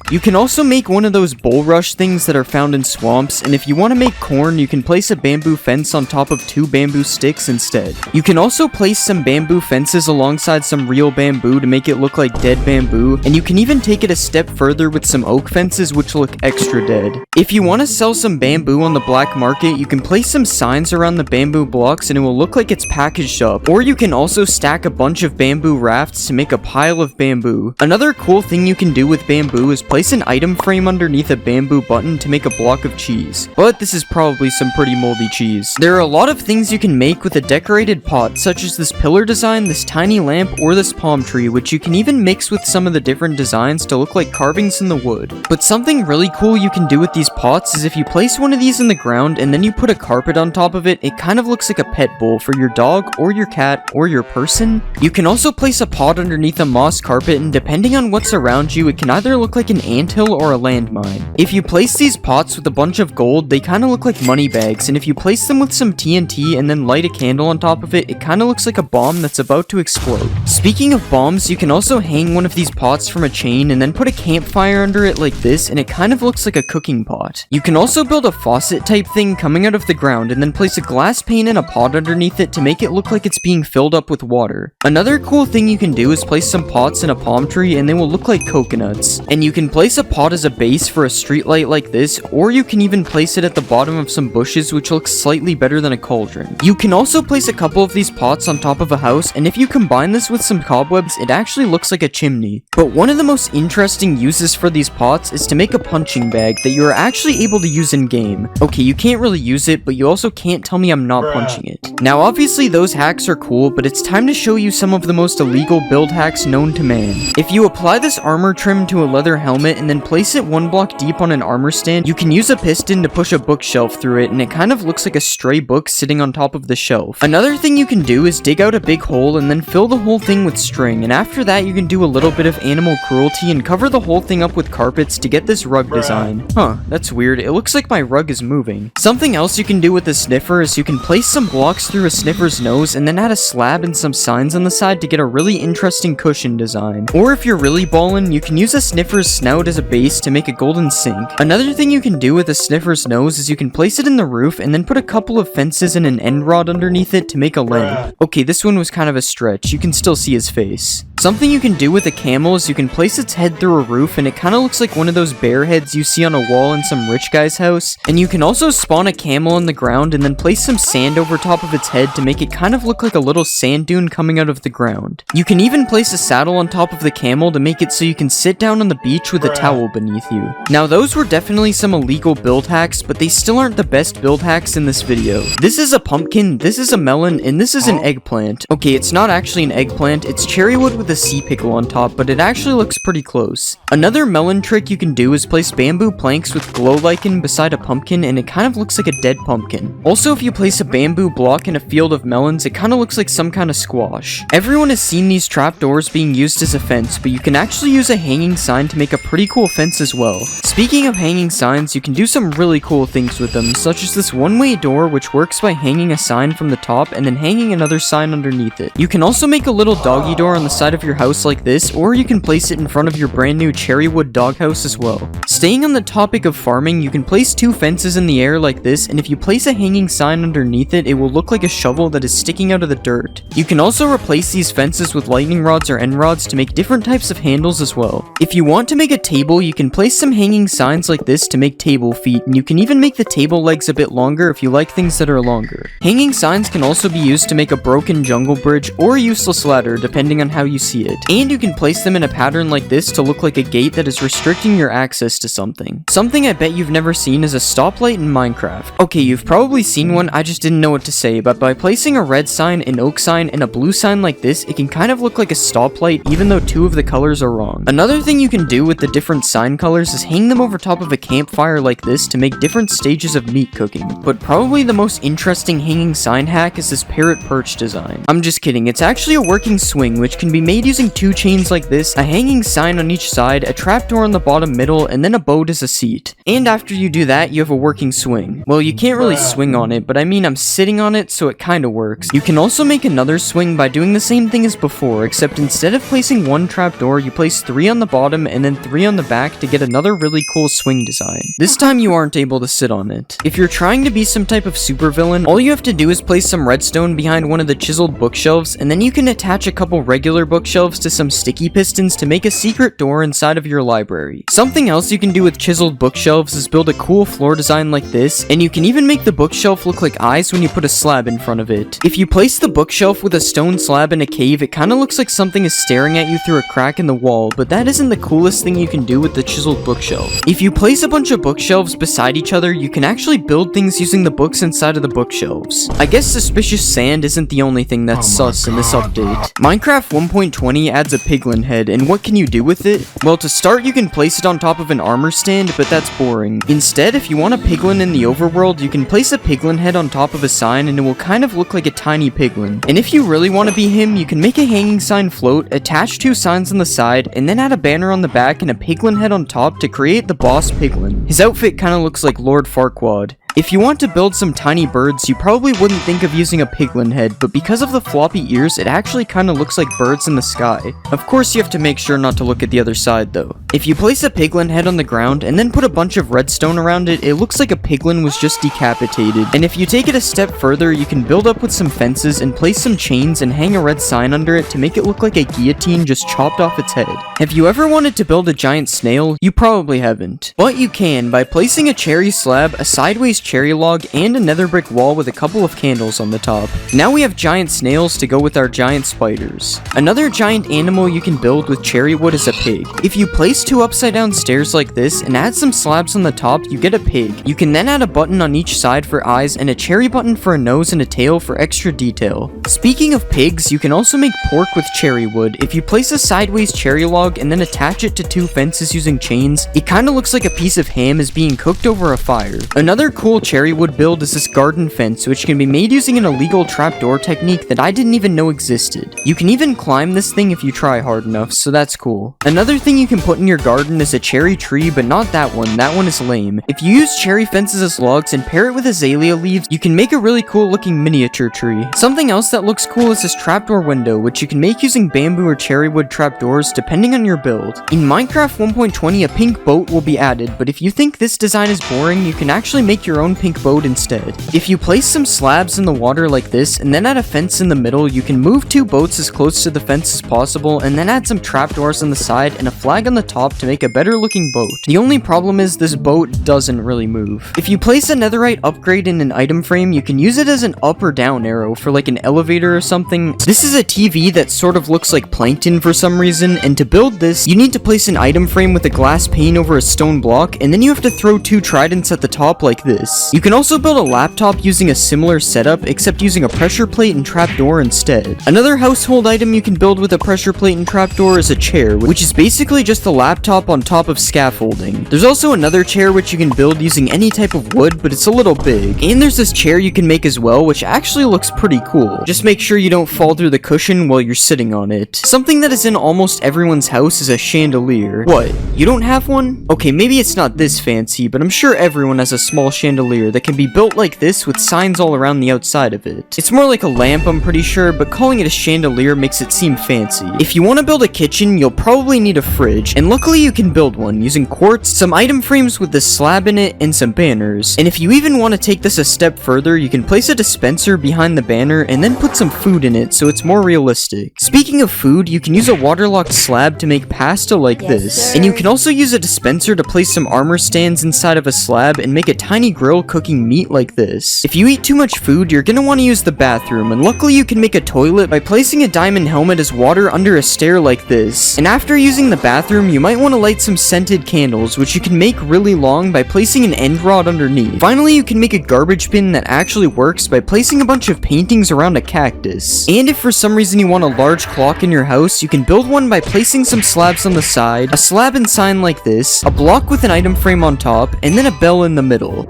You can also make one of those bulrush things that are found in swamps, and if you want to make corn, you can place a bamboo fence on top of 2 bamboo sticks instead. You can also place some bamboo fences alongside some real bamboo to make it look like dead bamboo, and you can even take it a step further with some oak fences which look extra dead. If you want to sell some bamboo on the black market, you can place some signs around the bamboo blocks and it will look like it's packaged up, or you can also stack a bunch of bamboo rafts to make a pile of bamboo. Another cool thing you can do with bamboo is place an item frame underneath a bamboo button to make a block of cheese, but this is probably some pretty moldy cheese. There are a lot of things you can make with a decorated pot, such as this pillar design, this tiny lamp, or this palm tree, which you can even mix with some of the different designs to look like carvings in the wood. But something really cool you can do with these pots is if you place one of these in the ground and then you put a carpet on top of it, it kind of looks like a pet bowl for your dog or your cat or your person. You can also place a pot underneath a moss carpet, and depending on what's around you, it can either look like an anthill or a landmine. If you place these pots with a bunch of gold, they kind of look like money bags, and if you place them with some TNT and then light a candle on top of it, it kind of looks like a bomb that's about to explode. Speaking of bombs, you can also hang one of these pots from a chain and then put a campfire under it like this, and it kind of looks like a cooking pot. You can also build a faucet type thing coming out of the ground and then place a glass pane in a pot underneath it to make it look like it's being filled up with water. Another cool thing you can do is place some pots in a palm tree and they will look like coconuts. And you can place a pot as a base for a streetlight like this, or you can even place it at the bottom of some bushes, which looks slightly better than a cauldron. You can also place a couple of these pots on top of a house, and if you combine this with some cobwebs, it actually looks like a chimney. But one of the most interesting uses for these pots is to make a punching bag that you are actually able to use in game. Okay, you can't really use it, but you also can't tell me I'm not punching it. Now obviously those hacks are cool, but it's time to show you some of the most illegal build hacks known to man. If you apply this armor trim to a leather helmet and then place it 1 block deep on an armor stand, you can use a piston to push a bookshelf through it, and it kind of looks like a stray book sitting on top of the shelf. Another thing you can do is dig out a big hole and then fill the whole thing with string, and after that you can do a little bit of animal cruelty and cover the whole thing up with carpets to get this rug design. Huh, that's weird. It looks like my rug is moving. Something else you can do with the sniffer is you can place some blocks through a sniffer's nose and then add a slab and some signs on the side to get a really interesting cushion design. Or if you're really ballin', you can use a sniffer's snout as a base to make a golden sink. Another thing you can do with a sniffer's nose is you can place it in the roof and then put a couple of fences and an end rod underneath it to make a lamp. Okay, this one was kind of a stretch. You can still see his face. Something you can do with a camel is you can place its head through a roof and it kind of looks like one of those bear heads you see on a wall in some rich guy's house. And you can also spawn a camel on the ground and then place some sand over top of its head to make it kind of look like a little sand dune coming out of the ground. You can even place a saddle on top of the camel to make it so you can sit down on the beach with a towel beneath you. Now those were definitely some illegal build hacks, but they still aren't the best build hacks in this video. This is a pumpkin, this is a melon, and this is an eggplant. Okay, it's not actually an eggplant, it's cherry wood with a a sea pickle on top, but it actually looks pretty close. Another melon trick you can do is place bamboo planks with glow lichen beside a pumpkin, and it kind of looks like a dead pumpkin. Also, if you place a bamboo block in a field of melons, it kind of looks like some kind of squash. Everyone has seen these trapdoors being used as a fence, but you can actually use a hanging sign to make a pretty cool fence as well. Speaking of hanging signs, you can do some really cool things with them, such as this one-way door, which works by hanging a sign from the top and then hanging another sign underneath it. You can also make a little doggy door on the side of your house like this, or you can place it in front of your brand new cherry wood doghouse as well. Staying on the topic of farming, you can place two fences in the air like this, and if you place a hanging sign underneath it, it will look like a shovel that is sticking out of the dirt. You can also replace these fences with lightning rods or end rods to make different types of handles as well. If you want to make a table, you can place some hanging signs like this to make table feet, and you can even make the table legs a bit longer if you like things that are longer. Hanging signs can also be used to make a broken jungle bridge or a useless ladder depending on how you see it. And you can place them in a pattern like this to look like a gate that is restricting your access to something. Something I bet you've never seen is a stoplight in Minecraft. Okay, you've probably seen one, I just didn't know what to say, but by placing a red sign, an oak sign, and a blue sign like this, it can kind of look like a stoplight even though two of the colors are wrong. Another thing you can do with the different sign colors is hang them over top of a campfire like this to make different stages of meat cooking. But probably the most interesting hanging sign hack is this parrot perch design. I'm just kidding, it's actually a working swing which can be made using two chains like this, a hanging sign on each side, a trapdoor on the bottom middle, and then a boat as a seat. And after you do that, you have a working swing. Well, you can't really swing on it, but I mean I'm sitting on it, so it kinda works. You can also make another swing by doing the same thing as before, except instead of placing one trapdoor, you place 3 on the bottom and then 3 on the back to get another really cool swing design. This time you aren't able to sit on it. If you're trying to be some type of supervillain, all you have to do is place some redstone behind one of the chiseled bookshelves, and then you can attach a couple regular bookshelves to some sticky pistons to make a secret door inside of your library. Something else you can do with chiseled bookshelves is build a cool floor design like this, and you can even make the bookshelf look like eyes when you put a slab in front of it. If you place the bookshelf with a stone slab in a cave, it kinda looks like something is staring at you through a crack in the wall, but that isn't the coolest thing you can do with the chiseled bookshelf. If you place a bunch of bookshelves beside each other, you can actually build things using the books inside of the bookshelves. I guess suspicious sand isn't the only thing that's sus in this update. Minecraft 1.20 adds a piglin head, and what can you do with it? Well, to start, you can place it on top of an armor stand, but that's boring. Instead, if you want a piglin in the overworld, you can place a piglin head on top of a sign, and it will kind of look like a tiny piglin. And if you really want to be him, you can make a hanging sign float, attach 2 signs on the side, and then add a banner on the back and a piglin head on top to create the boss piglin. His outfit kind of looks like Lord Farquaad. If you want to build some tiny birds, you probably wouldn't think of using a piglin head, but because of the floppy ears, it actually kind of looks like birds in the sky. Of course, you have to make sure not to look at the other side though. If you place a piglin head on the ground and then put a bunch of redstone around it, it looks like a piglin was just decapitated. And if you take it a step further, you can build up with some fences and place some chains and hang a red sign under it to make it look like a guillotine just chopped off its head. Have you ever wanted to build a giant snail? You probably haven't. But you can by placing a cherry slab, a sideways cherry log, and a nether brick wall with a couple of candles on the top. Now we have giant snails to go with our giant spiders. Another giant animal you can build with cherry wood is a pig. If you place 2 upside down stairs like this and add some slabs on the top, you get a pig. You can then add a button on each side for eyes and a cherry button for a nose and a tail for extra detail. Speaking of pigs, you can also make pork with cherry wood. If you place a sideways cherry log and then attach it to 2 fences using chains, it kinda looks like a piece of ham is being cooked over a fire. Another cool cherry wood build is this garden fence, which can be made using an illegal trapdoor technique that I didn't even know existed. You can even climb this thing if you try hard enough, so that's cool. Another thing you can put in your garden is a cherry tree, but not that one is lame. If you use cherry fences as logs and pair it with azalea leaves, you can make a really cool looking miniature tree. Something else that looks cool is this trapdoor window, which you can make using bamboo or cherry wood trapdoors depending on your build. In Minecraft 1.20, a pink boat will be added, but if you think this design is boring, you can actually make your own pink boat instead. If you place some slabs in the water like this and then add a fence in the middle, you can move 2 boats as close to the fence as possible and then add some trapdoors on the side and a flag on the top to make a better looking boat. The only problem is this boat doesn't really move. If you place a netherite upgrade in an item frame, you can use it as an up or down arrow for like an elevator or something. This is a TV that sort of looks like plankton for some reason, and to build this, you need to place an item frame with a glass pane over a stone block, and then you have to throw 2 tridents at the top like this. this. You can also build a laptop using a similar setup, except using a pressure plate and trapdoor instead. Another household item you can build with a pressure plate and trapdoor is a chair, which is basically just a laptop on top of scaffolding. There's also another chair which you can build using any type of wood, but it's a little big. And there's this chair you can make as well, which actually looks pretty cool. Just make sure you don't fall through the cushion while you're sitting on it. Something that is in almost everyone's house is a chandelier. What? You don't have one? Okay, maybe it's not this fancy, but I'm sure everyone has a small chandelier that can be built like this with signs all around the outside of it. It's more like a lamp, I'm pretty sure, but calling it a chandelier makes it seem fancy. If you want to build a kitchen, you'll probably need a fridge, and luckily you can build one using quartz, some item frames with this slab in it, and some banners. And if you even want to take this a step further, you can place a dispenser behind the banner and then put some food in it so it's more realistic. Speaking of food, you can use a waterlogged slab to make pasta like this, and you can also use a dispenser to place some armor stands inside of a slab and make a tiny grill cooking meat like this. If you eat too much food, you're gonna want to use the bathroom, and luckily you can make a toilet by placing a diamond helmet as water under a stair like this. And after using the bathroom, you might want to light some scented candles, which you can make really long by placing an end rod underneath. Finally, you can make a garbage bin that actually works by placing a bunch of paintings around a cactus. And if for some reason you want a large clock in your house, you can build one by placing some slabs on the side, a slab and sign like this, a block with an item frame on top, and then a bell in the middle.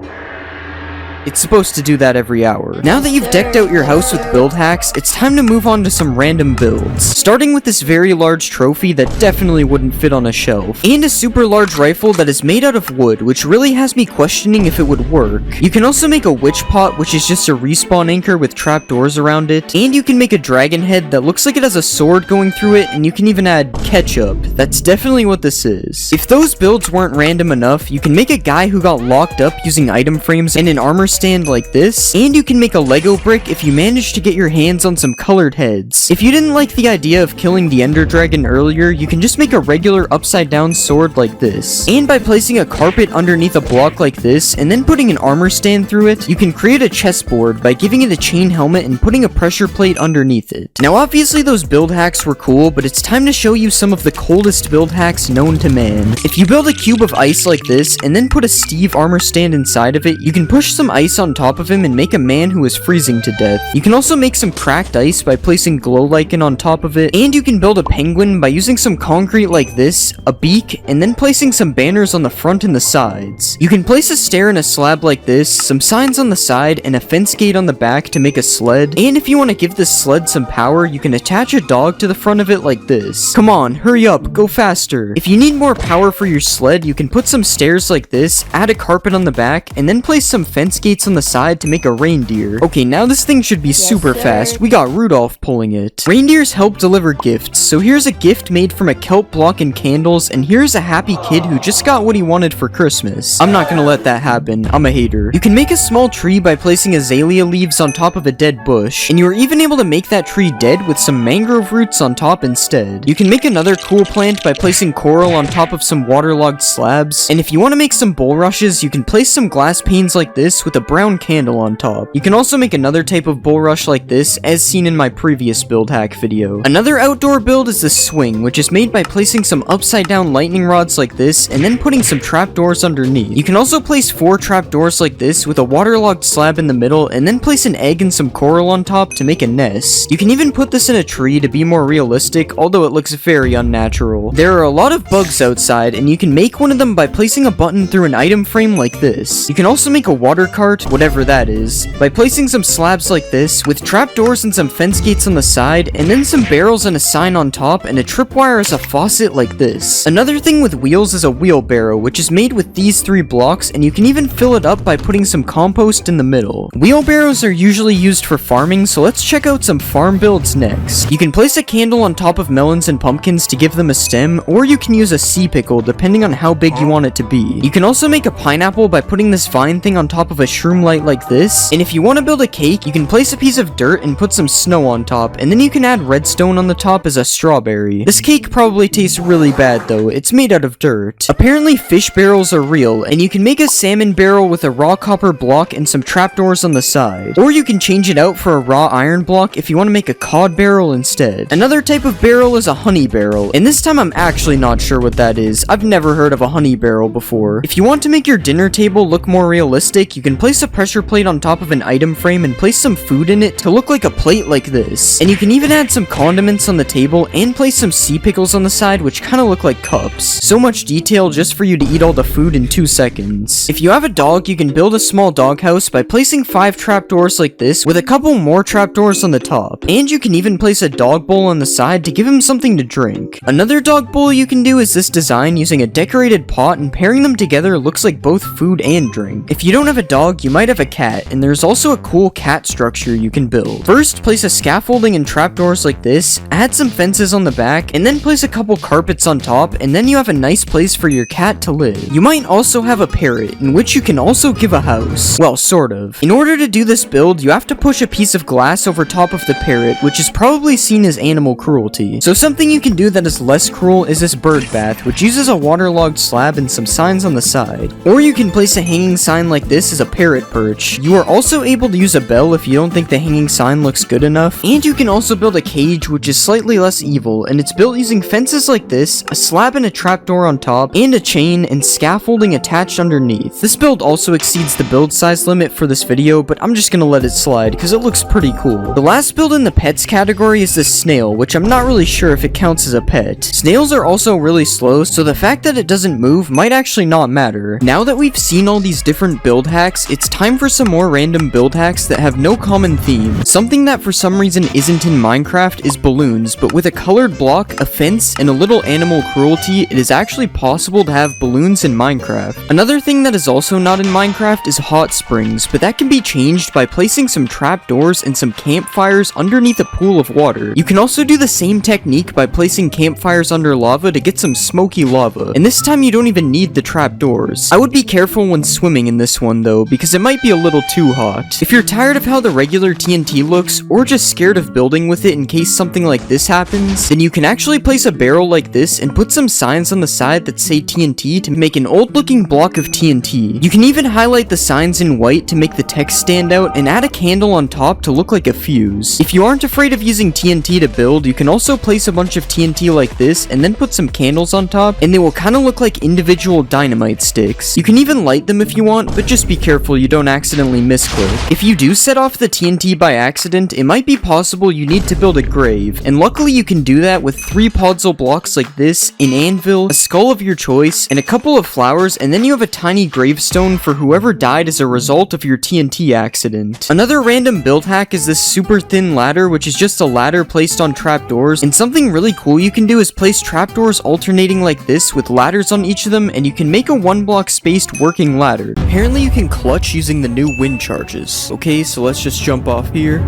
It's supposed to do that every hour. Now that you've decked out your house with build hacks, it's time to move on to some random builds. Starting with this very large trophy that definitely wouldn't fit on a shelf, and a super large rifle that is made out of wood, which really has me questioning if it would work. You can also make a witch pot, which is just a respawn anchor with trapdoors around it, and you can make a dragon head that looks like it has a sword going through it, and you can even add ketchup. That's definitely what this is. If those builds weren't random enough, you can make a guy who got locked up using item frames and an armor stand like this, and you can make a Lego brick if you manage to get your hands on some colored heads. If you didn't like the idea of killing the Ender Dragon earlier, you can just make a regular upside down sword like this. And by placing a carpet underneath a block like this, and then putting an armor stand through it, you can create a chessboard by giving it a chain helmet and putting a pressure plate underneath it. Now obviously those build hacks were cool, but it's time to show you some of the coldest build hacks known to man. If you build a cube of ice like this, and then put a Steve armor stand inside of it, you can push some ice on top of him and make a man who is freezing to death. You can also make some cracked ice by placing glow lichen on top of it, and you can build a penguin by using some concrete like this, a beak, and then placing some banners on the front and the sides. You can place a stair in a slab like this, some signs on the side, and a fence gate on the back to make a sled, and if you want to give this sled some power, you can attach a dog to the front of it like this. Come on, hurry up, go faster. If you need more power for your sled, you can put some stairs like this, add a carpet on the back, and then place some fence gates on the side to make a reindeer. Okay, now this thing should be super fast. We got Rudolph pulling it. Reindeers help deliver gifts, so here's a gift made from a kelp block and candles, and here's a happy kid who just got what he wanted for Christmas. I'm not gonna let that happen. I'm a hater. You can make a small tree by placing azalea leaves on top of a dead bush, and you are even able to make that tree dead with some mangrove roots on top instead. You can make another cool plant by placing coral on top of some waterlogged slabs, and if you want to make some bulrushes, you can place some glass panes like this with a brown candle on top. You can also make another type of bulrush like this, as seen in my previous build hack video. Another outdoor build is the swing, which is made by placing some upside down lightning rods like this, and then putting some trapdoors underneath. You can also place 4 trapdoors like this with a waterlogged slab in the middle, and then place an egg and some coral on top to make a nest. You can even put this in a tree to be more realistic, although it looks very unnatural. There are a lot of bugs outside, and you can make one of them by placing a button through an item frame like this. You can also make a water cart, whatever that is, by placing some slabs like this, with trapdoors and some fence gates on the side, and then some barrels and a sign on top, and a tripwire as a faucet like this. Another thing with wheels is a wheelbarrow, which is made with these 3 blocks, and you can even fill it up by putting some compost in the middle. Wheelbarrows are usually used for farming, so let's check out some farm builds next. You can place a candle on top of melons and pumpkins to give them a stem, or you can use a sea pickle depending on how big you want it to be. You can also make a pineapple by putting this vine thing on top of a shroom light like this, and if you want to build a cake, you can place a piece of dirt and put some snow on top, and then you can add redstone on the top as a strawberry. This cake probably tastes really bad though, it's made out of dirt. Apparently fish barrels are real, and you can make a salmon barrel with a raw copper block and some trapdoors on the side. Or you can change it out for a raw iron block if you want to make a cod barrel instead. Another type of barrel is a honey barrel, and this time I'm actually not sure what that is. I've never heard of a honey barrel before. If you want to make your dinner table look more realistic, you can place place a pressure plate on top of an item frame and place some food in it to look like a plate like this. And you can even add some condiments on the table and place some sea pickles on the side which kind of look like cups. So much detail just for you to eat all the food in 2 seconds. If you have a dog, you can build a small doghouse by placing 5 trapdoors like this with a couple more trapdoors on the top. And you can even place a dog bowl on the side to give him something to drink. Another dog bowl you can do is this design using a decorated pot, and pairing them together looks like both food and drink. If you don't have a dog, you might have a cat, and there's also a cool cat structure you can build. First, place a scaffolding and trapdoors like this, add some fences on the back, and then place a couple carpets on top, and then you have a nice place for your cat to live. You might also have a parrot, in which you can also give a house. Well, sort of. In order to do this build, you have to push a piece of glass over top of the parrot, which is probably seen as animal cruelty. So something you can do that is less cruel is this bird bath, which uses a waterlogged slab and some signs on the side. Or you can place a hanging sign like this as a parrot perch. You are also able to use a bell if you don't think the hanging sign looks good enough. And you can also build a cage, which is slightly less evil, and it's built using fences like this, a slab and a trapdoor on top, and a chain and scaffolding attached underneath. This build also exceeds the build size limit for this video, but I'm just gonna let it slide because it looks pretty cool. The last build in the pets category is this snail, which I'm not really sure if it counts as a pet. Snails are also really slow, so the fact that it doesn't move might actually not matter. Now that we've seen all these different build hacks, it's time for some more random build hacks that have no common theme. Something that for some reason isn't in Minecraft is balloons, but with a colored block, a fence, and a little animal cruelty, it is actually possible to have balloons in Minecraft. Another thing that is also not in Minecraft is hot springs, but that can be changed by placing some trapdoors and some campfires underneath a pool of water. You can also do the same technique by placing campfires under lava to get some smoky lava, and this time you don't even need the trapdoors. I would be careful when swimming in this one though, because it might be a little too hot. If you're tired of how the regular TNT looks, or just scared of building with it in case something like this happens, then you can actually place a barrel like this and put some signs on the side that say TNT to make an old looking block of TNT. You can even highlight the signs in white to make the text stand out and add a candle on top to look like a fuse. If you aren't afraid of using TNT to build, you can also place a bunch of TNT like this and then put some candles on top, and they will kind of look like individual dynamite sticks. You can even light them if you want, but just be careful you don't accidentally misclick. If you do set off the TNT by accident, it might be possible you need to build a grave, and luckily you can do that with 3 puzzle blocks like this, an anvil, a skull of your choice, and a couple of flowers, and then you have a tiny gravestone for whoever died as a result of your TNT accident. Another random build hack is this super thin ladder, which is just a ladder placed on trapdoors, and something really cool you can do is place trapdoors alternating like this with ladders on each of them, and you can make a 1-block spaced working ladder. Apparently you can clutch using the new wind charges. Okay, so let's just jump off here.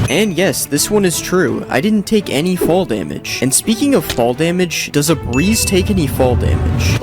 And yes, this one is true. I didn't take any fall damage. And speaking of fall damage, does a breeze take any fall damage?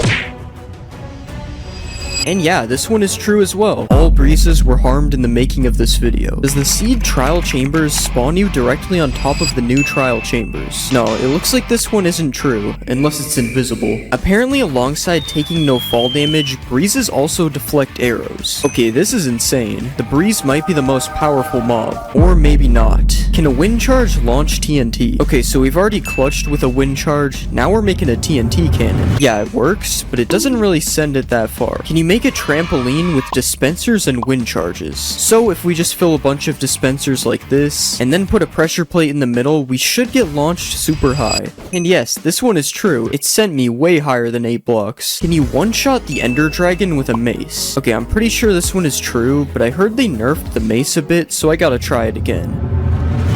And yeah, this one is true as well. All breezes were harmed in the making of this video. Does the seed trial chambers spawn you directly on top of the new trial chambers? No, it looks like this one isn't true, unless it's invisible. Apparently alongside taking no fall damage, breezes also deflect arrows. Okay, this is insane. The breeze might be the most powerful mob, or maybe not. Can a wind charge launch TNT? Okay, so we've already clutched with a wind charge, now we're making a TNT cannon. Yeah, it works, but it doesn't really send it that far. Can you make a trampoline with dispensers and wind charges? So if we just fill a bunch of dispensers like this, and then put a pressure plate in the middle, we should get launched super high. And yes, this one is true. It sent me way higher than 8 blocks. Can you one-shot the ender dragon with a mace? Okay, I'm pretty sure this one is true, but I heard they nerfed the mace a bit, so I gotta try it again.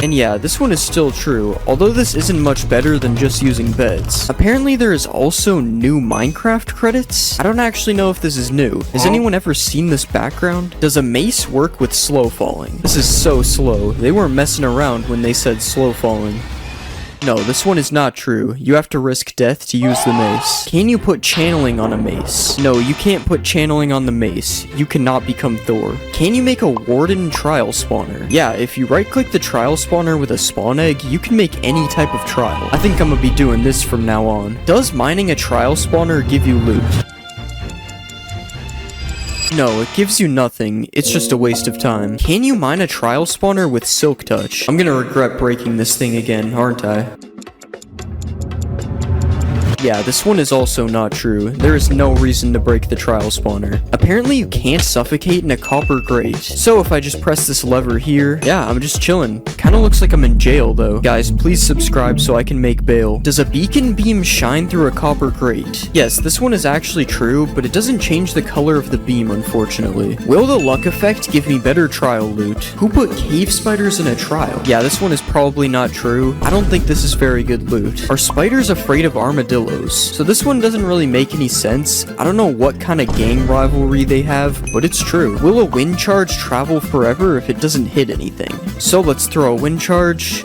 And yeah, this one is still true, although this isn't much better than just using beds. Apparently there is also new Minecraft credits? I don't actually know if this is new. Has anyone ever seen this background? Does a mace work with slow falling? This is so slow. They weren't messing around when they said slow falling. No, this one is not true. You have to risk death to use the mace. Can you put channeling on a mace? No, you can't put channeling on the mace. You cannot become Thor. Can you make a warden trial spawner? Yeah, if you right-click the trial spawner with a spawn egg, you can make any type of trial. I think I'm gonna be doing this from now on. Does mining a trial spawner give you loot? No, it gives you nothing. It's just a waste of time. Can you mine a trial spawner with silk touch? I'm gonna regret breaking this thing again, aren't I? Yeah, this one is also not true. There is no reason to break the trial spawner. Apparently you can't suffocate in a copper grate. So if I just press this lever here, yeah, I'm just chilling. Kinda looks like I'm in jail though. Guys, please subscribe so I can make bail. Does a beacon beam shine through a copper grate? Yes, this one is actually true, but it doesn't change the color of the beam, unfortunately. Will the luck effect give me better trial loot? Who put cave spiders in a trial? Yeah, this one is probably not true. I don't think this is very good loot. Are spiders afraid of armadillos? So this one doesn't really make any sense. I don't know what kind of gang rivalry they have, but it's true. Will a wind charge travel forever if it doesn't hit anything? So let's throw a wind charge.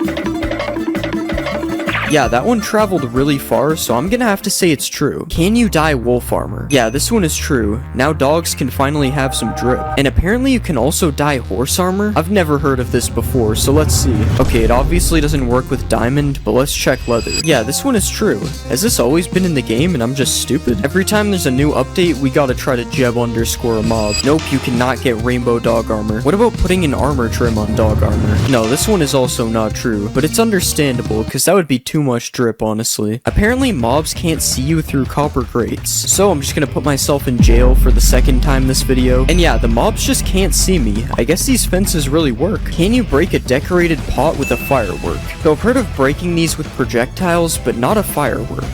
Yeah, that one traveled really far, so I'm gonna have to say it's true. Can you dye wolf armor? Yeah, this one is true. Now dogs can finally have some drip. And apparently you can also dye horse armor? I've never heard of this before, so let's see. Okay, it obviously doesn't work with diamond, but let's check leather. Yeah, this one is true. Has this always been in the game and I'm just stupid? Every time there's a new update, we gotta try to jeb underscore a mob. Nope, you cannot get rainbow dog armor. What about putting an armor trim on dog armor? No, this one is also not true, but it's understandable, because that would be too much drip, honestly. Apparently mobs can't see you through copper grates, so I'm just gonna put myself in jail for the second time this video. And yeah, the mobs just can't see me. I guess these fences really work. Can you break a decorated pot with a firework? So I've heard of breaking these with projectiles, but not a firework.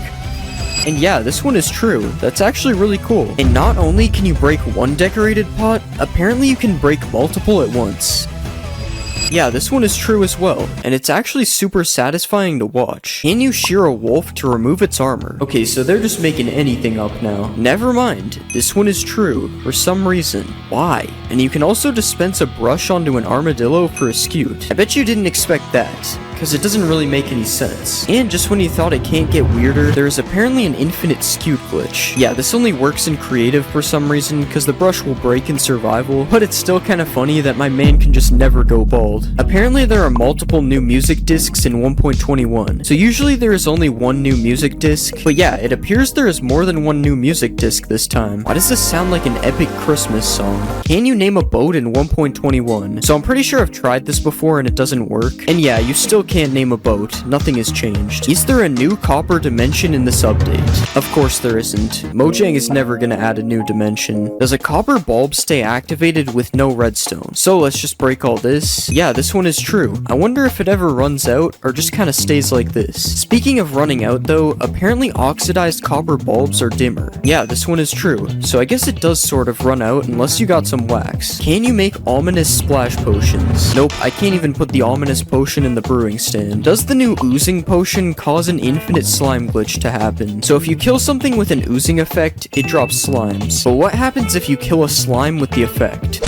And yeah, this one is true. That's actually really cool. And not only can you break one decorated pot, apparently you can break multiple at once. Yeah, this one is true as well, and it's actually super satisfying to watch. Can you shear a wolf to remove its armor? Okay, so they're just making anything up now. Never mind, this one is true, for some reason. Why? And you can also dispense a brush onto an armadillo for a scute. I bet you didn't expect that, because it doesn't really make any sense. And just when you thought it can't get weirder, there is apparently an infinite scute glitch. Yeah, this only works in creative for some reason, because the brush will break in survival, but it's still kind of funny that my man can just never go bald. Apparently there are multiple new music discs in 1.21, so usually there is only one new music disc, but yeah, it appears there is more than one new music disc this time. Why does this sound like an epic Christmas song? Can you name a boat in 1.21? So I'm pretty sure I've tried this before and it doesn't work, and yeah, you still can't name a boat. Nothing has changed. Is there a new copper dimension in this update? Of course there isn't. Mojang is never gonna add a new dimension. Does a copper bulb stay activated with no redstone? So let's just break all this. Yeah, this one is true. I wonder if it ever runs out or just kind of stays like this. Speaking of running out though, apparently oxidized copper bulbs are dimmer. Yeah, this one is true. So I guess it does sort of run out unless you got some wax. Can you make ominous splash potions? Nope, I can't even put the ominous potion in the brewing stand. Does the new oozing potion cause an infinite slime glitch to happen? So if you kill something with an oozing effect, it drops slimes. But what happens if you kill a slime with the effect?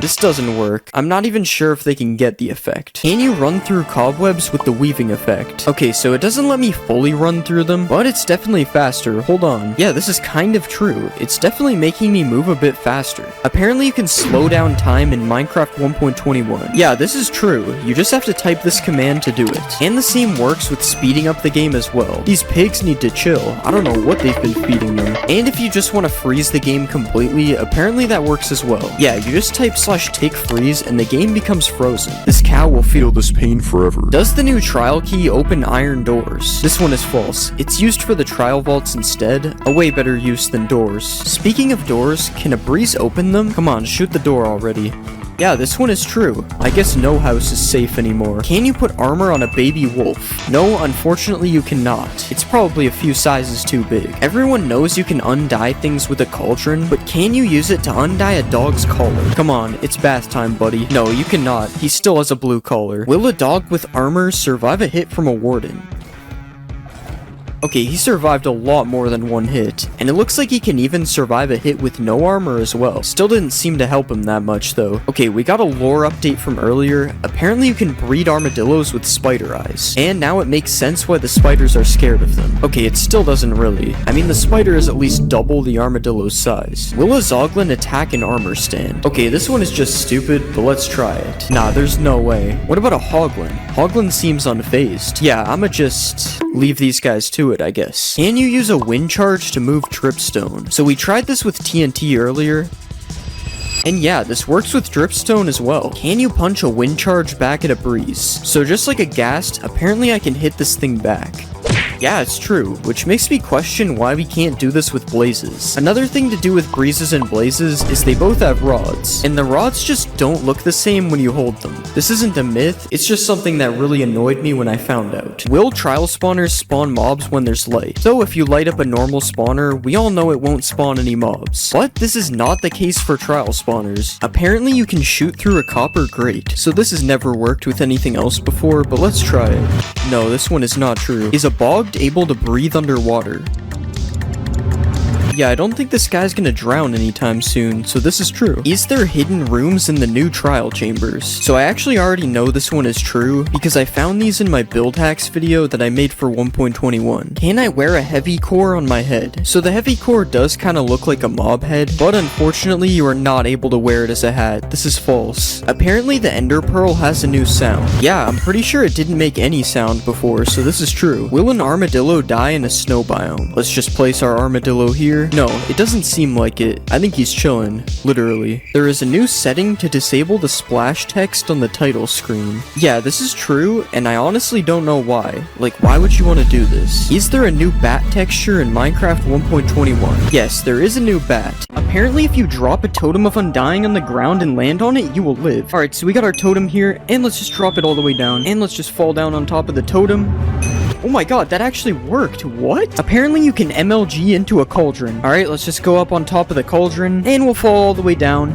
This doesn't work. I'm not even sure if they can get the effect. Can you run through cobwebs with the weaving effect? Okay, so it doesn't let me fully run through them, but it's definitely faster. Hold on. Yeah, this is kind of true. It's definitely making me move a bit faster. Apparently you can slow down time in Minecraft 1.21. Yeah, this is true. You just have to type this command to do it. And the same works with speeding up the game as well. These pigs need to chill. I don't know what they've been feeding them. And if you just want to freeze the game completely, apparently that works as well. Yeah, you just type /tick freeze and the game becomes frozen. This cow will feel this pain forever. Does the new trial key open iron doors? This one is false. It's used for the trial vaults instead, a way better use than doors. Speaking of doors, can a breeze open them? Come on, shoot the door already. Yeah, this one is true. I guess no house is safe anymore. Can you put armor on a baby wolf? No, unfortunately you cannot. It's probably a few sizes too big. Everyone knows you can undye things with a cauldron, but can you use it to undye a dog's collar? Come on, it's bath time, buddy. No, you cannot. He still has a blue collar. Will a dog with armor survive a hit from a warden? Okay, he survived a lot more than one hit, and it looks like he can even survive a hit with no armor as well. Still didn't seem to help him that much though. Okay, we got a lore update from earlier. Apparently you can breed armadillos with spider eyes, and now it makes sense why the spiders are scared of them. Okay, it still doesn't really. I mean, the spider is at least double the armadillo's size. Will a zoglin attack an armor stand? Okay, this one is just stupid, but let's try it. Nah, there's no way. What about a hoglin? Hoglin seems unfazed. Yeah, I'ma just leave these guys to it, I guess. Can you use a wind charge to move dripstone? So we tried this with TNT earlier, and yeah, this works with dripstone as well. Can you punch a wind charge back at a breeze? So just like a ghast, apparently I can hit this thing back. Yeah, it's true, which makes me question why we can't do this with blazes. Another thing to do with breezes and blazes is they both have rods, and the rods just don't look the same when you hold them. This isn't a myth, it's just something that really annoyed me when I found out. Will trial spawners spawn mobs when there's light? So if you light up a normal spawner, we all know it won't spawn any mobs. But this is not the case for trial spawners. Apparently you can shoot through a copper grate, so this has never worked with anything else before, but let's try it. No, this one is not true. Is a bogged able to breathe underwater? Yeah, I don't think this guy's gonna drown anytime soon, so this is true. Is there hidden rooms in the new trial chambers? So I actually already know this one is true, because I found these in my build hacks video that I made for 1.21. Can I wear a heavy core on my head? So the heavy core does kind of look like a mob head, but unfortunately you are not able to wear it as a hat. This is false. Apparently the ender pearl has a new sound. Yeah, I'm pretty sure it didn't make any sound before, so this is true. Will an armadillo die in a snow biome? Let's just place our armadillo here. No, it doesn't seem like it. I think he's chilling, literally. There is a new setting to disable the splash text on the title screen. Yeah, this is true, and I honestly don't know why. Like, why would you want to do this? Is there a new bat texture in Minecraft 1.21? Yes, there is a new bat. Apparently, if you drop a totem of undying on the ground and land on it, you will live. Alright, so we got our totem here, and let's just drop it all the way down. And let's just fall down on top of the totem. Oh my god, that actually worked. What? Apparently you can MLG into a cauldron. Alright, let's just go up on top of the cauldron, and we'll fall all the way down.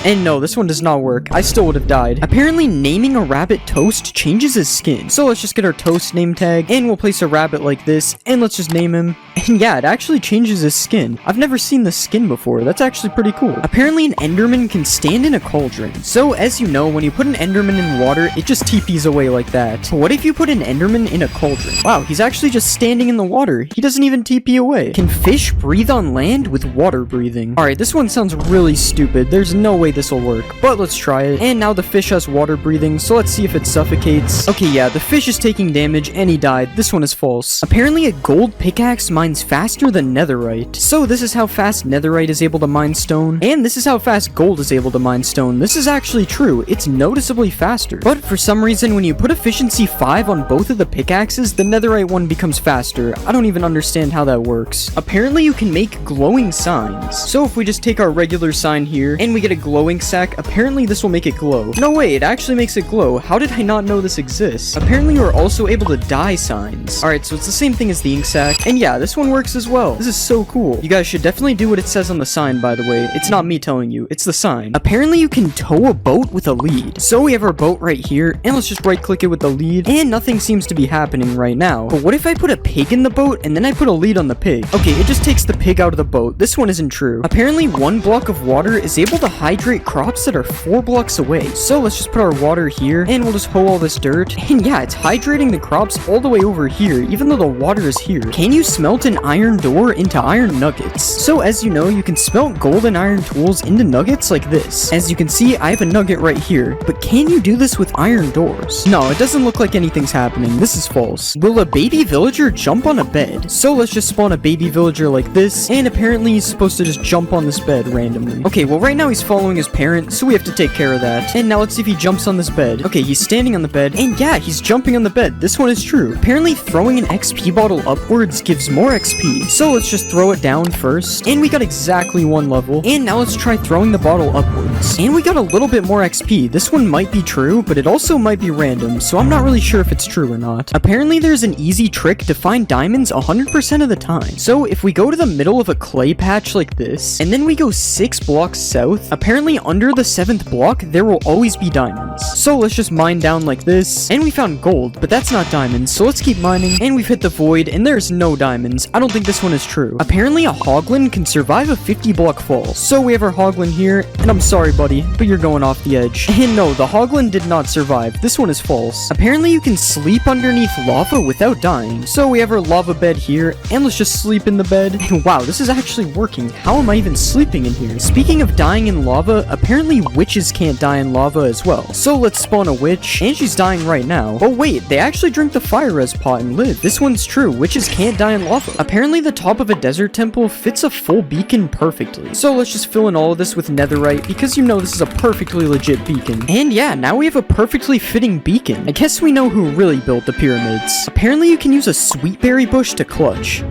And no, this one does not work. I still would have died. Apparently naming a rabbit Toast changes his skin. So let's just get our Toast name tag, and we'll place a rabbit like this, and let's just name him. And yeah, it actually changes his skin. I've never seen this skin before. That's actually pretty cool. Apparently an Enderman can stand in a cauldron. So as you know, when you put an Enderman in water, it just TPs away like that. But what if you put an Enderman in a cauldron? Wow, he's actually just standing in the water. He doesn't even TP away. Can fish breathe on land with water breathing? Alright, this one sounds really stupid. There's no way this will work, but let's try it. And now the fish has water breathing, so let's see if it suffocates. Okay, yeah, the fish is taking damage and he died. This one is false. Apparently a gold pickaxe mines faster than netherite. So this is how fast netherite is able to mine stone, and this is how fast gold is able to mine stone. This is actually true. It's noticeably faster. But for some reason, when you put efficiency 5 on both of the pickaxes, the netherite one becomes faster. I don't even understand how that works. Apparently you can make glowing signs. So if we just take our regular sign here, and we get a glowing sack, apparently this will make it glow. No way, it actually makes it glow. How did I not know this exists? Apparently you are also able to dye signs. Alright, so it's the same thing as the ink sack, and yeah, this one works as well. This is so cool. You guys should definitely do what it says on the sign, by the way. It's not me telling you, it's the sign. Apparently you can tow a boat with a lead. So we have our boat right here, and let's just right click it with the lead, and nothing seems to be happening right now. But what if I put a pig in the boat, and then I put a lead on the pig? Okay, it just takes the pig out of the boat. This one isn't true. Apparently 1 block of water is able to hydrate crops that are 4 blocks away. So let's just put our water here, and we'll just hoe all this dirt. And yeah, it's hydrating the crops all the way over here, even though the water is here. Can you smelt an iron door into iron nuggets? So as you know, you can smelt gold and iron tools into nuggets like this. As you can see, I have a nugget right here. But can you do this with iron doors? No, it doesn't look like anything's happening. This is false. Will a baby villager jump on a bed? So let's just spawn a baby villager like this, and apparently he's supposed to just jump on this bed randomly. Okay, well right now he's following his parent, so we have to take care of that. And now let's see if he jumps on this bed. Okay, he's standing on the bed, and yeah, he's jumping on the bed. This one is true. Apparently throwing an XP bottle upwards gives more XP. So let's just throw it down first, and we got exactly 1 level. And now let's try throwing the bottle upwards, and we got a little bit more XP. This one might be true, but it also might be random, so I'm not really sure if it's true or not. Apparently there's an easy trick to find diamonds 100% of the time. So if we go to the middle of a clay patch like this, and then we go 6 blocks south, apparently under the 7th block there will always be diamonds. So let's just mine down like this, and we found gold, but that's not diamonds, so let's keep mining. And we've hit the void, and there's no diamonds. I don't think this one is true. Apparently a hoglin can survive a 50 block fall. So we have our hoglin here, and I'm sorry buddy, but you're going off the edge. And no, the hoglin did not survive. This one is false. Apparently you can sleep underneath lava without dying. So we have our lava bed here, and let's just sleep in the bed. And wow, this is actually working. How am I even sleeping in here? Speaking of dying in lava, lava, apparently witches can't die in lava as well. So let's spawn a witch, and she's dying right now. Oh wait, they actually drink the fire res pot and live. This one's true, witches can't die in lava. Apparently the top of a desert temple fits a full beacon perfectly. So let's just fill in all of this with netherite, because you know this is a perfectly legit beacon. And yeah, now we have a perfectly fitting beacon. I guess we know who really built the pyramids. Apparently you can use a sweetberry bush to clutch.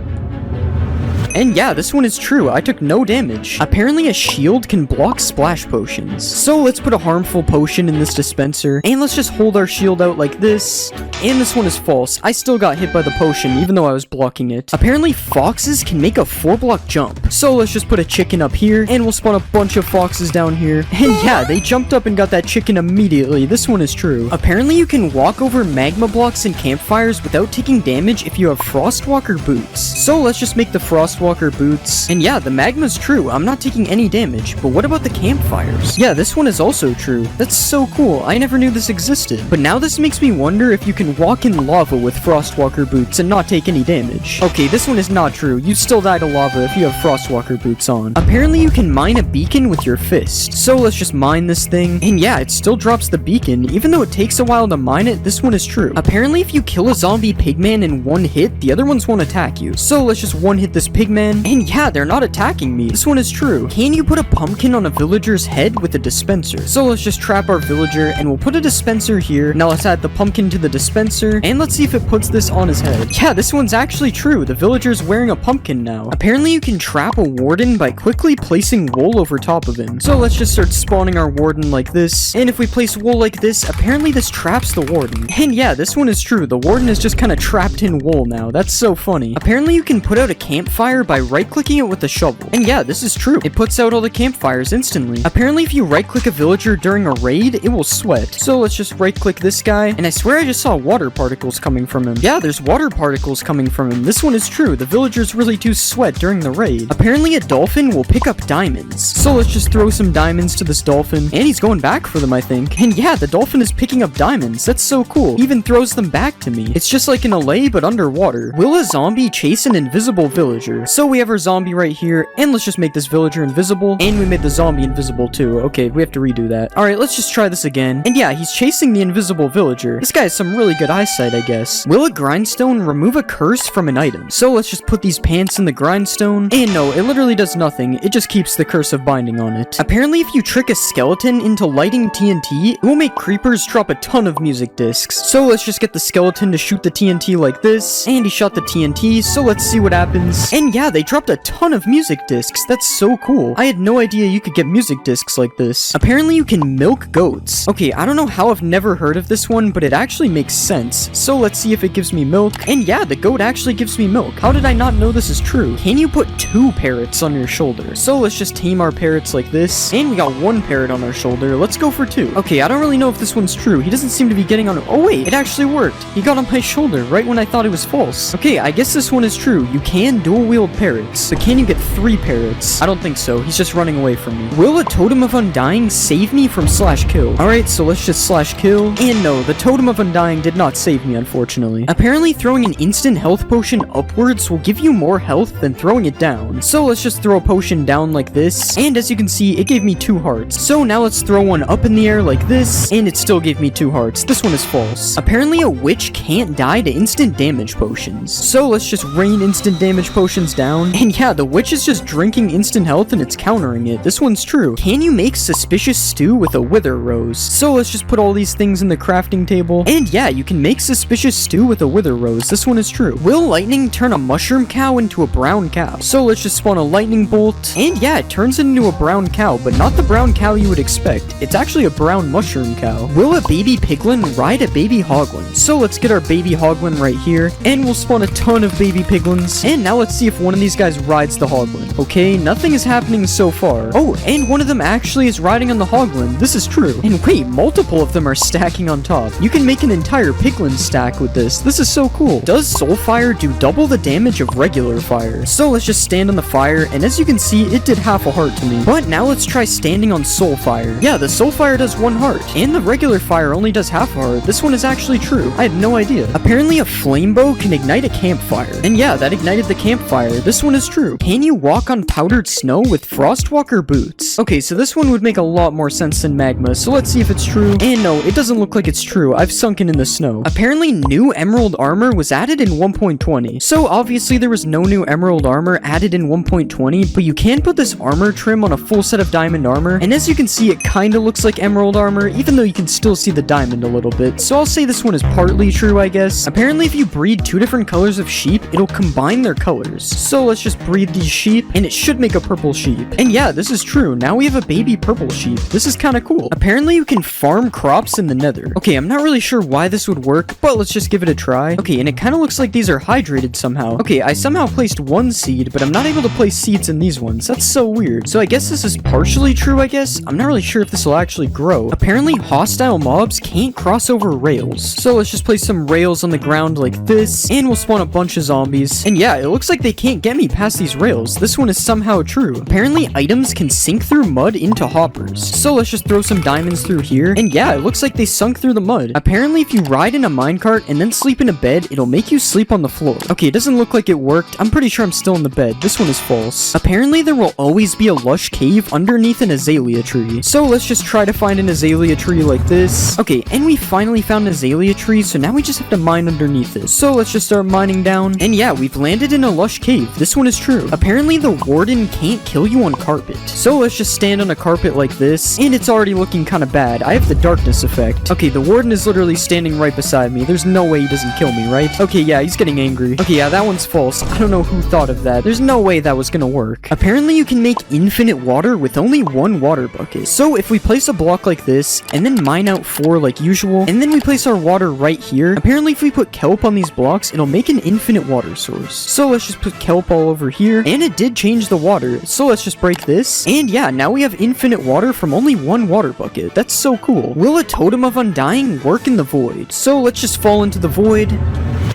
And yeah, this one is true, I took no damage. Apparently a shield can block splash potions. So let's put a harmful potion in this dispenser, and let's just hold our shield out like this. And this one is false, I still got hit by the potion even though I was blocking it. Apparently foxes can make a 4-block jump. So let's just put a chicken up here, and we'll spawn a bunch of foxes down here. And yeah, they jumped up and got that chicken immediately, this one is true. Apparently you can walk over magma blocks and campfires without taking damage if you have Frostwalker boots. So let's just make the Frostwalker boots. And yeah, the magma's true, I'm not taking any damage, but what about the campfires? Yeah, this one is also true. That's so cool, I never knew this existed. But now this makes me wonder if you can walk in lava with Frostwalker boots and not take any damage. Okay, this one is not true, you still die to lava if you have Frostwalker boots on. Apparently you can mine a beacon with your fist. So let's just mine this thing, and yeah, it still drops the beacon, even though it takes a while to mine it, this one is true. Apparently if you kill a zombie pigman in one hit, the other ones won't attack you. So let's just one hit this pigman, and yeah, they're not attacking me. This one is true. Can you put a pumpkin on a villager's head with a dispenser? So let's just trap our villager, and we'll put a dispenser here. Now let's add the pumpkin to the dispenser, and let's see if it puts this on his head. Yeah, this one's actually true. The villager's wearing a pumpkin now. Apparently you can trap a warden by quickly placing wool over top of him. So let's just start spawning our warden like this, and if we place wool like this, apparently this traps the warden. And yeah, this one is true. The warden is just kind of trapped in wool now. That's so funny. Apparently you can put out a campfire by right-clicking it with a shovel. And yeah, this is true. It puts out all the campfires instantly. Apparently if you right-click a villager during a raid, it will sweat. So let's just right-click this guy, and I swear I just saw water particles coming from him. Yeah, there's water particles coming from him. This one is true. The villagers really do sweat during the raid. Apparently a dolphin will pick up diamonds. So let's just throw some diamonds to this dolphin, and he's going back for them, I think. And yeah, the dolphin is picking up diamonds. That's so cool. He even throws them back to me. It's just like an allay, but underwater. Will a zombie chase an invisible villager? So we have our zombie right here, and let's just make this villager invisible, and we made the zombie invisible too. Okay, we have to redo that. Alright, let's just try this again. And yeah, he's chasing the invisible villager. This guy has some really good eyesight, I guess. Will a grindstone remove a curse from an item? So let's just put these pants in the grindstone, and no, it literally does nothing. It just keeps the curse of binding on it. Apparently if you trick a skeleton into lighting TNT, it will make creepers drop a ton of music discs. So let's just get the skeleton to shoot the TNT like this, and he shot the TNT, so let's see what happens. And yeah, they dropped a ton of music discs. That's so cool. I had no idea you could get music discs like this. Apparently you can milk goats. Okay, I don't know how I've never heard of this one, but it actually makes sense. So let's see if it gives me milk. And yeah, the goat actually gives me milk. How did I not know this is true? Can you put 2 parrots on your shoulder? So let's just tame our parrots like this. And we got 1 parrot on our shoulder. Let's go for 2. Okay, I don't really know if this one's true. He doesn't seem to be getting on. Oh wait, it actually worked. He got on my shoulder right when I thought it was false. Okay, I guess this one is true. You can dual wield parrots, but can you get 3 parrots? I don't think so. He's just running away from me. Will a totem of undying save me from /kill? Alright, so let's just /kill. And no, the totem of undying did not save me, unfortunately. Apparently throwing an instant health potion upwards will give you more health than throwing it down. So let's just throw a potion down like this, and as you can see, it gave me 2 hearts. So now let's throw one up in the air like this, and it still gave me 2 hearts. This one is false. Apparently a witch can't die to instant damage potions. So let's just rain instant damage potions down, and yeah, the witch is just drinking instant health and it's countering it. This one's true. Can you make suspicious stew with a wither rose? So let's just put all these things in the crafting table, and yeah, you can make suspicious stew with a wither rose. This one is true. Will lightning turn a mushroom cow into a brown cow? So let's just spawn a lightning bolt, and yeah, it turns it into a brown cow, but not the brown cow you would expect. It's actually a brown mushroom cow. Will a baby piglin ride a baby hoglin? So let's get our baby hoglin right here, and we'll spawn a ton of baby piglins, and now let's see if one of these guys rides the hoglin. Okay, nothing is happening so far. Oh, and one of them actually is riding on the hoglin. This is true. And wait, multiple of them are stacking on top. You can make an entire piglin stack with this. This is so cool. Does soul fire do double the damage of regular fire? So let's just stand on the fire, and as you can see, it did half a heart to me. But now let's try standing on soul fire. Yeah, the soul fire does 1 heart, and the regular fire only does half a heart. This one is actually true. I had no idea. Apparently a flame bow can ignite a campfire. And yeah, that ignited the campfire. anywhere. This one is true. Can you walk on powdered snow with Frostwalker boots? Okay, so this one would make a lot more sense than magma, so let's see if it's true. And no, it doesn't look like it's true. I've sunken in the snow. Apparently, new emerald armor was added in 1.20. So obviously there was no new emerald armor added in 1.20, but you can put this armor trim on a full set of diamond armor, and as you can see, it kinda looks like emerald armor, even though you can still see the diamond a little bit. So I'll say this one is partly true, I guess. Apparently, if you breed two different colors of sheep, it'll combine their colors. So let's just breed these sheep, and it should make a purple sheep. And yeah, this is true. Now we have a baby purple sheep. This is kinda cool. Apparently, you can farm crops in the nether. Okay, I'm not really sure why this would work, but let's just give it a try. Okay, and it kinda looks like these are hydrated somehow. Okay, I somehow placed one seed, but I'm not able to place seeds in these ones. That's so weird. So I guess this is partially true, I guess. I'm not really sure if this will actually grow. Apparently, hostile mobs can't cross over rails. So let's just place some rails on the ground like this, and we'll spawn a bunch of zombies. And yeah, it looks like they can't get me past these rails. This one is somehow true. Apparently, items can sink through mud into hoppers. So let's just throw some diamonds through here. And yeah, it looks like they sunk through the mud. Apparently, if you ride in a minecart and then sleep in a bed, it'll make you sleep on the floor. Okay, it doesn't look like it worked. I'm pretty sure I'm still in the bed. This one is false. Apparently, there will always be a lush cave underneath an azalea tree. So let's just try to find an azalea tree like this. Okay, and we finally found an azalea tree, so now we just have to mine underneath it. So let's just start mining down. And yeah, we've landed in a lush cave. This one is true. Apparently, the warden can't kill you on carpet. So let's just stand on a carpet like this, and it's already looking kind of bad. I have the darkness effect. Okay, the warden is literally standing right beside me. There's no way he doesn't kill me, right? Okay, yeah, he's getting angry. Okay, yeah, that one's false. I don't know who thought of that. There's no way that was gonna work. Apparently, you can make infinite water with only one water bucket. So if we place a block like this, and then mine out 4 like usual, and then we place our water right here, apparently if we put kelp on these blocks, it'll make an infinite water source. So let's just put kelp all over here, and it did change the water. So let's just break this, and yeah, now we have infinite water from only one water bucket. That's so cool. Will a totem of undying work in the void? So let's just fall into the void.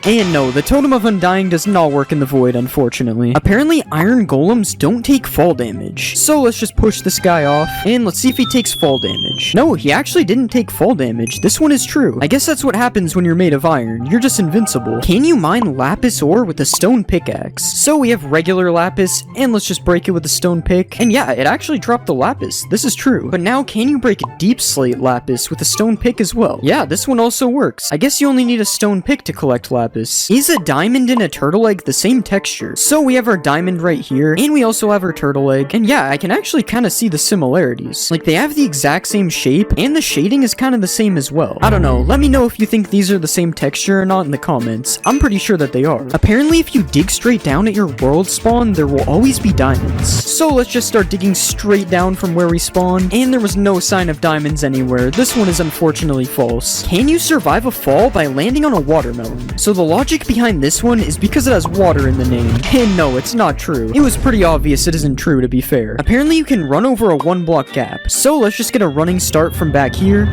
And no, the Totem of Undying does not work in the void, unfortunately. Apparently, iron golems don't take fall damage. So let's just push this guy off, and let's see if he takes fall damage. No, he actually didn't take fall damage. This one is true. I guess that's what happens when you're made of iron. You're just invincible. Can you mine lapis ore with a stone pickaxe? So we have regular lapis, and let's just break it with a stone pick. And yeah, it actually dropped the lapis. This is true. But now, can you break deep slate lapis with a stone pick as well? Yeah, this one also works. I guess you only need a stone pick to collect lapis. Is a diamond and a turtle egg the same texture? So we have our diamond right here, and we also have our turtle egg. And yeah, I can actually kind of see the similarities. Like, they have the exact same shape, and the shading is kind of the same as well. I don't know, let me know if you think these are the same texture or not in the comments. I'm pretty sure that they are. Apparently, if you dig straight down at your world spawn, there will always be diamonds. So let's just start digging straight down from where we spawn, and there was no sign of diamonds anywhere. This one is unfortunately false. Can you survive a fall by landing on a watermelon? So the logic behind this one is because it has water in the name. And no, it's not true. It was pretty obvious it isn't true, to be fair. Apparently you can run over a 1-block gap. So let's just get a running start from back here.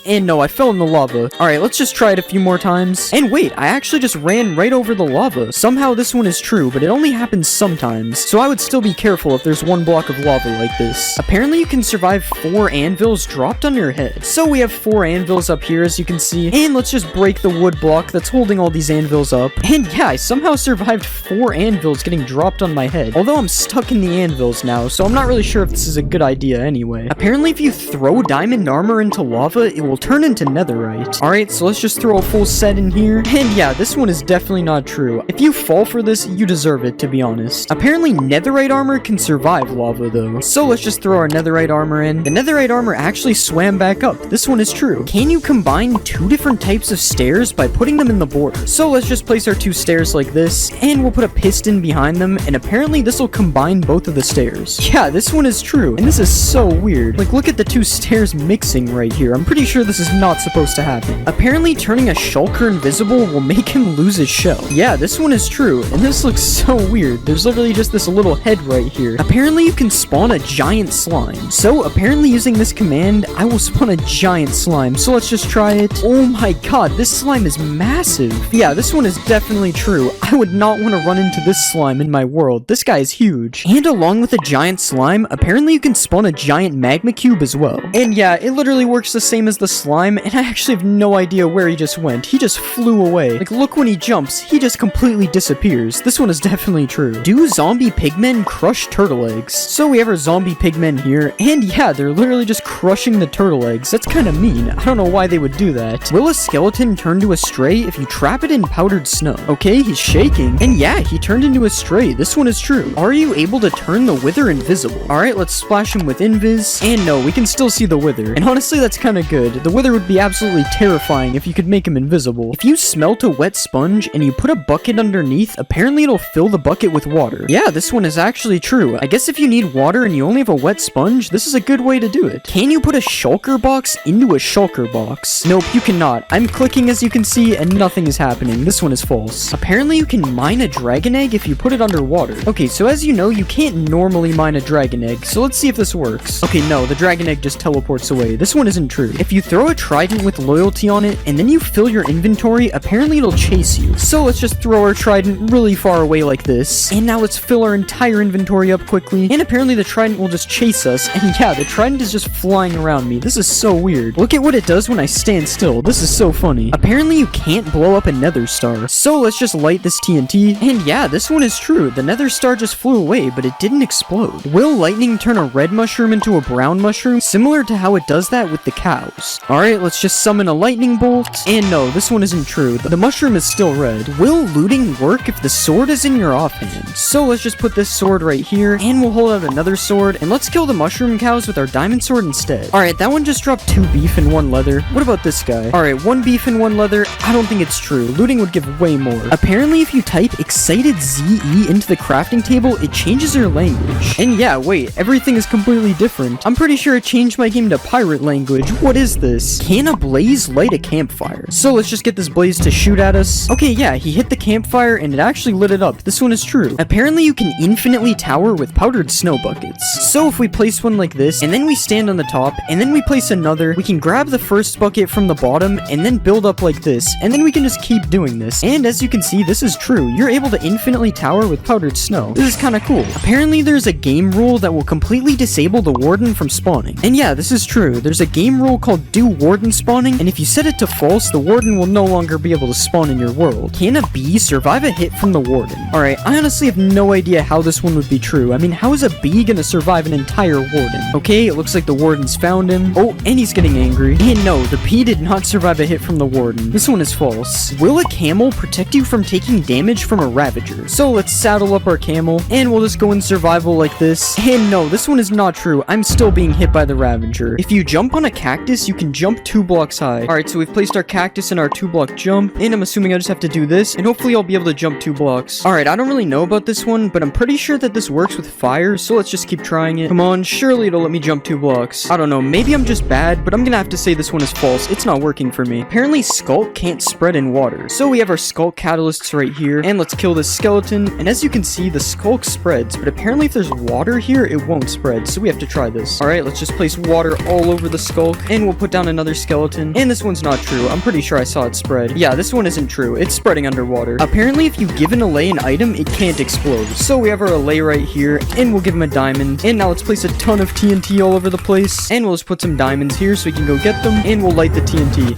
And no, I fell in the lava. Alright, let's just try it a few more times. And wait, I actually just ran right over the lava. Somehow this one is true, but it only happens sometimes. So I would still be careful if there's 1 block of lava like this. Apparently you can survive 4 anvils dropped on your head. So we have 4 anvils up here, as you can see. And let's just break the wood block that's holding all these anvils up. And yeah, I somehow survived 4 anvils getting dropped on my head. Although I'm stuck in the anvils now, so I'm not really sure if this is a good idea anyway. Apparently if you throw diamond armor into lava, it will turn into netherite. Alright, so let's just throw a full set in here. And yeah, this one is definitely not true. If you fall for this, you deserve it, to be honest. Apparently netherite armor can survive lava though. So let's just throw our netherite armor in. The netherite armor actually swam back up. This one is true. Can you combine 2 different types of stairs by putting them in the border? So let's just place our 2 stairs like this, and we'll put a piston behind them, and apparently this will combine both of the stairs. Yeah, this one is true, and this is so weird. Like, look at the 2 stairs mixing right here. I'm pretty sure this is not supposed to happen. Apparently turning a shulker invisible will make him lose his shell. Yeah, this one is true, and this looks so weird. There's literally just this little head right here. Apparently you can spawn a giant slime. So apparently using this command, I will spawn a giant slime. So let's just try it. Oh my god, this slime is massive. Yeah, this one is definitely true. I would not want to run into this slime in my world. This guy is huge. And along with a giant slime, apparently you can spawn a giant magma cube as well. And yeah, it literally works the same as the slime, and I actually have no idea where he just went. He just flew away. Like, look, when he jumps, he just completely disappears. This one is definitely true. Do zombie pigmen crush turtle eggs? So we have our zombie pigmen here, and yeah, they're literally just crushing the turtle eggs. That's kind of mean. I don't know why they would do that. Will a skeleton turn to a stray if you trap it in powdered snow? Okay, he's shaking, and yeah, he turned into a stray. This one is true. Are you able to turn the wither invisible? Alright, let's splash him with invis, and no, we can still see the wither. And honestly, that's kind of good. The wither would be absolutely terrifying if you could make him invisible. If you smelt a wet sponge and you put a bucket underneath, apparently it'll fill the bucket with water. Yeah, this one is actually true. I guess if you need water and you only have a wet sponge, this is a good way to do it. Can you put a shulker box into a shulker box? Nope, you cannot. I'm clicking, as you can see, and nothing is happening. This one is false. Apparently you can mine a dragon egg if you put it underwater. Okay, so as you know, you can't normally mine a dragon egg, so let's see if this works. Okay, no, the dragon egg just teleports away. This one isn't true. If you throw a trident with loyalty on it, and then you fill your inventory, apparently it'll chase you. So let's just throw our trident really far away like this, and now let's fill our entire inventory up quickly, and apparently the trident will just chase us, and yeah, the trident is just flying around me. This is so weird. Look at what it does when I stand still. This is so funny. Apparently you can't blow up a nether star, so let's just light this TNT, and yeah, this one is true. The nether star just flew away, but it didn't explode. Will lightning turn a red mushroom into a brown mushroom, similar to how it does that with the cows? Alright, let's just summon a lightning bolt, and no, this one isn't true. The mushroom is still red. Will looting work if the sword is in your offhand? So let's just put this sword right here, and we'll hold out another sword, and let's kill the mushroom cows with our diamond sword instead. Alright, that one just dropped 2 beef and 1 leather. What about this guy? Alright, 1 beef and 1 leather. I don't think it's true. Looting would give way more. Apparently, if you type excited ZE into the crafting table, it changes your language. And yeah, wait, everything is completely different. I'm pretty sure it changed my game to pirate language. What is this? Can a blaze light a campfire? So let's just get this blaze to shoot at us. Okay, yeah, he hit the campfire and it actually lit it up. This one is true. Apparently, you can infinitely tower with powdered snow buckets. So if we place one like this, and then we stand on the top, and then we place another, we can grab the first bucket from the bottom, and then build up like this, and then we can just keep doing this. And as you can see, this is true. You're able to infinitely tower with powdered snow. This is kind of cool. Apparently, there's a game rule that will completely disable the warden from spawning. And yeah, this is true. There's a game rule called do warden spawning, and if you set it to false, the warden will no longer be able to spawn in your world. Can a bee survive a hit from the warden? Alright, I honestly have no idea how this one would be true. I mean, how is a bee gonna survive an entire warden? Okay, it looks like the warden's found him. Oh, and he's getting angry. And no, the bee did not survive a hit from the warden. This one is false. Will a camel protect you from taking damage from a ravager? So let's saddle up our camel, and we'll just go in survival like this. And no, this one is not true. I'm still being hit by the ravager. If you jump on a cactus, you can jump 2 blocks high. Alright, so we've placed our cactus in our 2-block jump, and I'm assuming I just have to do this, and hopefully I'll be able to jump 2 blocks. Alright, I don't really know about this one, but I'm pretty sure that this works with fire, so let's just keep trying it. Come on, surely it'll let me jump 2 blocks. I don't know, maybe I'm just bad, but I'm gonna have to say this one is false. It's not working for me. Apparently, Skulk can't spread in water. So we have our Skulk catalysts right here, and let's kill this skeleton, and as you can see, the Skulk spreads, but apparently if there's water here, it won't spread, so we have to try this. Alright, let's just place water all over the Skulk, and we'll put down another skeleton, and this one's not true. I'm pretty sure I saw it spread. Yeah, this one isn't true. It's spreading underwater. Apparently, if you give an allay an item, it can't explode. So we have our allay right here, and we'll give him a diamond, and now let's place a ton of TNT all over the place, and we'll just put some diamonds here so we can go get them, and we'll light the TNT.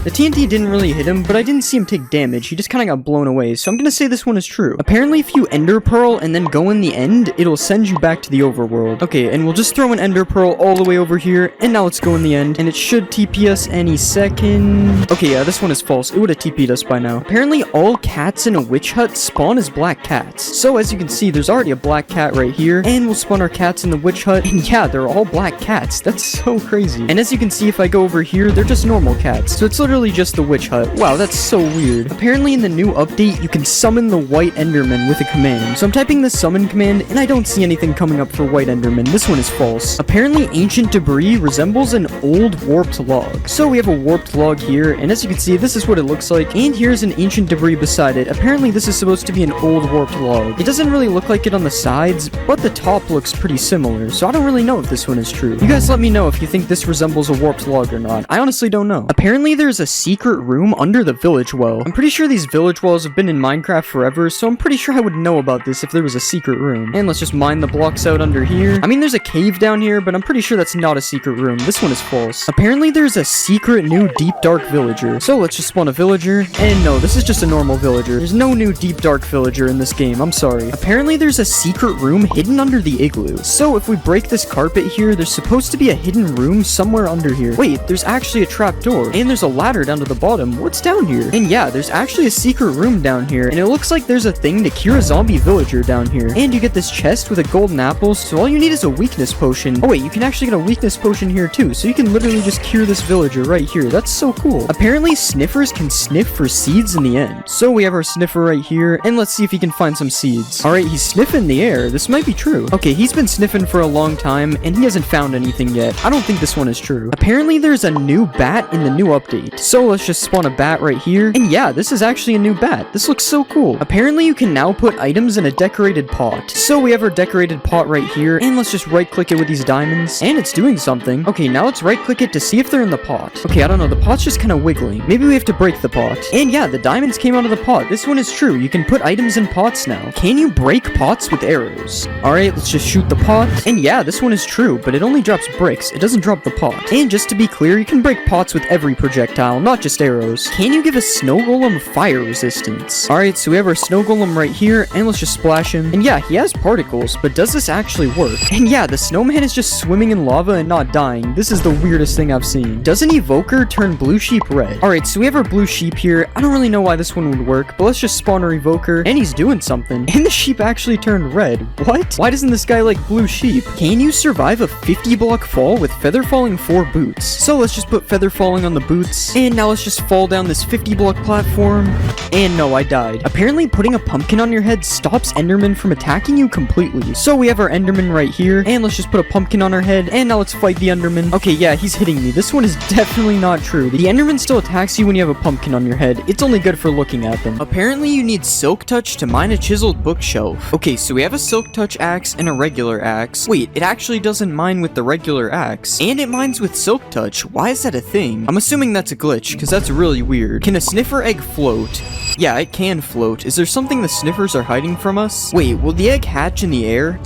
The TNT didn't really hit him, but I didn't see him take damage. He just kind of got blown away, so I'm gonna say this one is true. Apparently, if you ender pearl and then go in the end, it'll send you back to the overworld. Okay, and we'll just throw an ender pearl all the way over here, and now let's go in the end, and it should TP us any second. Okay, yeah, this one is false. It would have TP'd us by now. Apparently, all cats in a witch hut spawn as black cats. So as you can see, there's already a black cat right here, and we'll spawn our cats in the witch hut, and yeah, they're all black cats. That's so crazy. And as you can see, if I go over here, they're just normal cats. So it's literally just the witch hut. Wow, that's so weird. Apparently in the new update, you can summon the white enderman with a command. So I'm typing the summon command, and I don't see anything coming up for white enderman. This one is false. Apparently ancient debris resembles an old warped log. So we have a warped log here, and as you can see, this is what it looks like. And here's an ancient debris beside it. Apparently this is supposed to be an old warped log. It doesn't really look like it on the sides, but the top looks pretty similar. So I don't really know if this one is true. You guys let me know if you think this resembles a warped log or not. I honestly don't know. Apparently there's a a secret room under the village well. I'm pretty sure these village wells have been in Minecraft forever, so I'm pretty sure I would know about this if there was a secret room. And let's just mine the blocks out under here. I mean, there's a cave down here, but I'm pretty sure that's not a secret room. This one is false. Apparently, there's a secret new deep dark villager. So let's just spawn a villager. And no, this is just a normal villager. There's no new deep dark villager in this game. I'm sorry. Apparently, there's a secret room hidden under the igloo. So if we break this carpet here, there's supposed to be a hidden room somewhere under here. Wait, there's actually a trap door. And there's a ladder down to the bottom. What's down here? And yeah, there's actually a secret room down here. And it looks like there's a thing to cure a zombie villager down here. And you get this chest with a golden apple, so all you need is a weakness potion. Oh wait, you can actually get a weakness potion here too, so you can literally just cure this villager right here. That's so cool. Apparently, sniffers can sniff for seeds in the end. So we have our sniffer right here, and let's see if he can find some seeds. Alright, he's sniffing the air. This might be true. Okay, he's been sniffing for a long time, and he hasn't found anything yet. I don't think this one is true. Apparently, there's a new bat in the new update. So let's just spawn a bat right here. And yeah, this is actually a new bat. This looks so cool. Apparently, you can now put items in a decorated pot. So we have our decorated pot right here, and let's just right click it with these diamonds, and it's doing something. Okay, now let's right click it to see if they're in the pot. Okay, I don't know, the pot's just kind of wiggling. Maybe we have to break the pot. And yeah, the diamonds came out of the pot. This one is true. You can put items in pots now. Can you break pots with arrows? Alright, let's just shoot the pot. And yeah, this one is true, but it only drops bricks. It doesn't drop the pot. And just to be clear, you can break pots with every projectile, not just arrows. Can you give a snow golem fire resistance? Alright, so we have our snow golem right here, and let's just splash him. And yeah, he has particles, but does this actually work? And yeah, the snowman is just swimming in lava and not dying. This is the weirdest thing I've seen. Does an evoker turn blue sheep red? Alright, so we have our blue sheep here. I don't really know why this one would work, but let's just spawn our evoker, and he's doing something. And the sheep actually turned red. What? Why doesn't this guy like blue sheep? Can you survive a 50 block fall with feather falling 4 boots? So let's just put feather falling on the boots, and now let's just fall down this 50 block platform. And no, I died. Apparently putting a pumpkin on your head stops endermen from attacking you completely. So we have our enderman right here, and let's just put a pumpkin on our head, and now let's fight the enderman. Okay, yeah, he's hitting me. This one is definitely not true. The enderman still attacks you when you have a pumpkin on your head. It's only good for looking at them. Apparently you need silk touch to mine a chiseled bookshelf. Okay, so we have a silk touch axe and a regular axe. Wait, it actually doesn't mine with the regular axe, and it mines with silk touch. Why is that a thing? I'm assuming that's a glitch, because that's really weird. Can a sniffer egg float? Yeah, it can float. Is there something the sniffers are hiding from us? Wait, will the egg hatch in the air?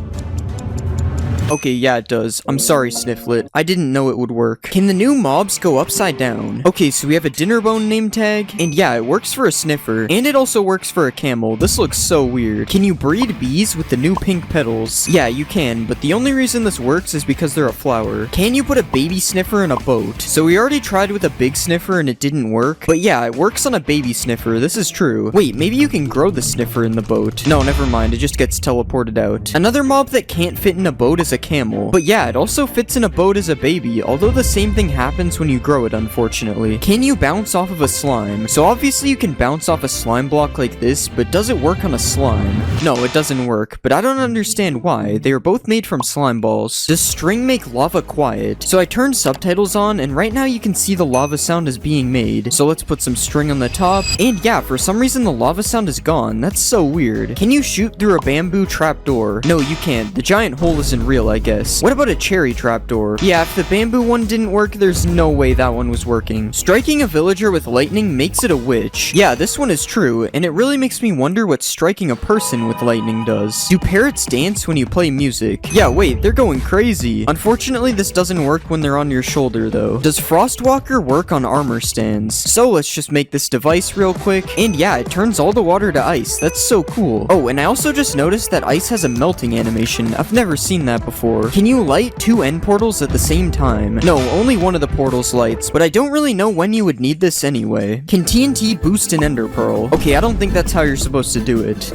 Okay, yeah, it does. I'm sorry, Snifflet. I didn't know it would work. Can the new mobs go upside down? Okay, so we have a dinner bone name tag, and yeah, it works for a sniffer, and it also works for a camel. This looks so weird. Can you breed bees with the new pink petals? Yeah, you can, but the only reason this works is because they're a flower. Can you put a baby sniffer in a boat? So we already tried with a big sniffer and it didn't work, but yeah, it works on a baby sniffer. This is true. Wait, maybe you can grow the sniffer in the boat. No, never mind. It just gets teleported out. Another mob that can't fit in a boat is a camel. But yeah, it also fits in a boat as a baby, although the same thing happens when you grow it, unfortunately. Can you bounce off of a slime? So obviously you can bounce off a slime block like this, but does it work on a slime? No, it doesn't work, but I don't understand why. They are both made from slime balls. Does string make lava quiet? So I turned subtitles on, and right now you can see the lava sound is being made. So let's put some string on the top, and yeah, for some reason the lava sound is gone. That's so weird. Can you shoot through a bamboo trapdoor? No, you can't. The giant hole isn't real, I guess. What about a cherry trapdoor? Yeah, if the bamboo one didn't work, there's no way that one was working. Striking a villager with lightning makes it a witch. Yeah, this one is true, and it really makes me wonder what striking a person with lightning does. Do parrots dance when you play music? Yeah, wait, they're going crazy. Unfortunately, this doesn't work when they're on your shoulder, though. Does Frostwalker work on armor stands? So let's just make this device real quick, and yeah, it turns all the water to ice. That's so cool. Oh, and I also just noticed that ice has a melting animation. I've never seen that before. Can you light 2 end portals at the same time? No, only one of the portals lights, but I don't really know when you would need this anyway. Can TNT boost an ender pearl? Okay, I don't think that's how you're supposed to do it.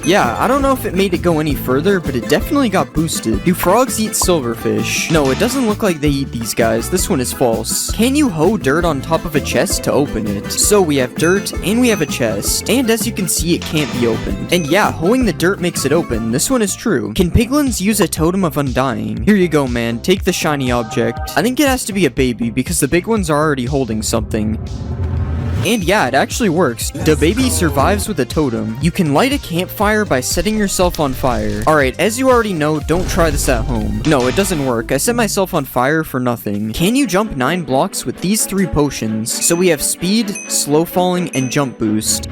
Yeah, I don't know if it made it go any further, but it definitely got boosted. Do frogs eat silverfish? No, it doesn't look like they eat these guys. This one is false. Can you hoe dirt on top of a chest to open it? So we have dirt, and we have a chest. And as you can see, it can't be opened. And yeah, hoeing the dirt makes it open. This one is true. Can piglins use a totem of undying? Here you go, man. Take the shiny object. I think it has to be a baby, because the big ones are already holding something. And yeah, it actually works. The baby survives with a totem. You can light a campfire by setting yourself on fire. Alright, as you already know, don't try this at home. No, it doesn't work. I set myself on fire for nothing. Can you jump 9 blocks with these 3 potions? So we have speed, slow falling, and jump boost.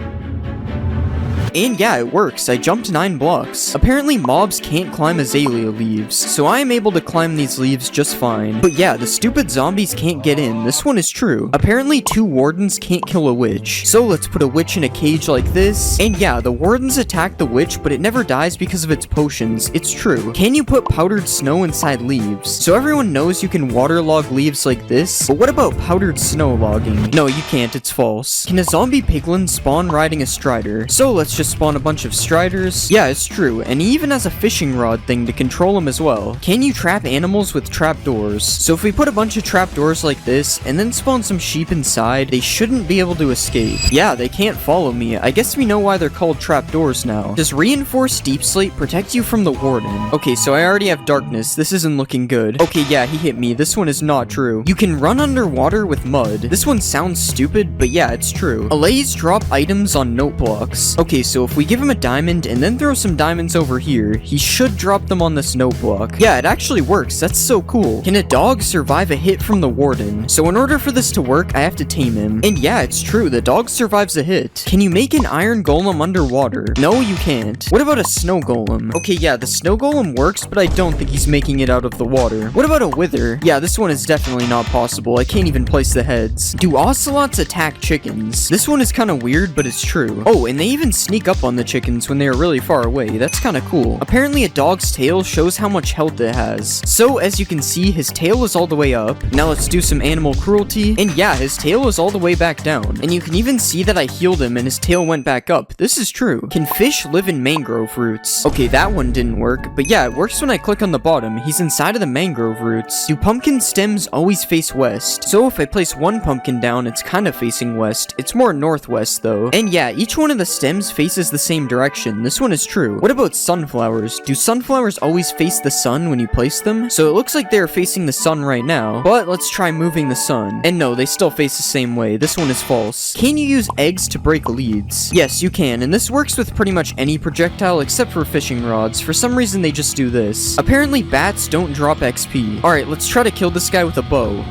And yeah, it works. I jumped 9 blocks. Apparently mobs can't climb azalea leaves, so I am able to climb these leaves just fine. But yeah, the stupid zombies can't get in. This one is true. Apparently 2 wardens can't kill a witch. So let's put a witch in a cage like this. And yeah, the wardens attack the witch, but it never dies because of its potions. It's true. Can you put powdered snow inside leaves? So everyone knows you can waterlog leaves like this, but what about powdered snow logging? No, you can't. It's false. Can a zombie piglin spawn riding a strider? So let's just spawn a bunch of striders. Yeah, it's true, and he even has a fishing rod thing to control him as well. Can you trap animals with trapdoors? So if we put a bunch of trapdoors like this, and then spawn some sheep inside, they shouldn't be able to escape. Yeah, they can't follow me. I guess we know why they're called trapdoors now. Does reinforced deep slate protect you from the warden? Okay, so I already have darkness. This isn't looking good. Okay, yeah, he hit me. This one is not true. You can run underwater with mud. This one sounds stupid, but yeah, it's true. Allays drop items on note blocks. Okay, so if we give him a diamond and then throw some diamonds over here, he should drop them on this note block. Yeah, it actually works. That's so cool. Can a dog survive a hit from the warden? So in order for this to work, I have to tame him. And yeah, it's true. The dog survives a hit. Can you make an iron golem underwater? No, you can't. What about a snow golem? Okay, yeah, the snow golem works, but I don't think he's making it out of the water. What about a wither? Yeah, this one is definitely not possible. I can't even place the heads. Do ocelots attack chickens? This one is kind of weird, but it's true. Oh, and they even sneak up on the chickens when they are really far away. That's kind of cool. Apparently a dog's tail shows how much health it has. So as you can see, his tail is all the way up. Now let's do some animal cruelty. And yeah, his tail is all the way back down. And you can even see that I healed him and his tail went back up. This is true. Can fish live in mangrove roots? Okay, that one didn't work. But yeah, it works when I click on the bottom. He's inside of the mangrove roots. Do pumpkin stems always face west? So if I place one pumpkin down, it's kind of facing west. It's more northwest though. And yeah, each one of the stems faces the same direction. This one is true. What about sunflowers? Do sunflowers always face the sun when you place them? So it looks like they're facing the sun right now, but let's try moving the sun. And no, they still face the same way. This one is false. Can you use eggs to break leads? Yes, you can, and this works with pretty much any projectile except for fishing rods. For some reason, they just do this. Apparently, bats don't drop XP. Alright, let's try to kill this guy with a bow.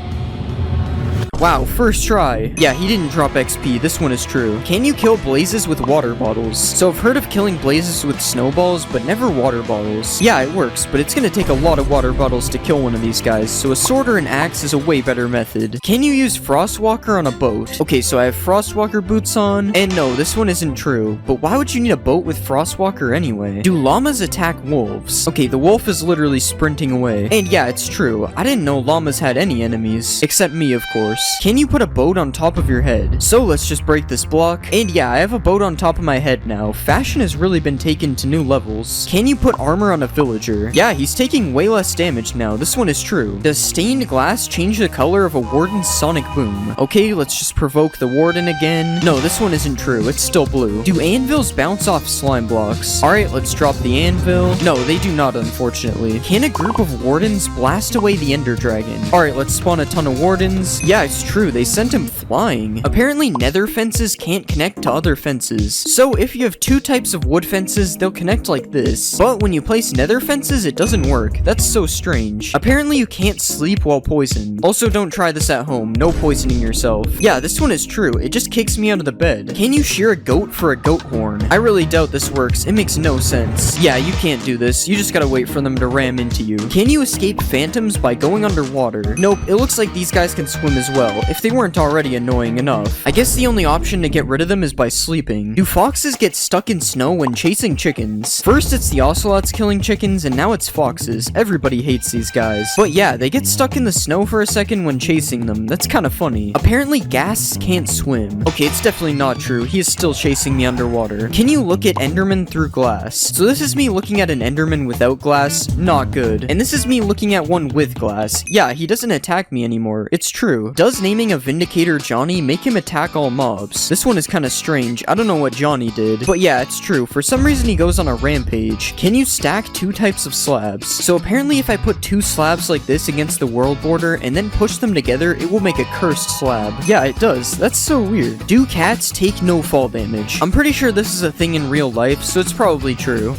Wow, first try. Yeah, he didn't drop XP. This one is true. Can you kill blazes with water bottles? So I've heard of killing blazes with snowballs, but never water bottles. Yeah, it works, but it's gonna take a lot of water bottles to kill one of these guys, so a sword or an axe is a way better method. Can you use Frostwalker on a boat? Okay, so I have Frostwalker boots on, and no, this one isn't true. But why would you need a boat with Frostwalker anyway? Do llamas attack wolves? Okay, the wolf is literally sprinting away. And yeah, it's true. I didn't know llamas had any enemies. Except me, of course. Can you put a boat on top of your head? So let's just break this block. And yeah, I have a boat on top of my head now. Fashion has really been taken to new levels. Can you put armor on a villager? Yeah, he's taking way less damage now. This one is true. Does stained glass change the color of a warden's sonic boom? Okay, let's just provoke the warden again. No, this one isn't true. It's still blue. Do anvils bounce off slime blocks? Alright, let's drop the anvil. No, they do not, unfortunately. Can a group of wardens blast away the ender dragon? Alright, let's spawn a ton of wardens. Yeah, it's true. They sent him flying. Apparently nether fences can't connect to other fences. So if you have 2 types of wood fences, they'll connect like this. But when you place nether fences, it doesn't work. That's so strange. Apparently you can't sleep while poisoned. Also, don't try this at home. No poisoning yourself. Yeah, this one is true. It just kicks me out of the bed. Can you shear a goat for a goat horn? I really doubt this works. It makes no sense. Yeah, you can't do this. You just gotta wait for them to ram into you. Can you escape phantoms by going underwater? Nope, it looks like these guys can swim as well. If they weren't already annoying enough. I guess the only option to get rid of them is by sleeping. Do foxes get stuck in snow when chasing chickens? First it's the ocelots killing chickens, and now it's foxes. Everybody hates these guys. But yeah, they get stuck in the snow for a second when chasing them. That's kind of funny. Apparently ghasts can't swim. Okay, it's definitely not true. He is still chasing me underwater. Can you look at enderman through glass? So this is me looking at an enderman without glass. Not good. And this is me looking at one with glass. Yeah, he doesn't attack me anymore. It's true. Does does naming a Vindicator Johnny make him attack all mobs? This one is kind of strange. I don't know what Johnny did. But yeah, it's true. For some reason he goes on a rampage. Can you stack 2 types of slabs? So apparently if I put 2 slabs like this against the world border and then push them together, it will make a cursed slab. Yeah, it does. That's so weird. Do cats take no fall damage? I'm pretty sure this is a thing in real life, so it's probably true.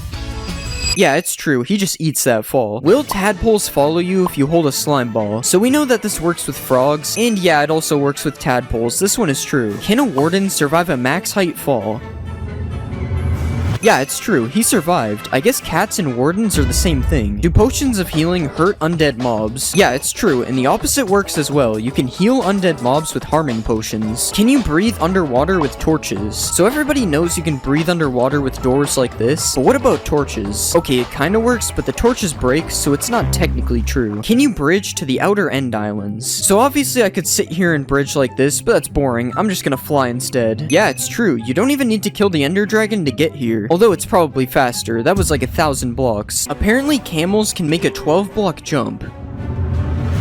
Yeah, it's true, he just eats that fall. Will tadpoles follow you if you hold a slime ball? So we know that this works with frogs, and yeah, it also works with tadpoles. This one is true. Can a warden survive a max height fall? Yeah, it's true, he survived. I guess cats and wardens are the same thing. Do potions of healing hurt undead mobs? Yeah, it's true, and the opposite works as well. You can heal undead mobs with harming potions. Can you breathe underwater with torches? So everybody knows you can breathe underwater with doors like this, but what about torches? Okay, it kinda works, but the torches break, so it's not technically true. Can you bridge to the outer end islands? So obviously I could sit here and bridge like this, but that's boring. I'm just gonna fly instead. Yeah, it's true, you don't even need to kill the ender dragon to get here. Although it's probably faster, that was like 1,000 blocks. Apparently camels can make a 12-block jump.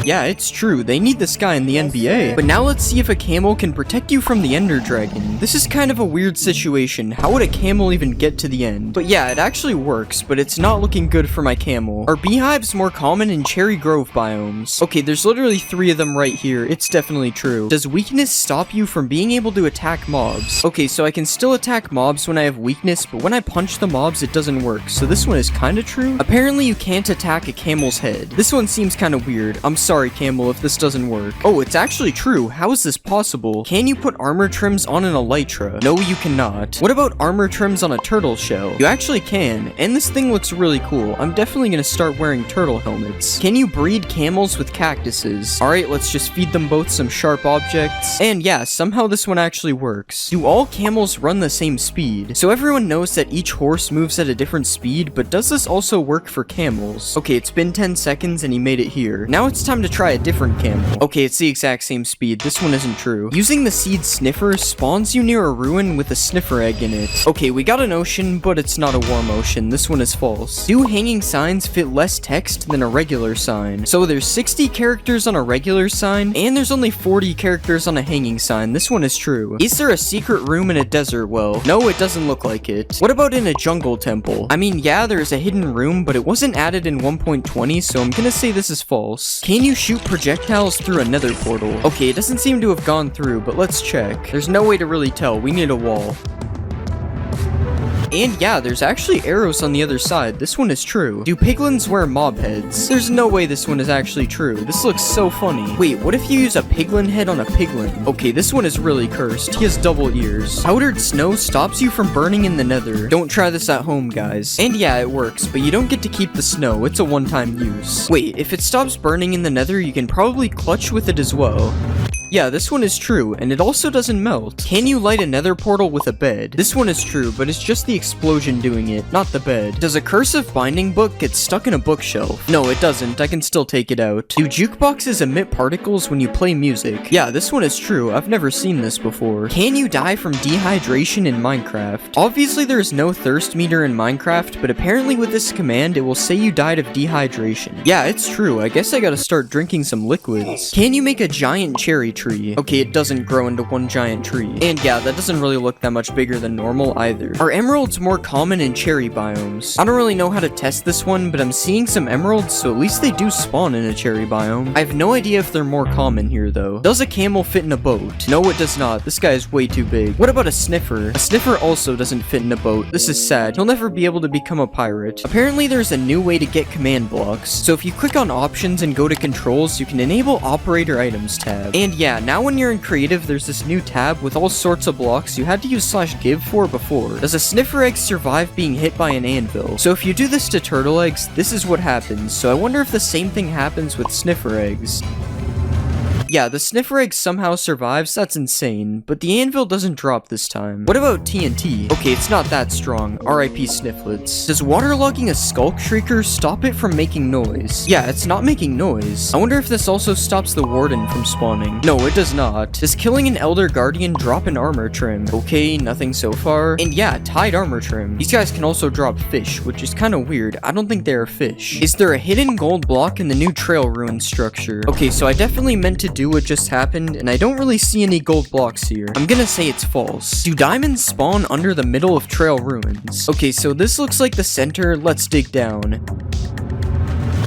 Yeah, it's true, they need this guy in the NBA. But now let's see if a camel can protect you from the ender dragon. This is kind of a weird situation. How would a camel even get to the end? But yeah, it actually works, but it's not looking good for my camel. Are beehives more common in cherry grove biomes? Okay, there's literally 3 of them right here. It's definitely true. Does weakness stop you from being able to attack mobs? Okay, so I can still attack mobs when I have weakness, but when I punch the mobs, it doesn't work. So this one is kinda true. Apparently you can't attack a camel's head. This one seems kinda weird. I'm sorry, camel, if this doesn't work. Oh, it's actually true. How is this possible? Can you put armor trims on an elytra? No, you cannot. What about armor trims on a turtle shell? You actually can, and this thing looks really cool. I'm definitely gonna start wearing turtle helmets. Can you breed camels with cactuses? Alright, let's just feed them both some sharp objects. And yeah, somehow this one actually works. Do all camels run the same speed? So everyone knows that each horse moves at a different speed, but does this also work for camels? Okay, it's been 10 seconds and he made it here. Now it's time to try a different camel. Okay, it's the exact same speed. This one isn't true. Using the seed sniffer spawns you near a ruin with a sniffer egg in it. Okay, we got an ocean, but it's not a warm ocean. This one is false. Do hanging signs fit less text than a regular sign? So there's 60 characters on a regular sign, and there's only 40 characters on a hanging sign. This one is true. Is there a secret room in a desert well? No, it doesn't look like it. What about in a jungle temple? I mean, yeah, there's a hidden room, but it wasn't added in 1.20, so I'm gonna say this is false. Can you shoot projectiles through a nether portal? Okay, it doesn't seem to have gone through, but let's check. There's no way to really tell. We need a wall. And yeah, there's actually arrows on the other side. This one is true. Do piglins wear mob heads? There's no way this one is actually true. This looks so funny. Wait, what if you use a piglin head on a piglin? Okay, this one is really cursed. He has double ears. Powdered snow stops you from burning in the nether. Don't try this at home, guys. And yeah, it works, but you don't get to keep the snow. It's a one-time use. Wait, if it stops burning in the nether, you can probably clutch with it as well. Yeah, this one is true, and it also doesn't melt. Can you light a nether portal with a bed? This one is true, but it's just the explosion doing it, not the bed. Does a cursive binding book get stuck in a bookshelf? No, it doesn't. I can still take it out. Do jukeboxes emit particles when you play music? Yeah, this one is true. I've never seen this before. Can you die from dehydration in Minecraft? Obviously, there is no thirst meter in Minecraft, but apparently with this command, it will say you died of dehydration. Yeah, it's true. I guess I gotta start drinking some liquids. Can you make a giant cherry tree? Okay, it doesn't grow into one giant tree. And yeah, that doesn't really look that much bigger than normal either. Are emeralds more common in cherry biomes? I don't really know how to test this one, but I'm seeing some emeralds, so at least they do spawn in a cherry biome. I have no idea if they're more common here though. Does a camel fit in a boat? No, it does not. This guy is way too big. What about a sniffer? A sniffer also doesn't fit in a boat. This is sad. He'll never be able to become a pirate. Apparently there's a new way to get command blocks. So if you click on options and go to controls, you can enable operator items tab. And yeah, now when you're in creative, there's this new tab with all sorts of blocks you had to use /give for before. Does a sniffer egg survive being hit by an anvil? So if you do this to turtle eggs, this is what happens. So I wonder if the same thing happens with sniffer eggs. Yeah, the sniffer egg somehow survives, that's insane, but the anvil doesn't drop this time. What about TNT? Okay, it's not that strong. RIP Snifflets. Does waterlogging a skulk shrieker stop it from making noise? Yeah, it's not making noise. I wonder if this also stops the warden from spawning. No, it does not. Does killing an elder guardian drop an armor trim? Okay, nothing so far. And yeah, tied armor trim. These guys can also drop fish, which is kind of weird. I don't think they are fish. Is there a hidden gold block in the new trail ruin structure? Okay, so I definitely meant to do what just happened, and I don't really see any gold blocks here. I'm gonna say it's false. Do diamonds spawn under the middle of trail ruins? Okay, so this looks like the center. Let's dig down.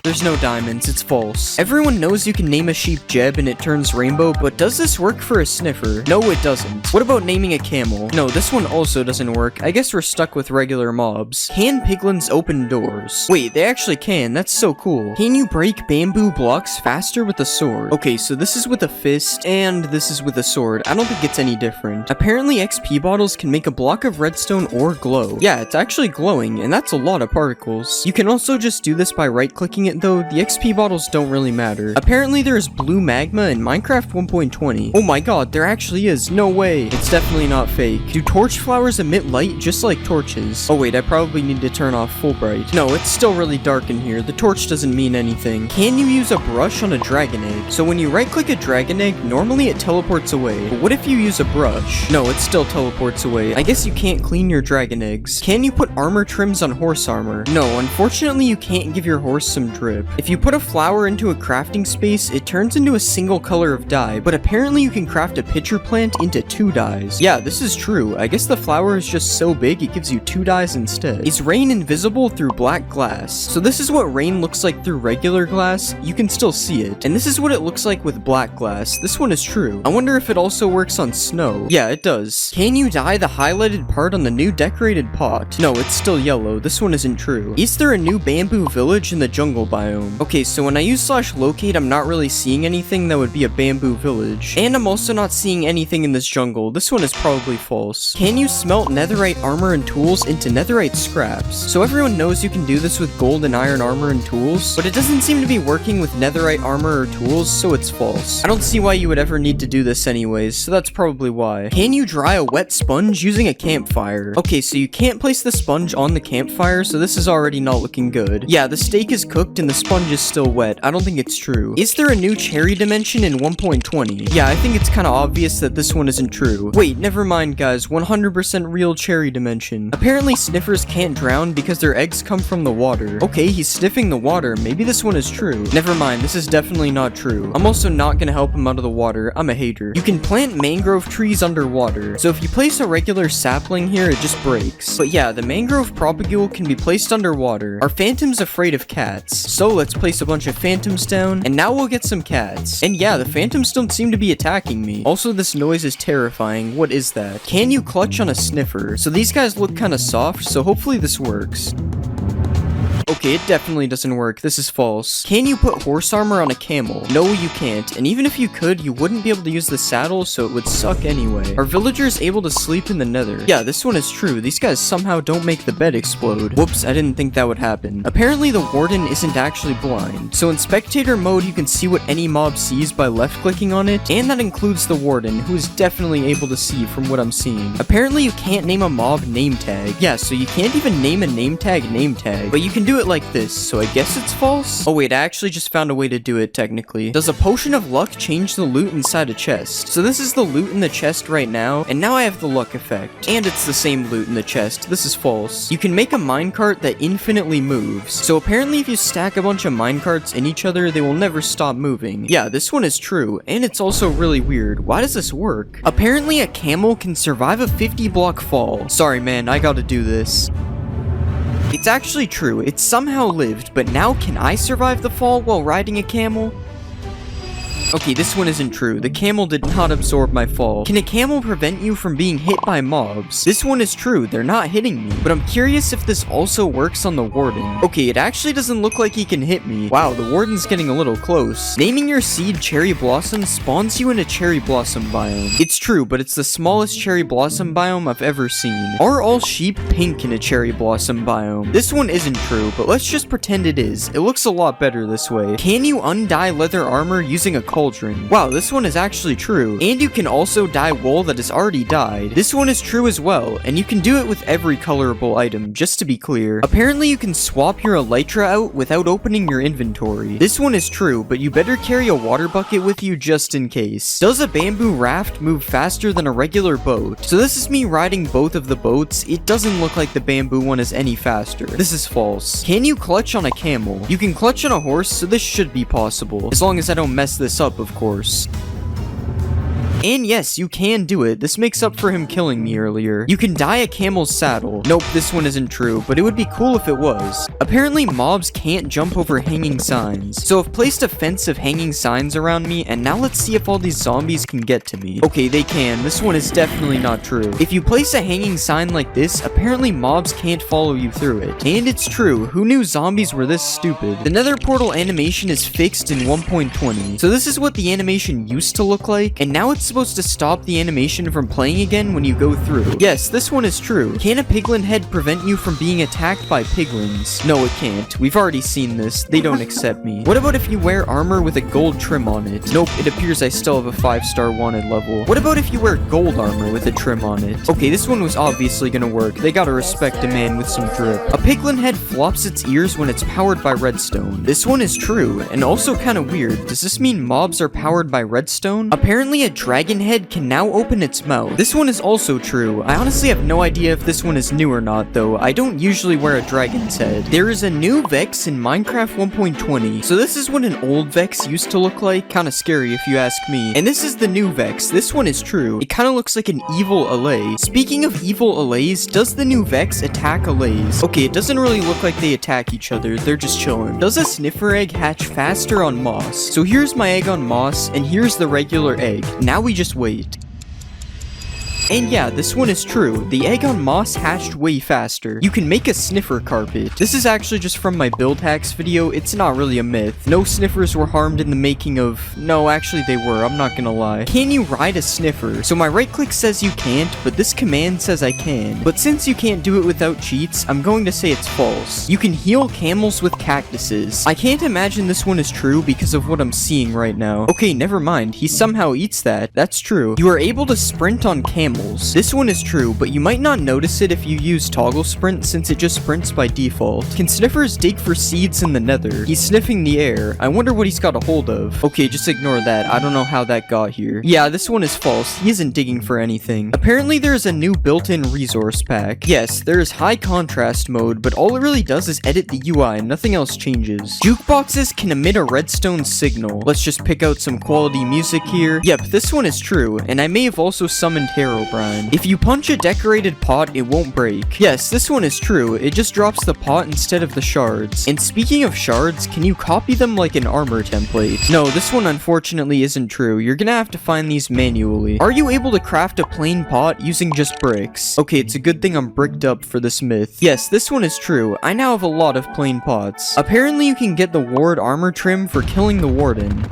There's no diamonds, it's false. Everyone knows you can name a sheep Jeb and it turns rainbow, but does this work for a sniffer? No, it doesn't. What about naming a camel? No, this one also doesn't work. I guess we're stuck with regular mobs. Can piglins open doors? Wait, they actually can. That's so cool. Can you break bamboo blocks faster with a sword? Okay, so this is with a fist, and this is with a sword. I don't think it's any different. Apparently, XP bottles can make a block of redstone or glow. Yeah, it's actually glowing, and that's a lot of particles. You can also just do this by right-clicking it though. The XP bottles don't really matter. Apparently there is blue magma in Minecraft 1.20. Oh my god, there actually is. No way. It's definitely not fake. Do torch flowers emit light just like torches? Oh wait, I probably need to turn off full bright. No, it's still really dark in here. The torch doesn't mean anything. Can you use a brush on a dragon egg? So when you right click a dragon egg, normally it teleports away. But what if you use a brush? No, it still teleports away. I guess you can't clean your dragon eggs. Can you put armor trims on horse armor? No, unfortunately you can't give your horse some drip. If you put a flower into a crafting space, it turns into a single color of dye, but apparently you can craft a pitcher plant into 2 dyes. Yeah, this is true. I guess the flower is just so big it gives you 2 dyes instead. Is rain invisible through black glass? So this is what rain looks like through regular glass. You can still see it. And this is what it looks like with black glass. This one is true. I wonder if it also works on snow. Yeah, it does. Can you dye the highlighted part on the new decorated pot? No, it's still yellow. This one isn't true. Is there a new bamboo village in the jungle biome? Okay, so when I use /locate, I'm not really seeing anything that would be a bamboo village. And I'm also not seeing anything in this jungle. This one is probably false. Can you smelt netherite armor and tools into netherite scraps? So everyone knows you can do this with gold and iron armor and tools, but it doesn't seem to be working with netherite armor or tools, so it's false. I don't see why you would ever need to do this anyways, so that's probably why. Can you dry a wet sponge using a campfire? Okay, so you can't place the sponge on the campfire, so this is already not looking good. Yeah, the steak is cooked and the sponge is still wet. I don't think it's true. Is there a new cherry dimension in 1.20? Yeah, I think it's kind of obvious that this one isn't true. Wait, never mind guys, 100% real cherry dimension. Apparently sniffers can't drown because their eggs come from the water. Okay, he's sniffing the water. Maybe this one is true. Never mind, this is definitely not true. I'm also not gonna help him out of the water. I'm a hater. You can plant mangrove trees underwater. So if you place a regular sapling here, it just breaks. But yeah, the mangrove propagule can be placed underwater. Are phantoms afraid of cats? So let's place a bunch of phantoms down, and now we'll get some cats. And yeah, the phantoms don't seem to be attacking me. Also, this noise is terrifying. What is that? Can you clutch on a sniffer? So these guys look kind of soft, so hopefully this works. Okay, it definitely doesn't work. This is false. Can you put horse armor on a camel? No, you can't. And even if you could, you wouldn't be able to use the saddle, so it would suck anyway. Are villagers able to sleep in the nether? Yeah, this one is true. These guys somehow don't make the bed explode. Whoops, I didn't think that would happen. Apparently, the warden isn't actually blind. So in spectator mode, you can see what any mob sees by left-clicking on it, and that includes the warden, who is definitely able to see from what I'm seeing. Apparently, you can't name a mob name tag. Yeah, so you can't even name a name tag, but you can do it like this, so I guess it's false? Oh wait, I actually just found a way to do it technically. Does a potion of luck change the loot inside a chest? So this is the loot in the chest right now, and now I have the luck effect. And it's the same loot in the chest. This is false. You can make a minecart that infinitely moves. So apparently if you stack a bunch of minecarts in each other, they will never stop moving. Yeah, this one is true, and it's also really weird. Why does this work? Apparently a camel can survive a 50 block fall. Sorry man, I gotta do this. It's actually true, it somehow lived, but now can I survive the fall while riding a camel? Okay, this one isn't true. The camel did not absorb my fall. Can a camel prevent you from being hit by mobs? This one is true. They're not hitting me. But I'm curious if this also works on the warden. Okay, it actually doesn't look like he can hit me. Wow, the warden's getting a little close. Naming your seed cherry blossom spawns you in a cherry blossom biome. It's true, but it's the smallest cherry blossom biome I've ever seen. Are all sheep pink in a cherry blossom biome? This one isn't true, but let's just pretend it is. It looks a lot better this way. Can you undye leather armor using a cauldron? Wow, this one is actually true. And you can also dye wool that is already dyed. This one is true as well, and you can do it with every colorable item, just to be clear. Apparently you can swap your elytra out without opening your inventory. This one is true, but you better carry a water bucket with you just in case. Does a bamboo raft move faster than a regular boat? So this is me riding both of the boats. It doesn't look like the bamboo one is any faster. This is false. Can you clutch on a camel? You can clutch on a horse, so this should be possible. As long as I don't mess this up up, of course. And yes, you can do it. This makes up for him killing me earlier. You can dye a camel's saddle. Nope, this one isn't true, but it would be cool if it was. Apparently, mobs can't jump over hanging signs. So I've placed a fence of hanging signs around me, and now let's see if all these zombies can get to me. Okay, they can. This one is definitely not true. If you place a hanging sign like this, apparently mobs can't follow you through it. And it's true. Who knew zombies were this stupid? The nether portal animation is fixed in 1.20. So this is what the animation used to look like, and now it's supposed to stop the animation from playing again when you go through. Yes, this one is true. Can a piglin head prevent you from being attacked by piglins? No, it can't. We've already seen this. They don't accept me. What about if you wear armor with a gold trim on it? Nope, it appears I still have a 5-star wanted level. What about if you wear gold armor with a trim on it? Okay, this one was obviously gonna work. They gotta respect a man with some drip. A piglin head flops its ears when it's powered by redstone. This one is true, and also kinda weird. Does this mean mobs are powered by redstone? Apparently a dragon head can now open its mouth. This one is also true. I honestly have no idea if this one is new or not, though. I don't usually wear a dragon's head. There is a new Vex in Minecraft 1.20, so this is what an old Vex used to look like. Kinda scary if you ask me. And this is the new Vex. This one is true. It kinda looks like an evil Allay. Speaking of evil Allays, does the new Vex attack Allays? Okay, it doesn't really look like they attack each other. They're just chilling. Does a sniffer egg hatch faster on moss? So here's my egg on moss, and here's the regular egg. Now we just wait. And yeah, this one is true. The egg on moss hatched way faster. You can make a sniffer carpet. This is actually just from my build hacks video. It's not really a myth. No sniffers were harmed in the making of... No, actually they were. I'm not gonna lie. Can you ride a sniffer? So my right click says you can't, but this command says I can. But since you can't do it without cheats, I'm going to say it's false. You can heal camels with cactuses. I can't imagine this one is true because of what I'm seeing right now. Okay, never mind. He somehow eats that. That's true. You are able to sprint on camels. This one is true, but you might not notice it if you use toggle sprint since it just sprints by default. Can sniffers dig for seeds in the nether? He's sniffing the air. I wonder what he's got a hold of. Okay, just ignore that. I don't know how that got here. Yeah, this one is false. He isn't digging for anything. Apparently there is a new built-in resource pack. Yes, there is high contrast mode, but all it really does is edit the UI and nothing else changes. Jukeboxes can emit a redstone signal. Let's just pick out some quality music here. Yep, this one is true, and I may have also summoned Herobrine. If you punch a decorated pot, it won't break. Yes, this one is true. It just drops the pot instead of the shards. And speaking of shards, can you copy them like an armor template? No, this one unfortunately isn't true. You're gonna have to find these manually. Are you able to craft a plain pot using just bricks? Okay, it's a good thing I'm bricked up for this myth. Yes, this one is true. I now have a lot of plain pots. Apparently you can get the ward armor trim for killing the warden.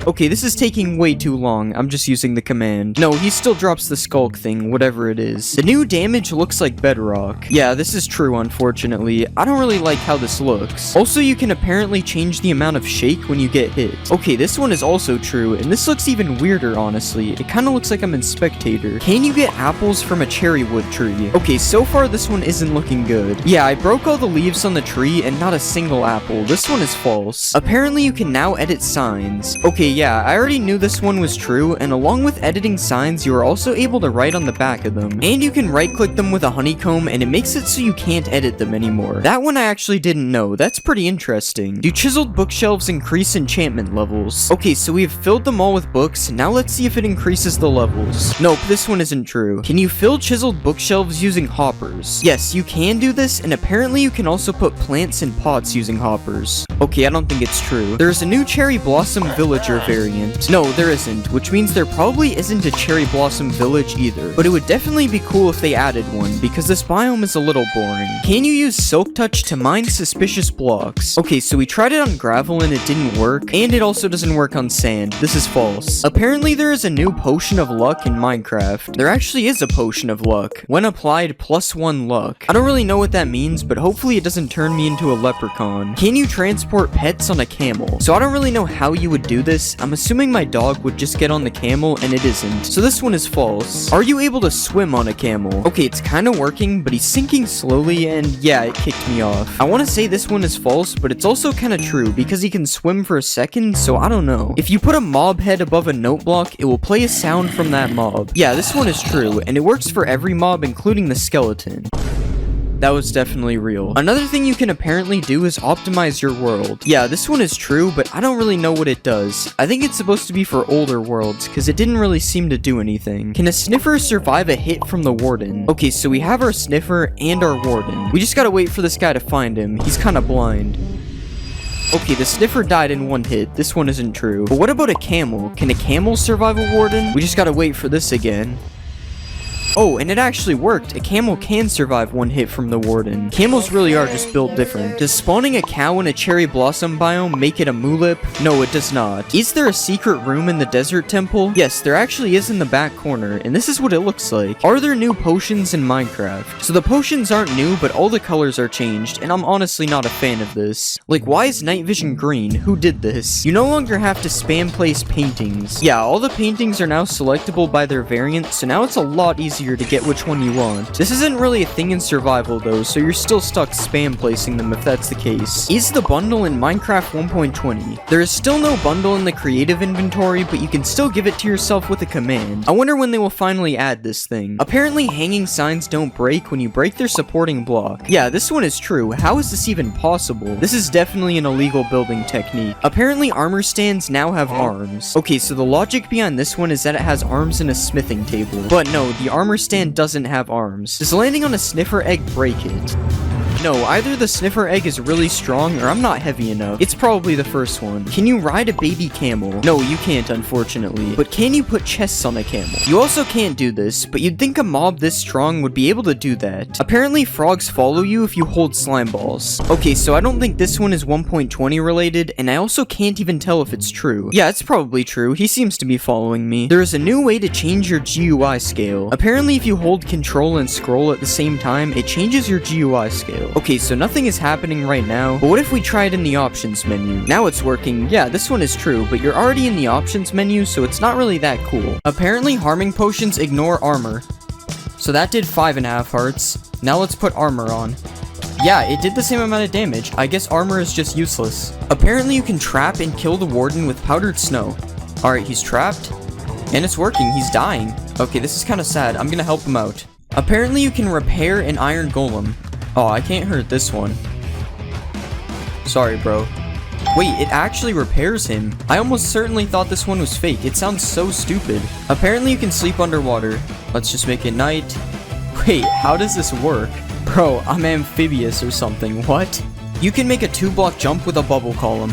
Okay, this is taking way too long. I'm just using the command. No, he still drops the skulk thing, whatever it is. The new damage looks like bedrock. Yeah, this is true, unfortunately. I don't really like how this looks. Also, you can apparently change the amount of shake when you get hit. Okay, this one is also true, and this looks even weirder, honestly. It kind of looks like I'm in Spectator. Can you get apples from a cherry wood tree? Okay, so far this one isn't looking good. Yeah, I broke all the leaves on the tree and not a single apple. This one is false. Apparently, you can now edit signs. Okay, yeah, I already knew this one was true, and along with editing signs, you are also able to write on the back of them. And you can right-click them with a honeycomb, and it makes it so you can't edit them anymore. That one I actually didn't know. That's pretty interesting. Do chiseled bookshelves increase enchantment levels? Okay, so we have filled them all with books. Now let's see if it increases the levels. Nope, this one isn't true. Can you fill chiseled bookshelves using hoppers? Yes, you can do this, and apparently you can also put plants in pots using hoppers. Okay, I don't think it's true. There's a new cherry blossom villager variant. No, there isn't, which means there probably isn't a cherry blossom village either. But it would definitely be cool if they added one, because this biome is a little boring. Can you use silk touch to mine suspicious blocks? Okay, so we tried it on gravel and it didn't work, and it also doesn't work on sand. This is false. Apparently there is a new potion of luck in Minecraft. There actually is a potion of luck. When applied, +1 luck. I don't really know what that means, but hopefully it doesn't turn me into a leprechaun. Can you transport pets on a camel? So I don't really know how you would do this. I'm assuming my dog would just get on the camel, and it isn't. So this one is false. Are you able to swim on a camel? Okay, it's kind of working, but he's sinking slowly, and yeah, it kicked me off. I want to say this one is false, but it's also kind of true, because he can swim for a second, so I don't know. If you put a mob head above a note block, it will play a sound from that mob. Yeah, this one is true, and it works for every mob, including the skeleton. that was definitely real. Another thing you can apparently do is optimize your world. Yeah, this one is true, but I don't really know what it does. I think it's supposed to be for older worlds, because it didn't really seem to do anything. Can a sniffer survive a hit from the warden? Okay, so we have our sniffer and our warden. We just gotta wait for this guy to find him. He's kinda blind. Okay, the sniffer died in one hit. This one isn't true. But what about a camel? Can a camel survive a warden? We just gotta wait for this again. Oh, and it actually worked. A camel can survive one hit from the warden. Camels really are just built different. Does spawning a cow in a cherry blossom biome make it a mulip? No, it does not. Is there a secret room in the desert temple? Yes, there actually is in the back corner, and this is what it looks like. Are there new potions in Minecraft? So the potions aren't new, but all the colors are changed, and I'm honestly not a fan of this. Like, why is night vision green? Who did this? You no longer have to spam place paintings. Yeah, all the paintings are now selectable by their variant, so now it's a lot easier to get which one you want. This isn't really a thing in survival though, so you're still stuck spam placing them if that's the case. Is the bundle in Minecraft 1.20? There is still no bundle in the creative inventory, but you can still give it to yourself with a command. I wonder when they will finally add this thing. Apparently hanging signs don't break when you break their supporting block. Yeah, this one is true. How is this even possible? This is definitely an illegal building technique. Apparently armor stands now have arms. Okay, so the logic behind this one is that it has arms and a smithing table. But no, the armor stand doesn't have arms. Does landing on a sniffer egg break it? No, either the sniffer egg is really strong or I'm not heavy enough. It's probably the first one. Can you ride a baby camel? No, you can't, unfortunately. But can you put chests on a camel? You also can't do this, but you'd think a mob this strong would be able to do that. Apparently frogs follow you if you hold slime balls. Okay, so I don't think this one is 1.20 related, and I also can't even tell if it's true. Yeah, it's probably true. He seems to be following me. There is a new way to change your GUI scale. Apparently if you hold control and scroll at the same time, it changes your GUI scale. Okay, so nothing is happening right now, but what if we try it in the options menu? Now it's working. Yeah, this one is true, but you're already in the options menu, so it's not really that cool. Apparently harming potions ignore armor. So that did 5.5 hearts. Now let's put armor on. Yeah, it did the same amount of damage. I guess armor is just useless. Apparently you can trap and kill the warden with powdered snow. Alright, he's trapped. And it's working, he's dying. Okay, this is kind of sad. I'm gonna help him out. Apparently you can repair an iron golem. Oh, I can't hurt this one. Sorry, bro. Wait, it actually repairs him. I almost certainly thought this one was fake. It sounds so stupid. Apparently you can sleep underwater. Let's just make it night. Wait, how does this work? Bro, I'm amphibious or something. What? You can make a 2-block jump with a bubble column.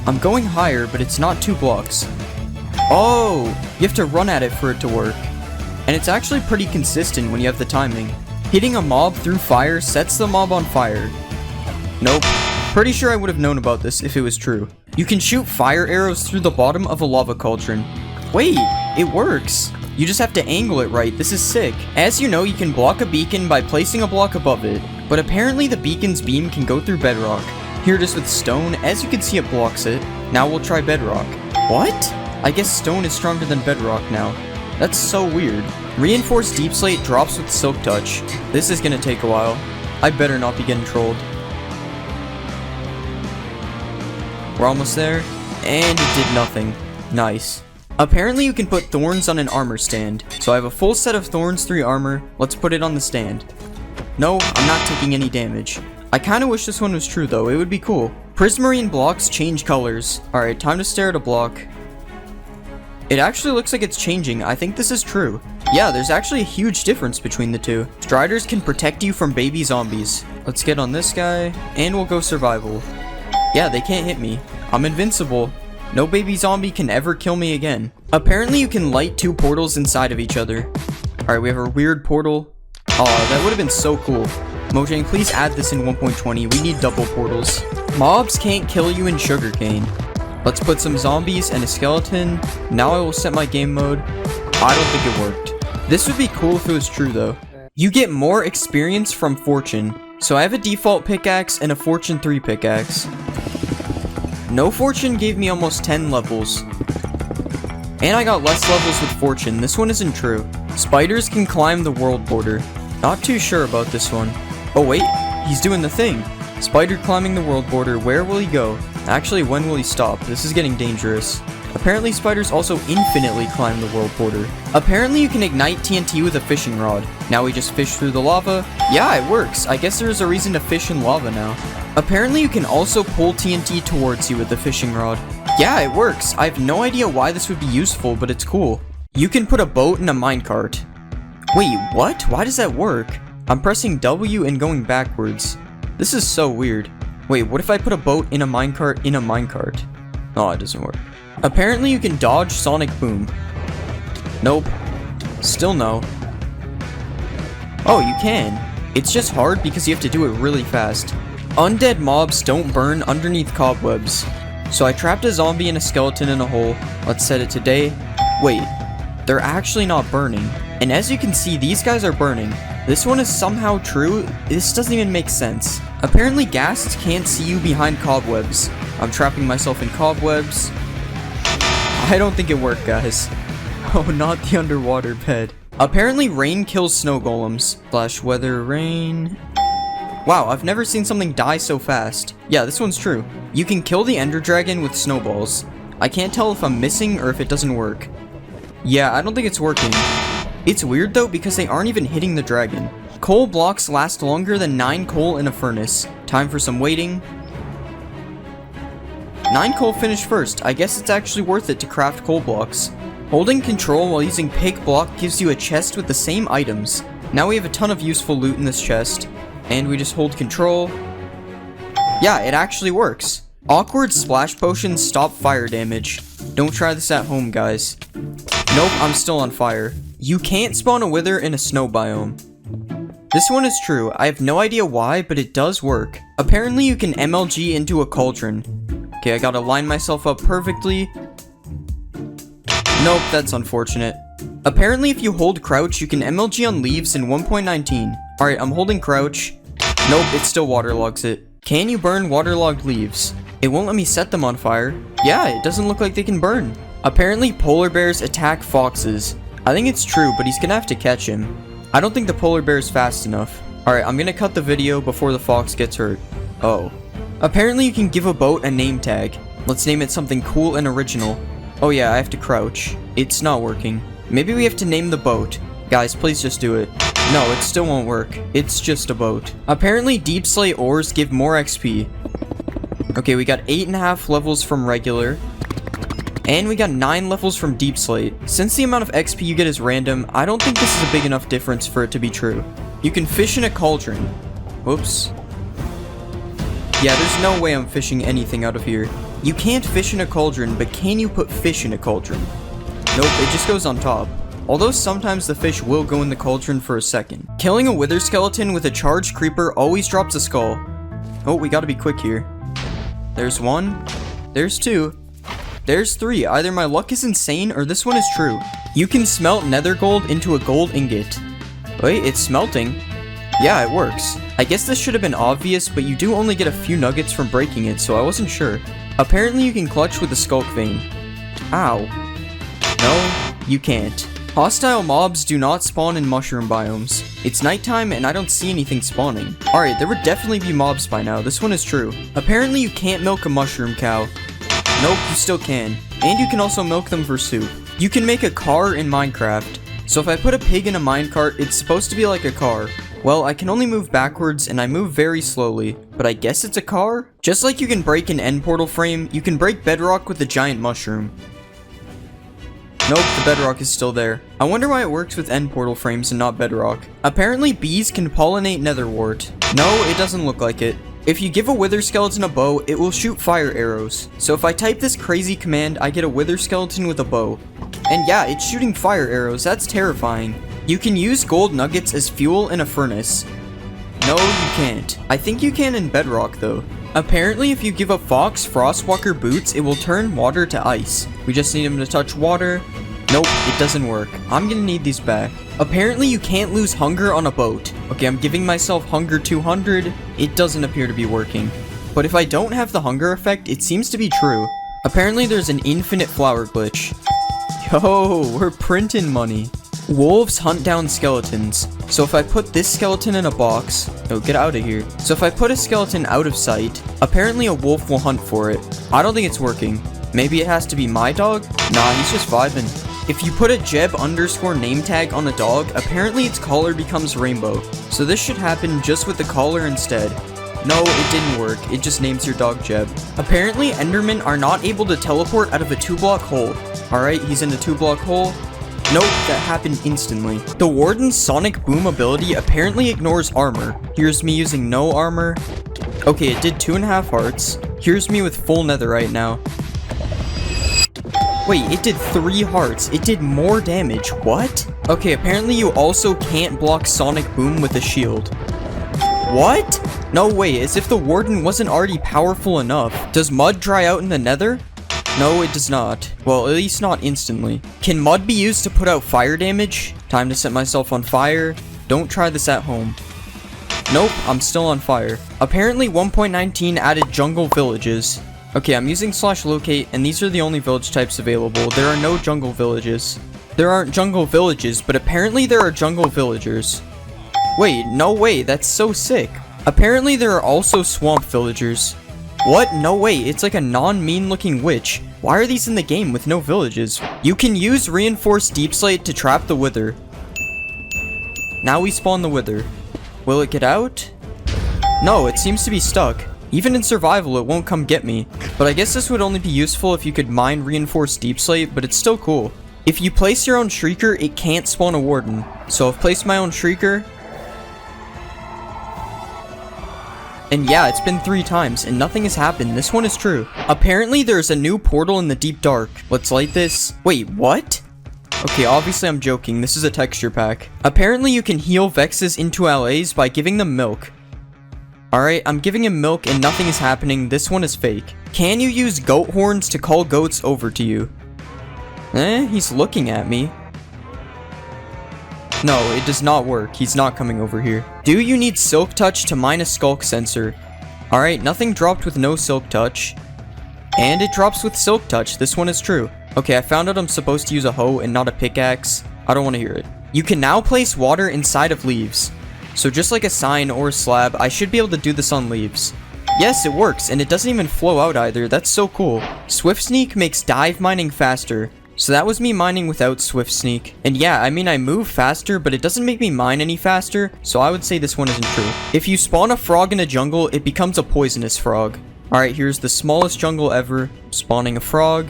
I'm going higher, but it's not 2 blocks. Oh, you have to run at it for it to work. And it's actually pretty consistent when you have the timing. Hitting a mob through fire sets the mob on fire. Nope. Pretty sure I would have known about this if it was true. You can shoot fire arrows through the bottom of a lava cauldron. Wait, it works. You just have to angle it right. This is sick. As you know, you can block a beacon by placing a block above it, but apparently the beacon's beam can go through bedrock. Here it is with stone. As you can see, it blocks it. Now we'll try bedrock. What? I guess stone is stronger than bedrock now. That's so weird. Reinforced deep slate drops with silk touch. This is gonna take a while. I better not be getting trolled. We're almost there. And it did nothing. Nice. Apparently you can put thorns on an armor stand. So I have a full set of thorns 3 armor. Let's put it on the stand. No, I'm not taking any damage. I kinda wish this one was true though. It would be cool. Prismarine blocks change colors. Alright, time to stare at a block. It actually looks like it's changing. I think this is true. Yeah, there's actually a huge difference between the two. Striders can protect you from baby zombies. Let's get on this guy, and we'll go survival. Yeah, they can't hit me. I'm invincible. No baby zombie can ever kill me again. Apparently you can light 2 portals inside of each other. Alright, we have a weird portal. Oh, that would have been so cool. Mojang, please add this in 1.20. We need double portals. Mobs can't kill you in sugarcane. Let's put some zombies and a skeleton. Now I will set my game mode. I don't think it worked. This would be cool if it was true though. You get more experience from fortune. So I have a default pickaxe and a fortune 3 pickaxe. No fortune gave me almost 10 levels. And I got less levels with fortune. This one isn't true. Spiders can climb the world border. Not too sure about this one. Oh wait, he's doing the thing. Spider climbing the world border. Where will he go? Actually, when will he stop? This is getting dangerous. Apparently spiders also infinitely climb the world border. Apparently you can ignite TNT with a fishing rod. Now we just fish through the lava. Yeah, it works. I guess there's a reason to fish in lava now. Apparently you can also pull TNT towards you with the fishing rod. Yeah, it works. I have no idea why this would be useful, but it's cool. You can put a boat in a minecart. Wait, what? Why does that work? I'm pressing W and going backwards. This is so weird. Wait, what if I put a boat in a minecart in a minecart? Oh, it doesn't work. Apparently you can dodge Sonic Boom. Nope. Still no. Oh, you can. It's just hard because you have to do it really fast. Undead mobs don't burn underneath cobwebs. So I trapped a zombie and a skeleton in a hole. Let's set it to day. Wait, they're actually not burning. And as you can see, these guys are burning. This one is somehow true. This doesn't even make sense. Apparently ghasts can't see you behind cobwebs. I'm trapping myself in cobwebs. I don't think it worked, guys. Oh, not the underwater bed. Apparently rain kills snow golems. Slash weather rain. Wow, I've never seen something die so fast. Yeah, this one's true. You can kill the ender dragon with snowballs. I can't tell if I'm missing or if it doesn't work. Yeah, I don't think it's working. It's weird though because they aren't even hitting the dragon. Coal blocks last longer than 9 coal in a furnace. Time for some waiting. 9 coal finished first. I guess it's actually worth it to craft coal blocks. Holding control while using pick block gives you a chest with the same items. Now we have a ton of useful loot in this chest. And we just hold control. Yeah, it actually works. Awkward splash potions stop fire damage. Don't try this at home, guys. Nope, I'm still on fire. You can't spawn a wither in a snow biome. This one is true. I have no idea why, but it does work. Apparently you can MLG into a cauldron. Okay, I gotta line myself up perfectly. Nope, that's unfortunate. Apparently if you hold crouch, you can MLG on leaves in 1.19. Alright, I'm holding crouch. Nope, it still waterlogs it. Can you burn waterlogged leaves? It won't let me set them on fire. Yeah, it doesn't look like they can burn. Apparently polar bears attack foxes. I think it's true, but he's gonna have to catch him. I don't think the polar bear is fast enough. Alright, I'm gonna cut the video before the fox gets hurt. Oh. Apparently you can give a boat a name tag. Let's name it something cool and original. Oh yeah, I have to crouch. It's not working. Maybe we have to name the boat. Guys, please just do it. No, it still won't work. It's just a boat. Apparently deep slate ores give more XP. Okay, we got 8.5 levels from regular. And we got 9 levels from deep slate. Since the amount of XP you get is random, I don't think this is a big enough difference for it to be true. You can fish in a cauldron. Whoops. Yeah, there's no way I'm fishing anything out of here. You can't fish in a cauldron, but can you put fish in a cauldron? Nope, it just goes on top. Although sometimes the fish will go in the cauldron for a second. Killing a wither skeleton with a charged creeper always drops a skull. Oh, we gotta be quick here. There's 1. There's 2. There's 3. Either my luck is insane or this one is true. You can smelt nether gold into a gold ingot. Wait, it's smelting. Yeah, it works. I guess this should have been obvious, but you do only get a few nuggets from breaking it, so I wasn't sure. Apparently you can clutch with a skulk vein. Ow. No, you can't. Hostile mobs do not spawn in mushroom biomes. It's nighttime and I don't see anything spawning. Alright, there would definitely be mobs by now. This one is true. Apparently you can't milk a mushroom cow. Nope, you still can. And you can also milk them for soup. You can make a car in Minecraft. So if I put a pig in a minecart, it's supposed to be like a car. Well, I can only move backwards and I move very slowly, but I guess it's a car? Just like you can break an end portal frame, you can break bedrock with a giant mushroom. Nope, the bedrock is still there. I wonder why it works with end portal frames and not bedrock. Apparently bees can pollinate netherwort. No, it doesn't look like it. If you give a wither skeleton a bow, it will shoot fire arrows. So if I type this crazy command, I get a wither skeleton with a bow. And yeah, it's shooting fire arrows. That's terrifying. You can use gold nuggets as fuel in a furnace. No, you can't. I think you can in bedrock though. Apparently if you give a fox frostwalker boots, it will turn water to ice. We just need him to touch water. Nope, it doesn't work. I'm gonna need these back. Apparently you can't lose hunger on a boat. Okay, I'm giving myself hunger 200. It doesn't appear to be working. But if I don't have the hunger effect, it seems to be true. Apparently there's an infinite flower glitch. Yo, we're printing money. Wolves hunt down skeletons. So if I put this skeleton in a box... Oh, get out of here. So if I put a skeleton out of sight, apparently a wolf will hunt for it. I don't think it's working. Maybe it has to be my dog? Nah, he's just vibing. If you put a Jeb underscore name tag on a dog, apparently its collar becomes rainbow. So this should happen just with the collar instead. No, it didn't work. It just names your dog Jeb. Apparently, Endermen are not able to teleport out of a 2-block hole. Alright, he's in a 2-block hole. Nope, that happened instantly. The Warden's Sonic Boom ability apparently ignores armor. Here's me using no armor. Okay, it did 2.5 hearts. Here's me with full netherite now. Wait, it did 3 hearts. It did more damage. What? Okay, apparently you also can't block Sonic Boom with a shield. What? No way, as if the Warden wasn't already powerful enough. Does mud dry out in the nether? No, it does not. Well, at least not instantly. Can mud be used to put out fire damage? Time to set myself on fire. Don't try this at home. Nope, I'm still on fire. Apparently 1.19 added jungle villages. Okay, I'm using /locate, and these are the only village types available. There are no jungle villages. There aren't jungle villages, but apparently there are jungle villagers. Wait, no way, that's so sick. Apparently there are also swamp villagers. What? No way, it's like a non-mean looking witch. Why are these in the game with no villages? You can use reinforced deep slate to trap the wither. Now we spawn the wither. Will it get out? No, it seems to be stuck. Even in survival, it won't come get me. But I guess this would only be useful if you could mine reinforced deep slate, but it's still cool. If you place your own shrieker, it can't spawn a warden. So I've placed my own shrieker. And yeah, it's been 3 times, and nothing has happened. This one is true. Apparently, there's a new portal in the deep dark. Let's light this. Wait, what? Okay, obviously I'm joking. This is a texture pack. Apparently, you can heal Vexes into LAs by giving them milk. Alright, I'm giving him milk and nothing is happening. This one is fake. Can you use goat horns to call goats over to you? He's looking at me. No, it does not work. He's not coming over here. Do you need Silk Touch to mine a Skulk Sensor? Alright, nothing dropped with no Silk Touch. And it drops with Silk Touch. This one is true. Okay, I found out I'm supposed to use a hoe and not a pickaxe. I don't want to hear it. You can now place water inside of leaves. So just like a sign or a slab, I should be able to do this on leaves. Yes, it works, and it doesn't even flow out either. That's so cool. Swift Sneak makes dive mining faster. So that was me mining without Swift Sneak. And yeah, I mean I move faster, but it doesn't make me mine any faster, so I would say this one isn't true. If you spawn a frog in a jungle, it becomes a poisonous frog. Alright, here's the smallest jungle ever. Spawning a frog.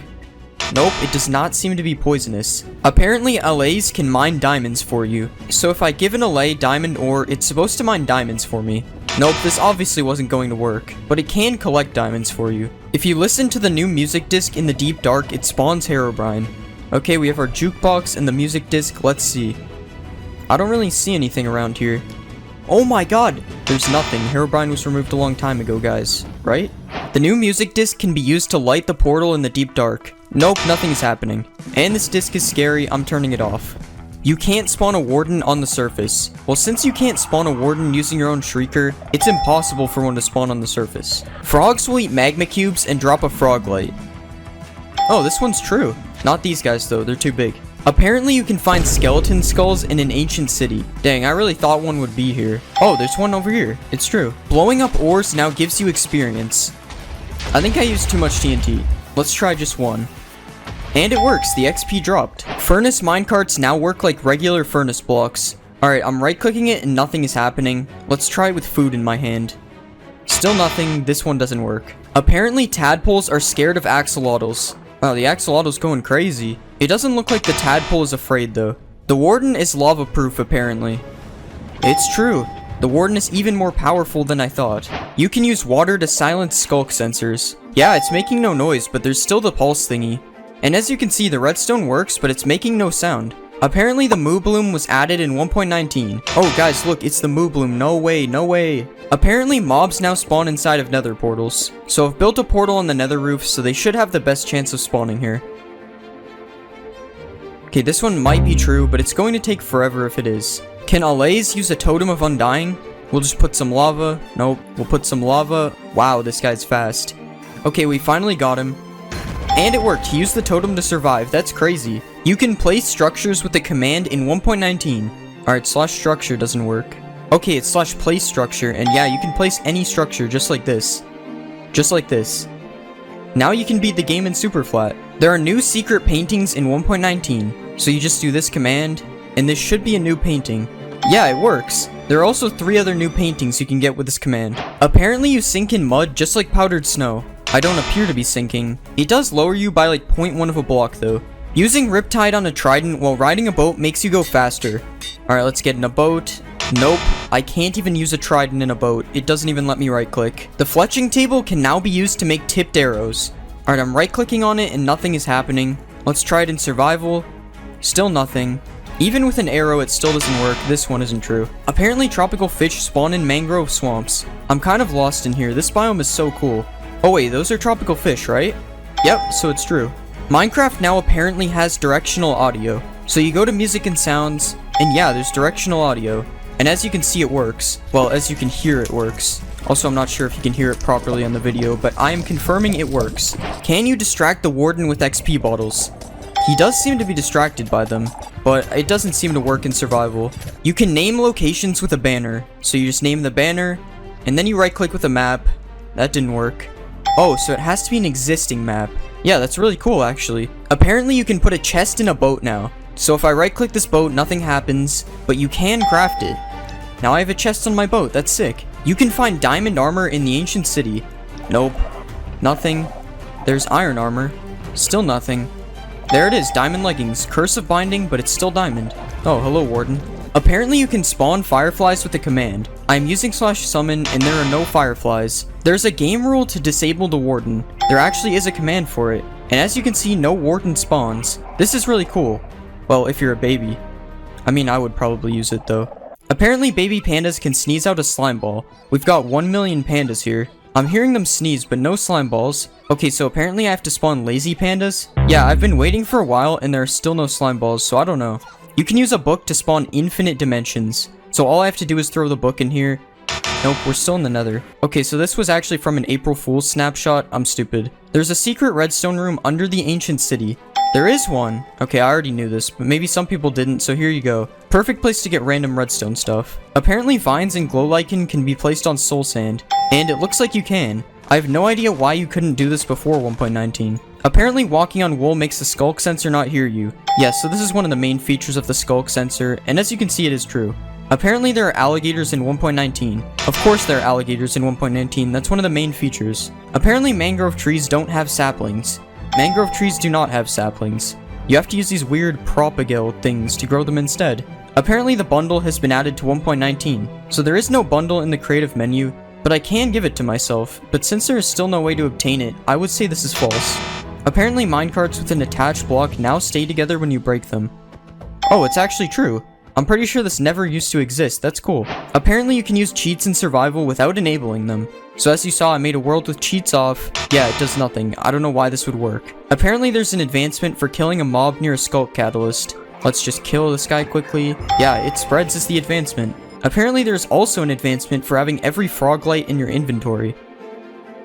Nope, it does not seem to be poisonous. Apparently, LAs can mine diamonds for you. So if I give an LA diamond ore, it's supposed to mine diamonds for me. Nope, this obviously wasn't going to work, but it can collect diamonds for you. If you listen to the new music disc in the deep dark, it spawns Herobrine. Okay, we have our jukebox and the music disc. Let's see. I don't really see anything around here. Oh my god! There's nothing. Herobrine was removed a long time ago, guys. Right? The new music disc can be used to light the portal in the deep dark. Nope, nothing's happening. And this disc is scary. I'm turning it off. You can't spawn a warden on the surface. Well, since you can't spawn a warden using your own shrieker, it's impossible for one to spawn on the surface. Frogs will eat magma cubes and drop a frog light. Oh, this one's true. Not these guys though, they're too big. Apparently you can find skeleton skulls in an ancient city. Dang, I really thought one would be here. Oh, there's one over here. It's true. Blowing up ores now gives you experience. I think I used too much TNT. Let's try just one. And it works, the XP dropped. Furnace minecarts now work like regular furnace blocks. Alright, I'm right clicking it and nothing is happening. Let's try it with food in my hand. Still nothing, this one doesn't work. Apparently tadpoles are scared of axolotls. Wow, the axolotl's going crazy. It doesn't look like the tadpole is afraid though. The warden is lava proof apparently. It's true. The warden is even more powerful than I thought. You can use water to silence skulk sensors. Yeah, it's making no noise, but there's still the pulse thingy. And as you can see, the redstone works, but it's making no sound. Apparently the moo bloom was added in 1.19. Oh guys, look, it's the moo bloom. No way, no way. Apparently mobs now spawn inside of nether portals. So I've built a portal on the nether roof, so they should have the best chance of spawning here. Okay, this one might be true, but it's going to take forever if it is. Can Allays use a totem of undying? We'll just put some lava. Nope, we'll put some lava. Wow, this guy's fast. Okay, we finally got him. And it worked. He used the totem to survive. That's crazy. You can place structures with the command in 1.19. Alright, /structure doesn't work. Okay, it's /place structure. And yeah, you can place any structure just like this. Just like this. Now you can beat the game in super flat. There are new secret paintings in 1.19, so you just do this command, and this should be a new painting. Yeah, it works. There are also 3 other new paintings you can get with this command. Apparently you sink in mud just like powdered snow. I don't appear to be sinking. It does lower you by like 0.1 of a block though. Using Riptide on a trident while riding a boat makes you go faster. Alright, let's get in a boat. Nope, I can't even use a trident in a boat. It doesn't even let me right click. The fletching table can now be used to make tipped arrows. Alright, I'm right clicking on it and nothing is happening. Let's try it in survival. Still nothing. Even with an arrow, it still doesn't work. This one isn't true. Apparently tropical fish spawn in mangrove swamps. I'm kind of lost in here. This biome is so cool. Oh wait, those are tropical fish, right? Yep, so it's true. Minecraft now apparently has directional audio. So you go to music and sounds, and yeah, there's directional audio. And as you can see, it works. Well, as you can hear, it works. Also, I'm not sure if you can hear it properly on the video, but I am confirming it works. Can you distract the warden with XP bottles? He does seem to be distracted by them, but it doesn't seem to work in survival. You can name locations with a banner. So you just name the banner, and then you right click with a map. That didn't work. Oh, so it has to be an existing map. Yeah, that's really cool actually. Apparently you can put a chest in a boat now. So if I right click this boat, nothing happens, but you can craft it. Now I have a chest on my boat, that's sick. You can find diamond armor in the ancient city. Nope. Nothing. There's iron armor. Still nothing. There it is, diamond leggings. Curse of binding, but it's still diamond. Oh, hello warden. Apparently you can spawn fireflies with a command. I'm using /summon and there are no fireflies. There's a game rule to disable the warden. There actually is a command for it. And as you can see, no warden spawns. This is really cool. Well, if you're a baby. I mean, I would probably use it though. Apparently baby pandas can sneeze out a slime ball. We've got 1 million pandas here. I'm hearing them sneeze, but no slime balls. Okay, so apparently I have to spawn lazy pandas. Yeah, I've been waiting for a while and there are still no slime balls, so I don't know. You can use a book to spawn infinite dimensions. So all I have to do is throw the book in here. Nope, we're still in the nether. Okay, so this was actually from an April Fool's snapshot. I'm stupid. There's a secret redstone room under the ancient city. There is one. Okay, I already knew this, but maybe some people didn't, so here you go. Perfect place to get random redstone stuff. Apparently vines and glow lichen can be placed on soul sand, and it looks like you can. I have no idea why you couldn't do this before 1.19. Apparently walking on wool makes the skulk sensor not hear you. Yes, so this is one of the main features of the skulk sensor, and as you can see it is true. Apparently there are alligators in 1.19. Of course there are alligators in 1.19, that's one of the main features. Apparently mangrove trees don't have saplings. Mangrove trees do not have saplings. You have to use these weird propagale things to grow them instead. Apparently the bundle has been added to 1.19, so there is no bundle in the creative menu, but I can give it to myself, but since there is still no way to obtain it, I would say this is false. Apparently minecarts with an attached block now stay together when you break them. Oh, it's actually true. I'm pretty sure this never used to exist, that's cool. Apparently you can use cheats in survival without enabling them. So as you saw, I made a world with cheats off. Yeah, it does nothing. I don't know why this would work. Apparently there's an advancement for killing a mob near a skulk catalyst. Let's just kill this guy quickly. Yeah, it spreads as the advancement. Apparently there's also an advancement for having every frog light in your inventory.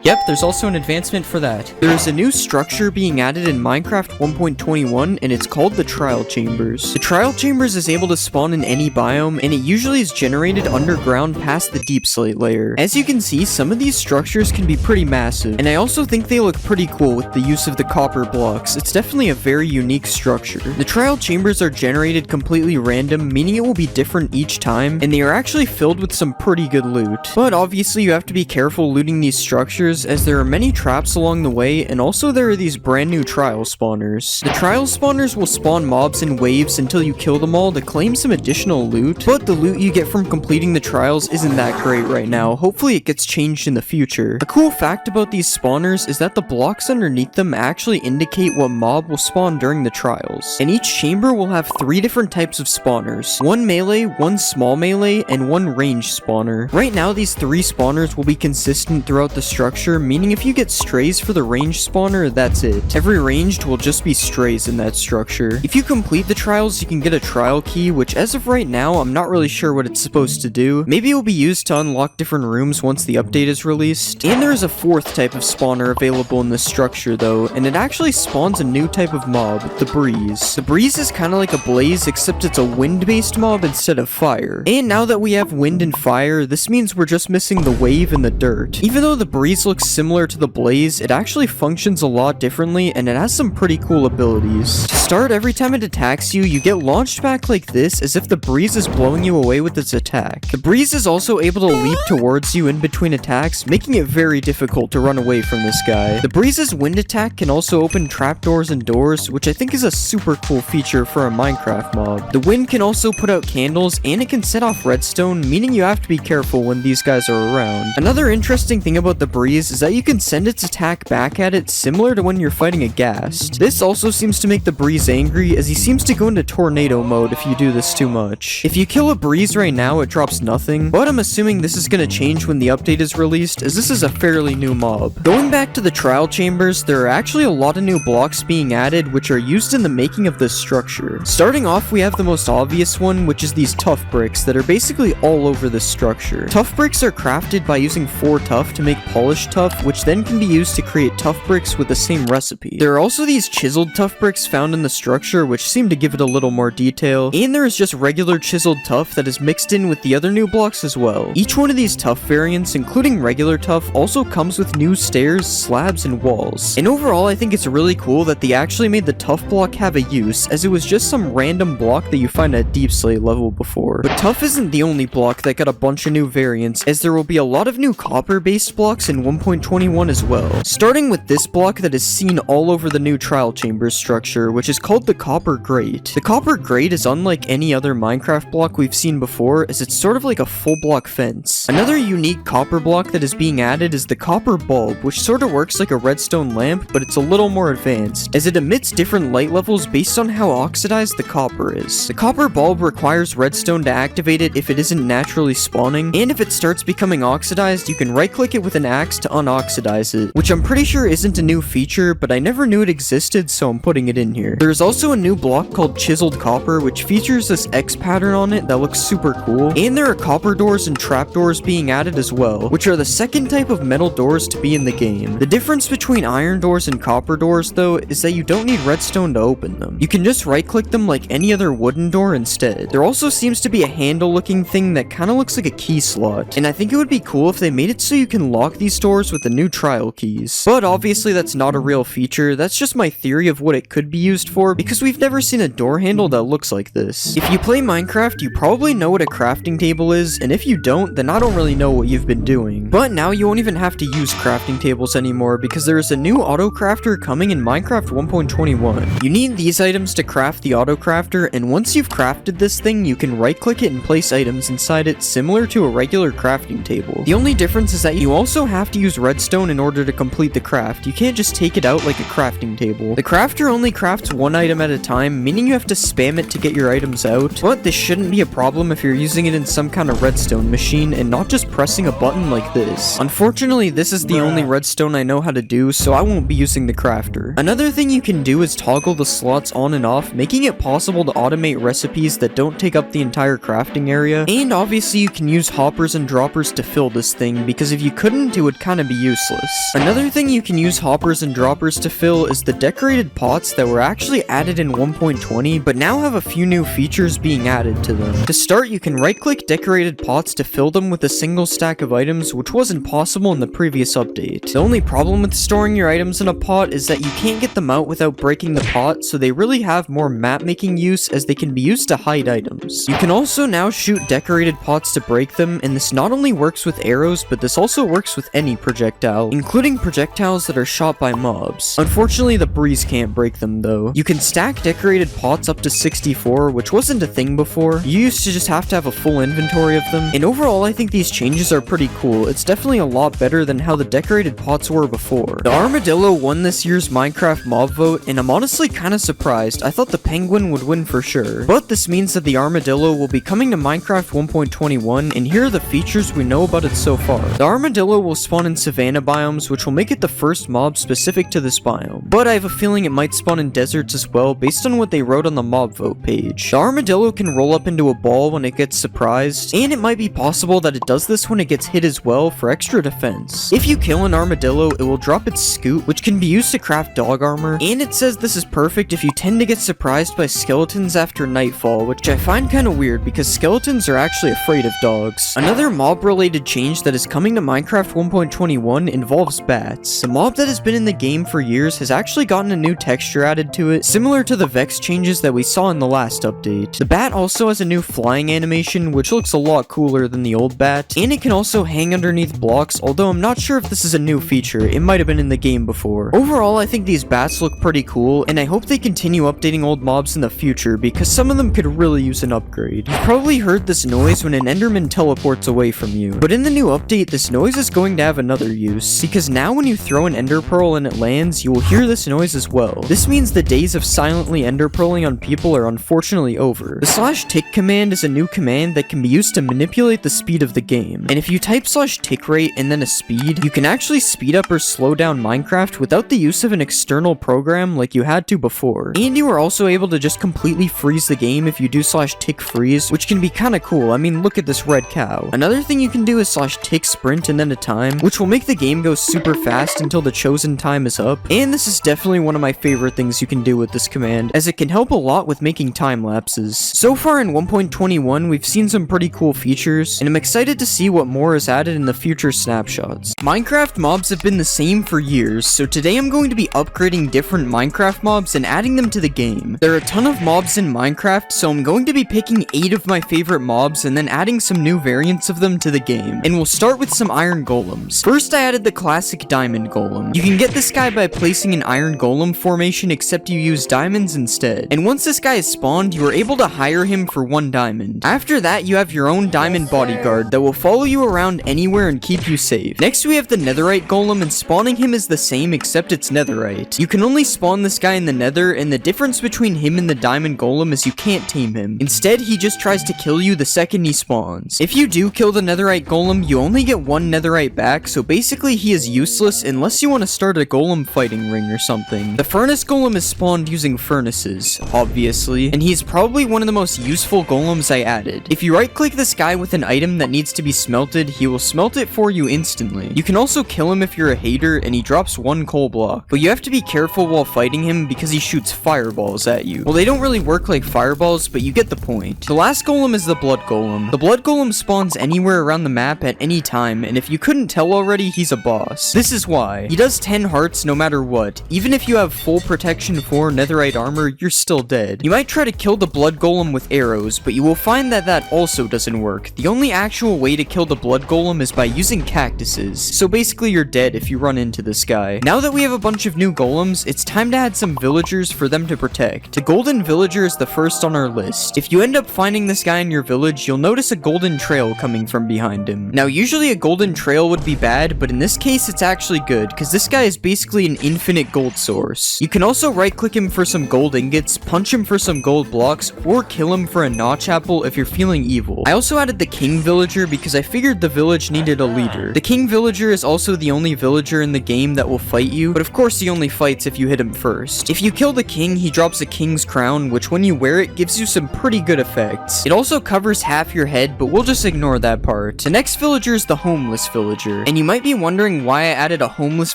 Yep, there's also an advancement for that. There is a new structure being added in Minecraft 1.21, and it's called the Trial Chambers. The Trial Chambers is able to spawn in any biome, and it usually is generated underground past the deep slate layer. As you can see, some of these structures can be pretty massive, and I also think they look pretty cool with the use of the copper blocks. It's definitely a very unique structure. The Trial Chambers are generated completely random, meaning it will be different each time, and they are actually filled with some pretty good loot. But obviously you have to be careful looting these structures, as there are many traps along the way, and also there are these brand new trial spawners. The trial spawners will spawn mobs in waves until you kill them all to claim some additional loot, but the loot you get from completing the trials isn't that great right now. Hopefully it gets changed in the future. A cool fact about these spawners is that the blocks underneath them actually indicate what mob will spawn during the trials, and each chamber will have 3 different types of spawners. 1 melee, 1 small melee, and 1 ranged spawner. Right now these 3 spawners will be consistent throughout the structure, meaning if you get strays for the ranged spawner, that's it. Every ranged will just be strays in that structure. If you complete the trials, you can get a trial key, which as of right now, I'm not really sure what it's supposed to do. Maybe it will be used to unlock different rooms once the update is released. And there is a 4th type of spawner available in this structure though, and it actually spawns a new type of mob, the breeze. The breeze is kind of like a blaze, except it's a wind-based mob instead of fire. And now that we have wind and fire, this means we're just missing the wave and the dirt. Even though the breeze looks looks similar to the Blaze, it actually functions a lot differently and it has some pretty cool abilities. To start, every time it attacks you, you get launched back like this as if the breeze is blowing you away with its attack. The breeze is also able to leap towards you in between attacks, making it very difficult to run away from this guy. The breeze's wind attack can also open trapdoors and doors, which I think is a super cool feature for a Minecraft mob. The wind can also put out candles and it can set off redstone, meaning you have to be careful when these guys are around. Another interesting thing about the breeze is that you can send its attack back at it similar to when you're fighting a ghast. This also seems to make the breeze angry as he seems to go into tornado mode if you do this too much. If you kill a breeze right now, it drops nothing, but I'm assuming this is going to change when the update is released as this is a fairly new mob. Going back to the trial chambers, there are actually a lot of new blocks being added which are used in the making of this structure. Starting off, we have the most obvious one, which is these tough bricks that are basically all over this structure. Tough bricks are crafted by using 4 tuff to make polished tuff, which then can be used to create tough bricks with the same recipe. There are also these chiseled tough bricks found in the structure which seem to give it a little more detail, and there is just regular chiseled tuff that is mixed in with the other new blocks as well. Each one of these tuff variants, including regular tuff, also comes with new stairs, slabs, and walls. And overall, I think it's really cool that they actually made the tuff block have a use, as it was just some random block that you find at Deep Slate level before. But tuff isn't the only block that got a bunch of new variants, as there will be a lot of new copper-based blocks in 1.21 as well. Starting with this block that is seen all over the new trial chambers structure, which is called the copper grate. The copper grate is unlike any other Minecraft block we've seen before, as it's sort of like a full block fence. Another unique copper block that is being added is the copper bulb, which sort of works like a redstone lamp, but it's a little more advanced, as it emits different light levels based on how oxidized the copper is. The copper bulb requires redstone to activate it if it isn't naturally spawning, and if it starts becoming oxidized, you can right click it with an axe to unoxidize it, which I'm pretty sure isn't a new feature, but I never knew it existed, so I'm putting it in here. There's also a new block called chiseled copper, which features this X pattern on it that looks super cool, and there are copper doors and trapdoors being added as well, which are the second type of metal doors to be in the game. The difference between iron doors and copper doors, though, is that you don't need redstone to open them. You can just right click them like any other wooden door instead. There also seems to be a handle looking thing that kind of looks like a key slot, and I think it would be cool if they made it so you can lock these doors with the new trial keys. But obviously that's not a real feature, that's just my theory of what it could be used for, because we've never seen a door handle that looks like this. If you play Minecraft, you probably know what a crafting table is, and if you don't, then I don't really know what you've been doing. But now you won't even have to use crafting tables anymore, because there is a new auto crafter coming in Minecraft 1.21. You need these items to craft the auto crafter, and once you've crafted this thing, you can right click it and place items inside it similar to a regular crafting table. The only difference is that you also have to use redstone in order to complete the craft. You can't just take it out like a crafting table. The crafter only crafts one item at a time, meaning you have to spam it to get your items out, but this shouldn't be a problem if you're using it in some kind of redstone machine and not just pressing a button like this. Unfortunately, this is the only redstone I know how to do, so I won't be using the crafter. Another thing you can do is toggle the slots on and off, making it possible to automate recipes that don't take up the entire crafting area, and obviously you can use hoppers and droppers to fill this thing, because if you couldn't, it would kind of be useless. Another thing you can use hoppers and droppers to fill is the decorated pots that were actually added in 1.20, but now have a few new features being added to them. To start, you can right-click decorated pots to fill them with a single stack of items, which wasn't possible in the previous update. The only problem with storing your items in a pot is that you can't get them out without breaking the pot, so they really have more map-making use as they can be used to hide items. You can also now shoot decorated pots to break them, and this not only works with arrows, but this also works with any projectile, including projectiles that are shot by mobs. Unfortunately, the breeze can't break them though. You can stack decorated pots up to 64, which wasn't a thing before. You used to just have to have a full inventory of them, and overall I think these changes are pretty cool. It's definitely a lot better than how the decorated pots were before. The armadillo won this year's Minecraft mob vote, and I'm honestly kinda surprised. I thought the penguin would win for sure. But this means that the armadillo will be coming to Minecraft 1.21, and here are the features we know about it so far. The armadillo will spawn in savanna biomes, which will make it the first mob specific to this biome. But I have a feeling it might spawn in deserts as well, based on what they wrote on the mob vote page. The armadillo can roll up into a ball when it gets surprised, and it might be possible that it does this when it gets hit as well for extra defense. If you kill an armadillo, it will drop its scoot, which can be used to craft dog armor, and it says this is perfect if you tend to get surprised by skeletons after nightfall, which I find kinda weird because skeletons are actually afraid of dogs. Another mob related change that is coming to Minecraft 1.21 1.21 involves bats. The mob that has been in the game for years has actually gotten a new texture added to it, similar to the Vex changes that we saw in the last update. The bat also has a new flying animation, which looks a lot cooler than the old bat, and it can also hang underneath blocks, although I'm not sure if this is a new feature. It might have been in the game before. Overall, I think these bats look pretty cool, and I hope they continue updating old mobs in the future, because some of them could really use an upgrade. You've probably heard this noise when an Enderman teleports away from you, but in the new update, this noise is going to have another use, because now when you throw an ender pearl and it lands, you will hear this noise as well. This means the days of silently ender pearling on people are unfortunately over. The /tick command is a new command that can be used to manipulate the speed of the game, and if you type /tick rate and then a speed, you can actually speed up or slow down Minecraft without the use of an external program like you had to before. And you are also able to just completely freeze the game if you do /tick freeze, which can be kinda cool. I mean, look at this red cow. Another thing you can do is /tick sprint and then a time, which will make the game go super fast until the chosen time is up. And this is definitely one of my favorite things you can do with this command, as it can help a lot with making time lapses. So far in 1.21, we've seen some pretty cool features, and I'm excited to see what more is added in the future snapshots. Minecraft mobs have been the same for years, so today I'm going to be upgrading different Minecraft mobs and adding them to the game. There are a ton of mobs in Minecraft, so I'm going to be picking 8 of my favorite mobs and then adding some new variants of them to the game. And we'll start with some iron golems. First, I added the classic diamond golem. You can get this guy by placing an iron golem formation, except you use diamonds instead. And once this guy is spawned, you are able to hire him for 1 diamond. After that, you have your own diamond bodyguard that will follow you around anywhere and keep you safe. Next, we have the netherite golem, and spawning him is the same except it's netherite. You can only spawn this guy in the nether, and the difference between him and the diamond golem is you can't tame him. Instead, he just tries to kill you the second he spawns. If you do kill the netherite golem, you only get 1 netherite back, so basically he is useless unless you want to start a golem fighting ring or something. The furnace golem is spawned using furnaces, obviously, and he's probably one of the most useful golems I added. If you right click this guy with an item that needs to be smelted, he will smelt it for you instantly. You can also kill him if you're a hater, and he drops 1 coal block, but you have to be careful while fighting him because he shoots fireballs at you. Well, they don't really work like fireballs, but you get the point. The last golem is the blood golem. The blood golem spawns anywhere around the map at any time, and if you couldn't tell already, he's a boss. This is why. He does 10 hearts no matter what. Even if you have full protection 4 netherite armor, you're still dead. You might try to kill the blood golem with arrows, but you will find that that also doesn't work. The only actual way to kill the blood golem is by using cactuses, so basically you're dead if you run into this guy. Now that we have a bunch of new golems, it's time to add some villagers for them to protect. The golden villager is the first on our list. If you end up finding this guy in your village, you'll notice a golden trail coming from behind him. Now usually a golden trail would be bad, but in this case it's actually good, because this guy is basically an infinite gold source. You can also right click him for some gold ingots, punch him for some gold blocks, or kill him for a notch apple if you're feeling evil. I also added the king villager because I figured the village needed a leader. The king villager is also the only villager in the game that will fight you, but of course he only fights if you hit him first. If you kill the king, he drops a king's crown, which when you wear it gives you some pretty good effects. It also covers half your head, but we'll just ignore that part. The next villager is the homeless villager, and you might be wondering why I added a homeless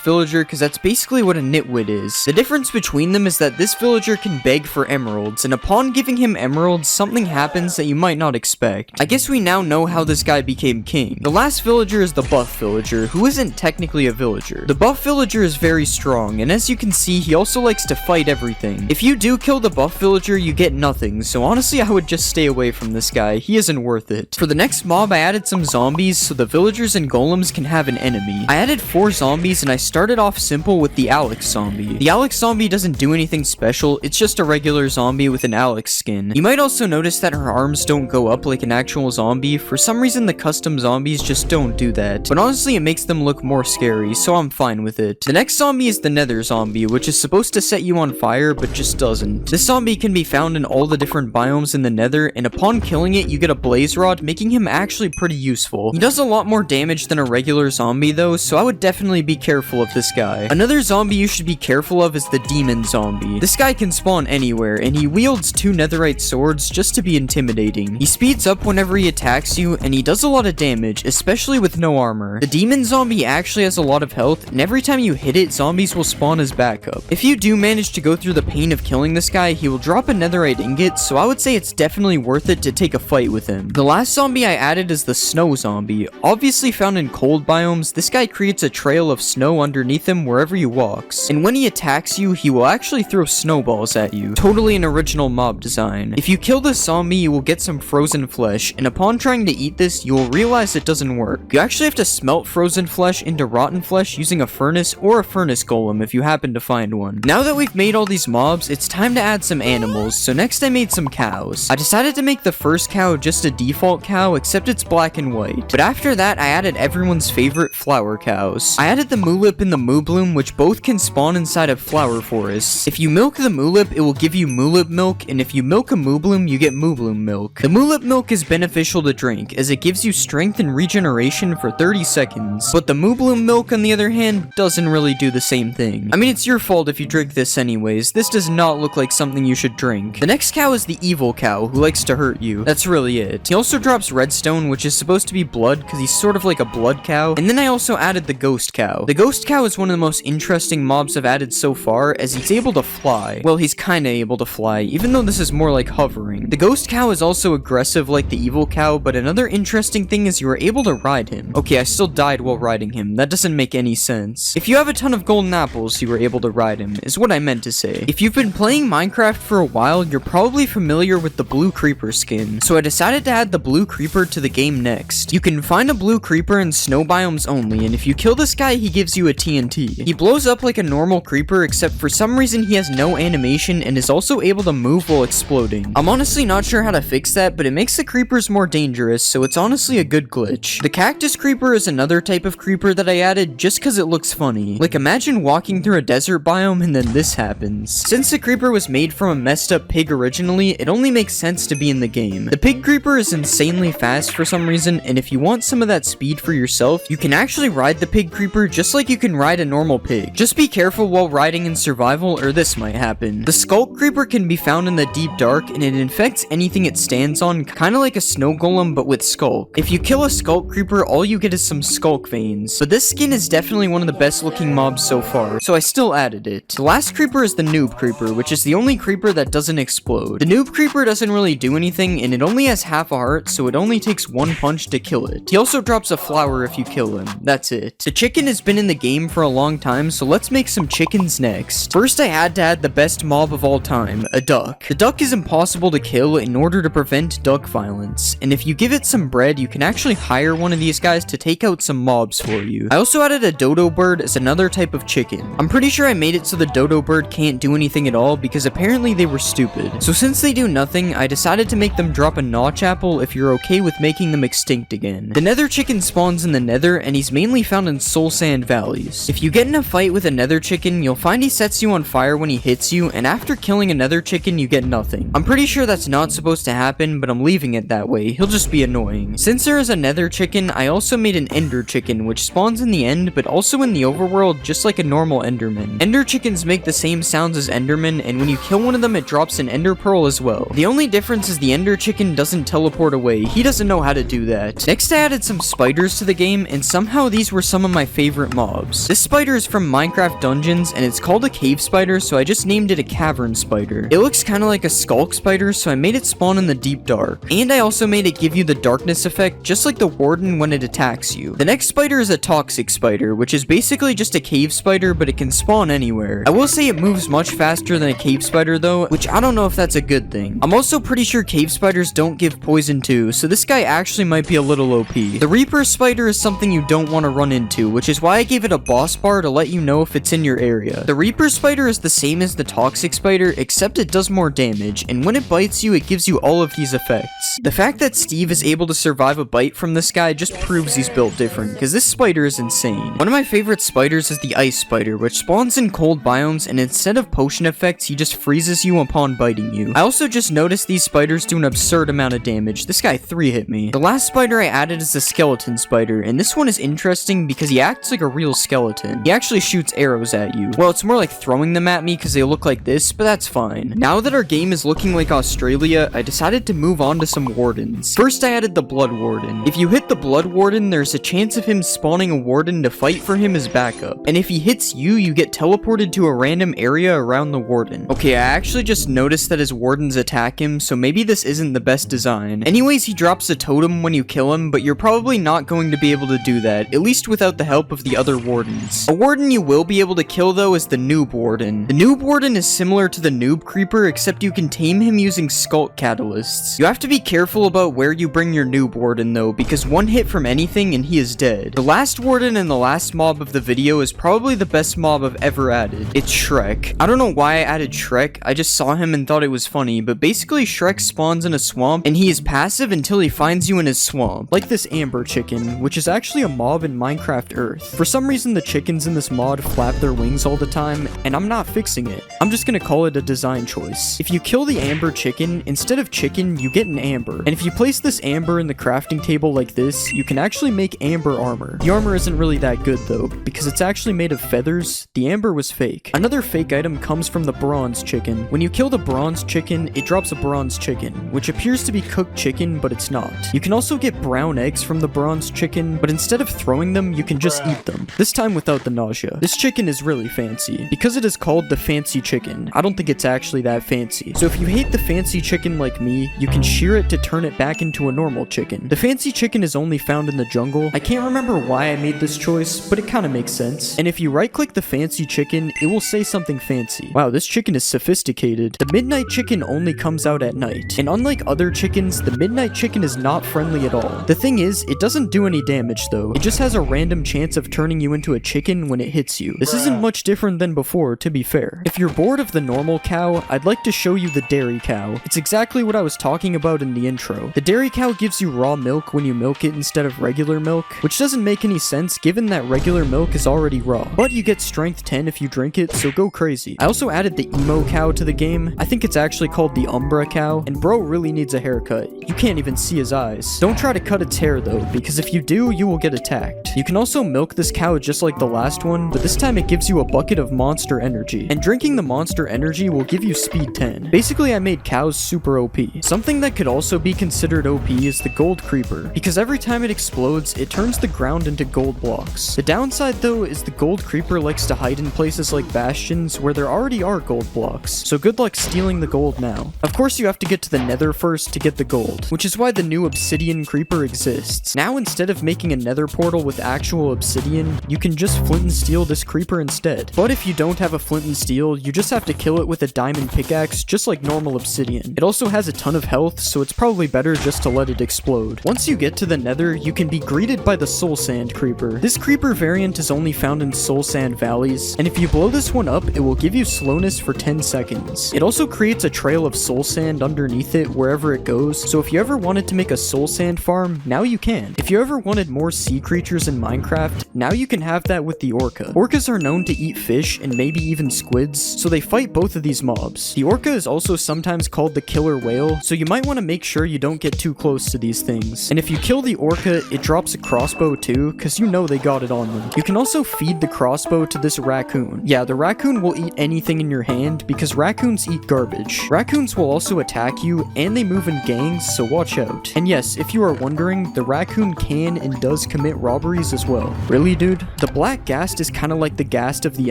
villager, because that's basically what a nitwit is. The difference between them is that this villager can beg for emeralds, and upon giving him emeralds, something happens that you might not expect. I guess we now know how this guy became king. The last villager is the buff villager, who isn't technically a villager. The buff villager is very strong, and as you can see, he also likes to fight everything. If you do kill the buff villager, you get nothing, so honestly I would just stay away from this guy. He isn't worth it. For the next mob, I added some zombies so the villagers and golems can have an enemy. I added 4 zombies, and I started off simple with the Alex zombie. The Alex zombie doesn't do anything special, it's just a regular zombie with an Alex skin. You might also notice that her arms don't go up like an actual zombie. For some reason the custom zombies just don't do that, but honestly it makes them look more scary, so I'm fine with it. The next zombie is the nether zombie, which is supposed to set you on fire but just doesn't. This zombie can be found in all the different biomes in the nether, and upon killing it you get a blaze rod, making him actually pretty useful. He does a lot more damage than a regular zombie though, so I would definitely be careful of this guy. Another zombie you should be careful of is the demon zombie. This guy can spawn anywhere, and he wields 2 netherite swords just to be intimidating. He speeds up whenever he attacks you, and he does a lot of damage, especially with no armor. The demon zombie actually has a lot of health, and every time you hit it, zombies will spawn as backup. If you do manage to go through the pain of killing this guy, he will drop a netherite ingot, so I would say it's definitely worth it to take a fight with him. The last zombie I added is the snow zombie, obviously found in cold biomes, biomes, this guy creates a trail of snow underneath him wherever he walks. And when he attacks you, he will actually throw snowballs at you. Totally an original mob design. If you kill this zombie, you will get some frozen flesh, and upon trying to eat this, you will realize it doesn't work. You actually have to smelt frozen flesh into rotten flesh using a furnace or a furnace golem if you happen to find one. Now that we've made all these mobs, it's time to add some animals, so next I made some cows. I decided to make the first cow just a default cow, except it's black and white. But after that, I added everyone's favorite flower cows. I added the mulip and the moobloom, which both can spawn inside of flower forests. If you milk the mulip, it will give you mulip milk, and if you milk a moobloom, you get moobloom milk. The mulip milk is beneficial to drink, as it gives you strength and regeneration for 30 seconds. But the moobloom milk, on the other hand, doesn't really do the same thing. I mean, it's your fault if you drink this anyways. This does not look like something you should drink. The next cow is the evil cow, who likes to hurt you. That's really it. He also drops redstone, which is supposed to be blood, because he's sort of like a blood cow. And then I also added the ghost cow. The ghost cow is one of the most interesting mobs I've added so far, as he's able to fly. Well, he's kinda able to fly, even though this is more like hovering. The ghost cow is also aggressive like the evil cow, but another interesting thing is you are able to ride him. Okay, I still died while riding him. That doesn't make any sense. If you have a ton of golden apples, you were able to ride him, is what I meant to say. If you've been playing Minecraft for a while, you're probably familiar with the blue creeper skin, so I decided to add the blue creeper to the game next. You can find a blue creeper in snow biomes only, and if you kill this guy, he gives you a TNT. He blows up like a normal creeper, except for some reason he has no animation and is also able to move while exploding. I'm honestly not sure how to fix that, but it makes the creepers more dangerous, so it's honestly a good glitch. The cactus creeper is another type of creeper that I added just cause it looks funny. Like, imagine walking through a desert biome and then this happens. Since the creeper was made from a messed up pig originally, it only makes sense to be in the game. The pig creeper is insanely fast for some reason, and if you want some of that speed for yourself, you can actually ride the pig creeper just like you can ride a normal pig. Just be careful while riding in survival or this might happen. The skulk creeper can be found in the deep dark, and it infects anything it stands on, kinda like a snow golem but with skulk. If you kill a skulk creeper, all you get is some skulk veins. But this skin is definitely one of the best looking mobs so far, so I still added it. The last creeper is the noob creeper, which is the only creeper that doesn't explode. The noob creeper doesn't really do anything, and it only has half a heart, so it only takes one punch to kill it. He also drops a flower if you kill him. That's it. The chicken has been in the game for a long time, so let's make some chickens next. First, I had to add the best mob of all time, a duck. The duck is impossible to kill in order to prevent duck violence, and if you give it some bread, you can actually hire one of these guys to take out some mobs for you. I also added a dodo bird as another type of chicken. I'm pretty sure I made it so the dodo bird can't do anything at all because apparently they were stupid. So since they do nothing, I decided to make them drop a notch apple if you're okay with making them extinct again. The nether chicken spawns in the nether, and he's mainly found in soul sand valleys. If you get in a fight with a nether chicken, you'll find he sets you on fire when he hits you, and after killing a nether chicken, you get nothing. I'm pretty sure that's not supposed to happen, but I'm leaving it that way. He'll just be annoying. Since there is a nether chicken, I also made an ender chicken, which spawns in the end, but also in the overworld, just like a normal enderman. Ender chickens make the same sounds as endermen, and when you kill one of them, it drops an ender pearl as well. The only difference is the ender chicken doesn't teleport away. He doesn't know how to do that. Next, I added some spiders to the game, and somehow these were some of my favorite mobs. This spider is from Minecraft Dungeons, and it's called a cave spider, so I just named it a cavern spider. It looks kind of like a skulk spider, so I made it spawn in the deep dark. And I also made it give you the darkness effect, just like the warden when it attacks you. The next spider is a toxic spider, which is basically just a cave spider, but it can spawn anywhere. I will say it moves much faster than a cave spider though, which I don't know if that's a good thing. I'm also pretty sure cave spiders don't give poison too, so this guy actually might be a little OP. The Reaper spider is something you don't want to run into, which is why I gave it a boss bar to let you know if it's in your area. The Reaper spider is the same as the toxic spider, except it does more damage, and when it bites you, it gives you all of these effects. The fact that Steve is able to survive a bite from this guy just proves he's built different, because this spider is insane. One of my favorite spiders is the ice spider, which spawns in cold biomes, and instead of potion effects, he just freezes you upon biting you. I also just noticed these spiders do an absurd amount of damage. This guy 3-hit me. The last spider I added is the skeleton spider, and this one is interesting because he acts like a real skeleton. He actually shoots arrows at you. Well, it's more like throwing them at me because they look like this, but that's fine. Now that our game is looking like Australia, I decided to move on to some wardens. First, I added the blood warden. If you hit the blood warden, there's a chance of him spawning a warden to fight for him as backup. And if he hits you, you get teleported to a random area around the warden. Okay, I actually just noticed that his wardens attack him, so maybe this isn't the best design. Anyways, he drops a totem when you kill him, but you're probably not going to be able to do do that, at least without the help of the other wardens. A warden you will be able to kill though is the noob warden. The noob warden is similar to the noob creeper, except you can tame him using sculk catalysts. You have to be careful about where you bring your noob warden though, because one hit from anything and he is dead. The last warden and the last mob of the video is probably the best mob I've ever added. It's Shrek. I don't know why I added Shrek, I just saw him and thought it was funny, but basically Shrek spawns in a swamp and he is passive until he finds you in his swamp. Like this amber chicken, which is actually a mob in Minecraft Earth. For some reason the chickens in this mod flap their wings all the time, and I'm not fixing it. I'm just gonna call it a design choice. If you kill the amber chicken, instead of chicken, you get an amber. And if you place this amber in the crafting table like this, you can actually make amber armor. The armor isn't really that good though, because it's actually made of feathers. The amber was fake. Another fake item comes from the bronze chicken. When you kill the bronze chicken, it drops a bronze chicken, which appears to be cooked chicken, but it's not. You can also get brown eggs from the bronze chicken, but instead of throwing them, you can just eat them. This time without the nausea. This chicken is really fancy. Because it is called the fancy chicken, I don't think it's actually that fancy. So if you hate the fancy chicken like me, you can shear it to turn it back into a normal chicken. The fancy chicken is only found in the jungle. I can't remember why I made this choice, but it kind of makes sense. And if you right click the fancy chicken, it will say something fancy. Wow, this chicken is sophisticated. The midnight chicken only comes out at night. And unlike other chickens, the midnight chicken is not friendly at all. The thing is, it doesn't do any damage though. It just has a random chance of turning you into a chicken when it hits you. This isn't much different than before, to be fair. If you're bored of the normal cow, I'd like to show you the dairy cow. It's exactly what I was talking about in the intro. The dairy cow gives you raw milk when you milk it instead of regular milk, which doesn't make any sense given that regular milk is already raw. But you get strength 10 if you drink it, so go crazy. I also added the emo cow to the game. I think it's actually called the umbra cow, and bro really needs a haircut. You can't even see his eyes. Don't try to cut its hair though, because if you do, you will get attacked. You can also milk this cow just like the last one, but this time it gives you a bucket of monster energy, and drinking the monster energy will give you speed 10. Basically, I made cows super OP. Something that could also be considered OP is the gold creeper, because every time it explodes, it turns the ground into gold blocks. The downside though is the gold creeper likes to hide in places like bastions where there already are gold blocks, so good luck stealing the gold now. Of course, you have to get to the nether first to get the gold, which is why the new obsidian creeper exists. Now instead of making a nether portal with actual obsidian, you can just flint and steel this creeper instead. But if you don't have a flint and steel, you just have to kill it with a diamond pickaxe just like normal obsidian. It also has a ton of health, so it's probably better just to let it explode. Once you get to the nether, you can be greeted by the soul sand creeper. This creeper variant is only found in soul sand valleys, and if you blow this one up, it will give you slowness for 10 seconds. It also creates a trail of soul sand underneath it wherever it goes, so if you ever wanted to make a soul sand farm, now you can. If you ever wanted more sea creatures in Minecraft, now you can have that with the orca. Orcas are known to eat fish and maybe even squids, so they fight both of these mobs. The orca is also sometimes called the killer whale, so you might want to make sure you don't get too close to these things. And if you kill the orca, it drops a crossbow too, cause you know they got it on them. You can also feed the crossbow to this raccoon. Yeah, the raccoon will eat anything in your hand because raccoons eat garbage. Raccoons will also attack you, and they move in gangs, so watch out. And yes, if you are wondering, the raccoon can and does commit robberies as well. Really, dude? The black ghast is kinda like the ghast of the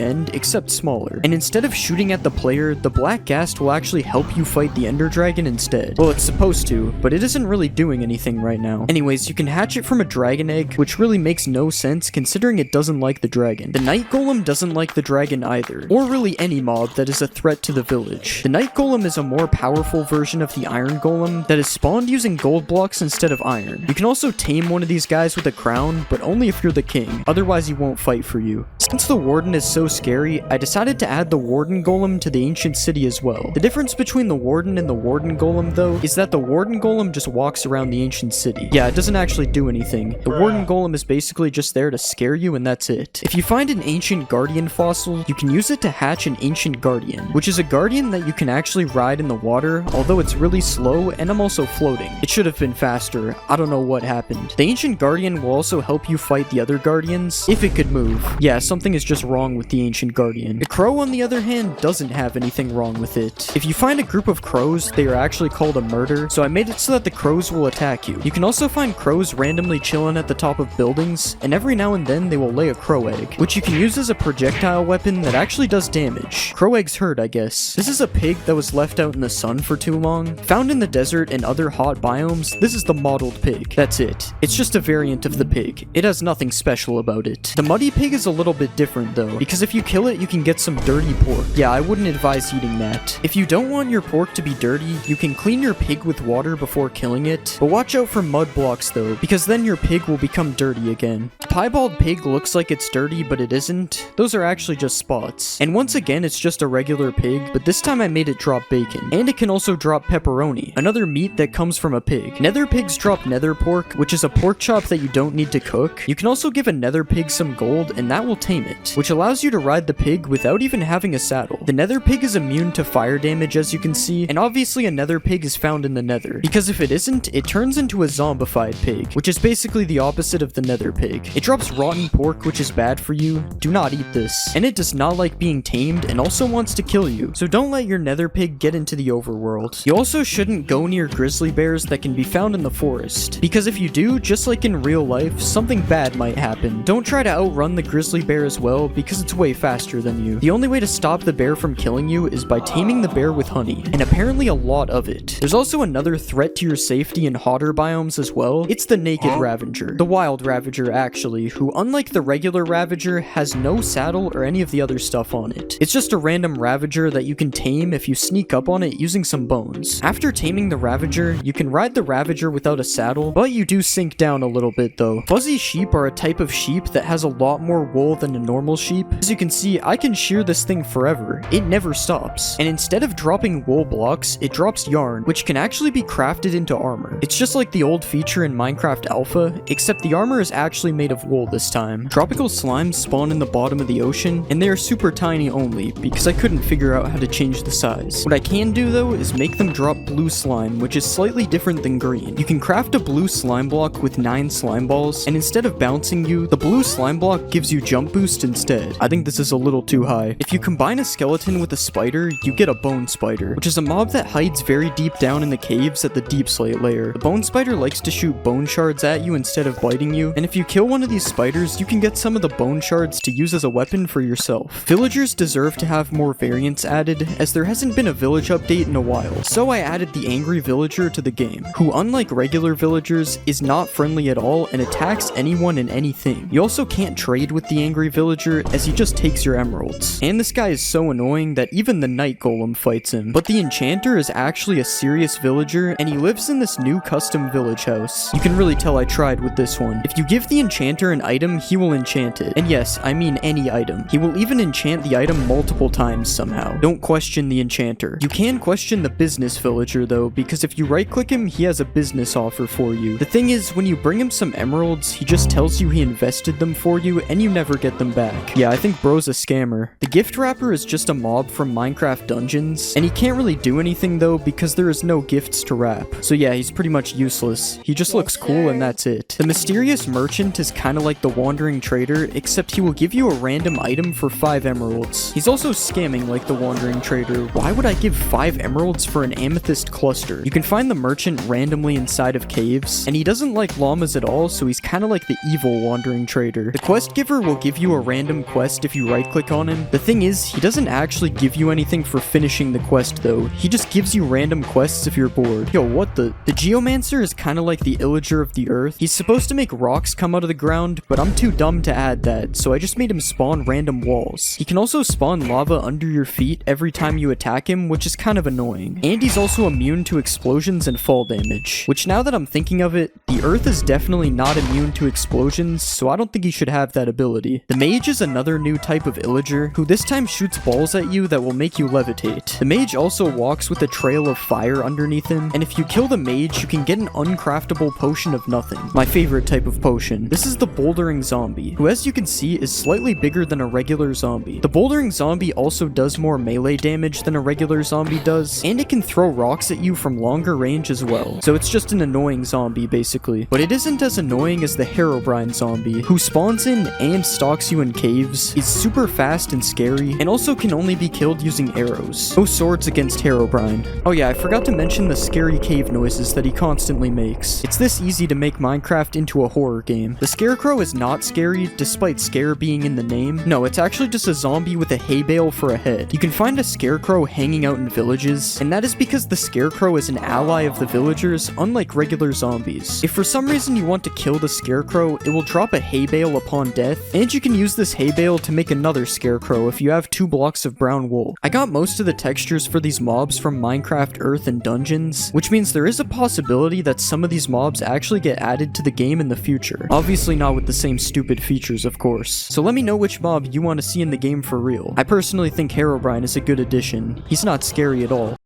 end, except smaller. And instead of shooting at the player, the black ghast will actually help you fight the ender dragon instead. Well, it's supposed to, but it isn't really doing anything right now. Anyways, you can hatch it from a dragon egg, which really makes no sense considering it doesn't like the dragon. The night golem doesn't like the dragon either, or really any mob that is a threat to the village. The night golem is a more powerful version of the iron golem that is spawned using gold blocks instead of iron. You can also tame one of these guys with a crown, but only if you're the king, otherwise he won't fight for you. Since the warden is so scary, I decided to add the warden golem to the ancient city as well. The difference between the warden and the warden golem though is that the warden golem just walks around the ancient city. Yeah, it doesn't actually do anything. The warden golem is basically just there to scare you and that's it. If you find an ancient guardian fossil, you can use it to hatch an ancient guardian, which is a guardian that you can actually ride in the water, although it's really slow and I'm also floating. It should have been faster. I don't know what happened. The ancient guardian will also help you fight the other guardians if it could move. Yeah, something is just wrong with the ancient guardian. The crow, on the other hand, doesn't have anything wrong with it. If you find a group of crows, they are actually called a murder, so I made it so that the crows will attack you. You can also find crows randomly chilling at the top of buildings, and every now and then they will lay a crow egg, which you can use as a projectile weapon that actually does damage. Crow eggs hurt, I guess. This is a pig that was left out in the sun for too long. Found in the desert and other hot biomes, this is the mottled pig. That's it. It's just a variant of the pig. pig. It has nothing special about it. The muddy pig is a little bit different though, because if you kill it, you can get some dirty pork. Yeah, I wouldn't advise eating that. If you don't want your pork to be dirty, you can clean your pig with water before killing it, but watch out for mud blocks though, because then your pig will become dirty again. The piebald pig looks like it's dirty, but it isn't. Those are actually just spots. And once again, it's just a regular pig, but this time I made it drop bacon. And it can also drop pepperoni, another meat that comes from a pig. Nether pigs drop nether pork, which is a pork chop that you don't need to cook. You can also give a nether pig some gold, and that will tame it, which allows you to ride the pig without even having a saddle. The nether pig is immune to fire damage, as you can see, and obviously a nether pig is found in the nether, because if it isn't, it turns into a zombified pig, which is basically the opposite of the nether pig. It drops rotten pork, which is bad for you. Do not eat this. And it does not like being tamed and also wants to kill you, so don't let your nether pig get into the overworld. You also shouldn't go near grizzly bears that can be found in the forest, because if you do, just like in real life, something bad might happen. Don't try to outrun the grizzly bear as well, because it's way faster than you. The only way to stop the bear from killing you is by taming the bear with honey, and apparently a lot of it. There's also another threat to your safety in hotter biomes as well. It's the naked ravager. The wild ravager actually, who unlike the regular ravager, has no saddle or any of the other stuff on it. It's just a random ravager that you can tame if you sneak up on it using some bones. After taming the ravager, you can ride the ravager without a saddle, but you do sink down a little bit though. Fuzzy sheep are a type of sheep that has a lot more wool than a normal sheep. As you can see, I can shear this thing forever. It never stops. And instead of dropping wool blocks, it drops yarn, which can actually be crafted into armor. It's just like the old feature in Minecraft Alpha, except the armor is actually made of wool this time. Tropical slimes spawn in the bottom of the ocean, and they are super tiny only, because I couldn't figure out how to change the size. What I can do though is make them drop blue slime, which is slightly different than green. You can craft a blue slime block with 9 slime balls, and instead of bouncing you, the blue slime block gives you jump boost instead. I think this is a little too high. If you combine a skeleton with a spider, you get a bone spider, which is a mob that hides very deep down in the caves at the deep slate layer. The bone spider likes to shoot bone shards at you instead of biting you, and if you kill one of these spiders, you can get some of the bone shards to use as a weapon for yourself. Villagers deserve to have more variants added, as there hasn't been a village update in a while, so I added the angry villager to the game, who unlike regular villagers, is not friendly at all and attacks anyone and anything. You also can't trade with the angry villager, as he just takes your emeralds. And this guy is so annoying that even the night golem fights him. But the enchanter is actually a serious villager, and he lives in this new custom village house. You can really tell I tried with this one. If you give the enchanter an item, he will enchant it. And yes, I mean any item. He will even enchant the item multiple times somehow. Don't question the enchanter. You can question the business villager though, because if you right click him, he has a business offer for you. The thing is, when you bring him some emeralds, he just tells you he invested them for you and you never get them back. Yeah, I think bro's a scammer. The gift wrapper is just a mob from Minecraft Dungeons, and he can't really do anything though because there is no gifts to wrap. So yeah, he's pretty much useless. He just looks cool and that's it. The mysterious merchant is kind of like the wandering trader, except he will give you a random item for 5 emeralds. He's also scamming like the wandering trader. Why would I give 5 emeralds for an amethyst cluster? You can find the merchant randomly inside of caves, and he doesn't like llamas at all, so he's kind of like the evil wandering trader. The quest giver will give you a random quest if you right click on him. The thing is, he doesn't actually give you anything for finishing the quest though. He just gives you random quests if you're bored. Yo, what the? The geomancer is kind of like the illager of the earth. He's supposed to make rocks come out of the ground, but I'm too dumb to add that, so I just made him spawn random walls. He can also spawn lava under your feet every time you attack him, which is kind of annoying. And he's also immune to explosions and fall damage, which now that I'm thinking of it, the earth is definitely not immune to explosions, so I don't think he should have that ability. The mage is another new type of illager, who this time shoots balls at you that will make you levitate. The mage also walks with a trail of fire underneath him, and if you kill the mage, you can get an uncraftable potion of nothing. My favorite type of potion. This is the bouldering zombie, who as you can see is slightly bigger than a regular zombie. The bouldering zombie also does more melee damage than a regular zombie does, and it can throw rocks at you from longer range as well. So it's just an annoying zombie basically. But it isn't as annoying as the Herobrine zombie, who spawns in and stalks you in caves, is super fast and scary, and also can only be killed using arrows. No swords against Herobrine. Oh yeah, I forgot to mention the scary cave noises that he constantly makes. It's this easy to make Minecraft into a horror game. The scarecrow is not scary, despite scare being in the name. No, it's actually just a zombie with a hay bale for a head. You can find a scarecrow hanging out in villages, and that is because the scarecrow is an ally of the villagers, unlike regular zombies. If for some reason you want to kill the a scarecrow, it will drop a hay bale upon death, and you can use this hay bale to make another scarecrow if you have 2 blocks of brown wool. I got most of the textures for these mobs from Minecraft Earth and Dungeons, which means there is a possibility that some of these mobs actually get added to the game in the future. Obviously not with the same stupid features, of course. So let me know which mob you want to see in the game for real. I personally think Herobrine is a good addition. He's not scary at all.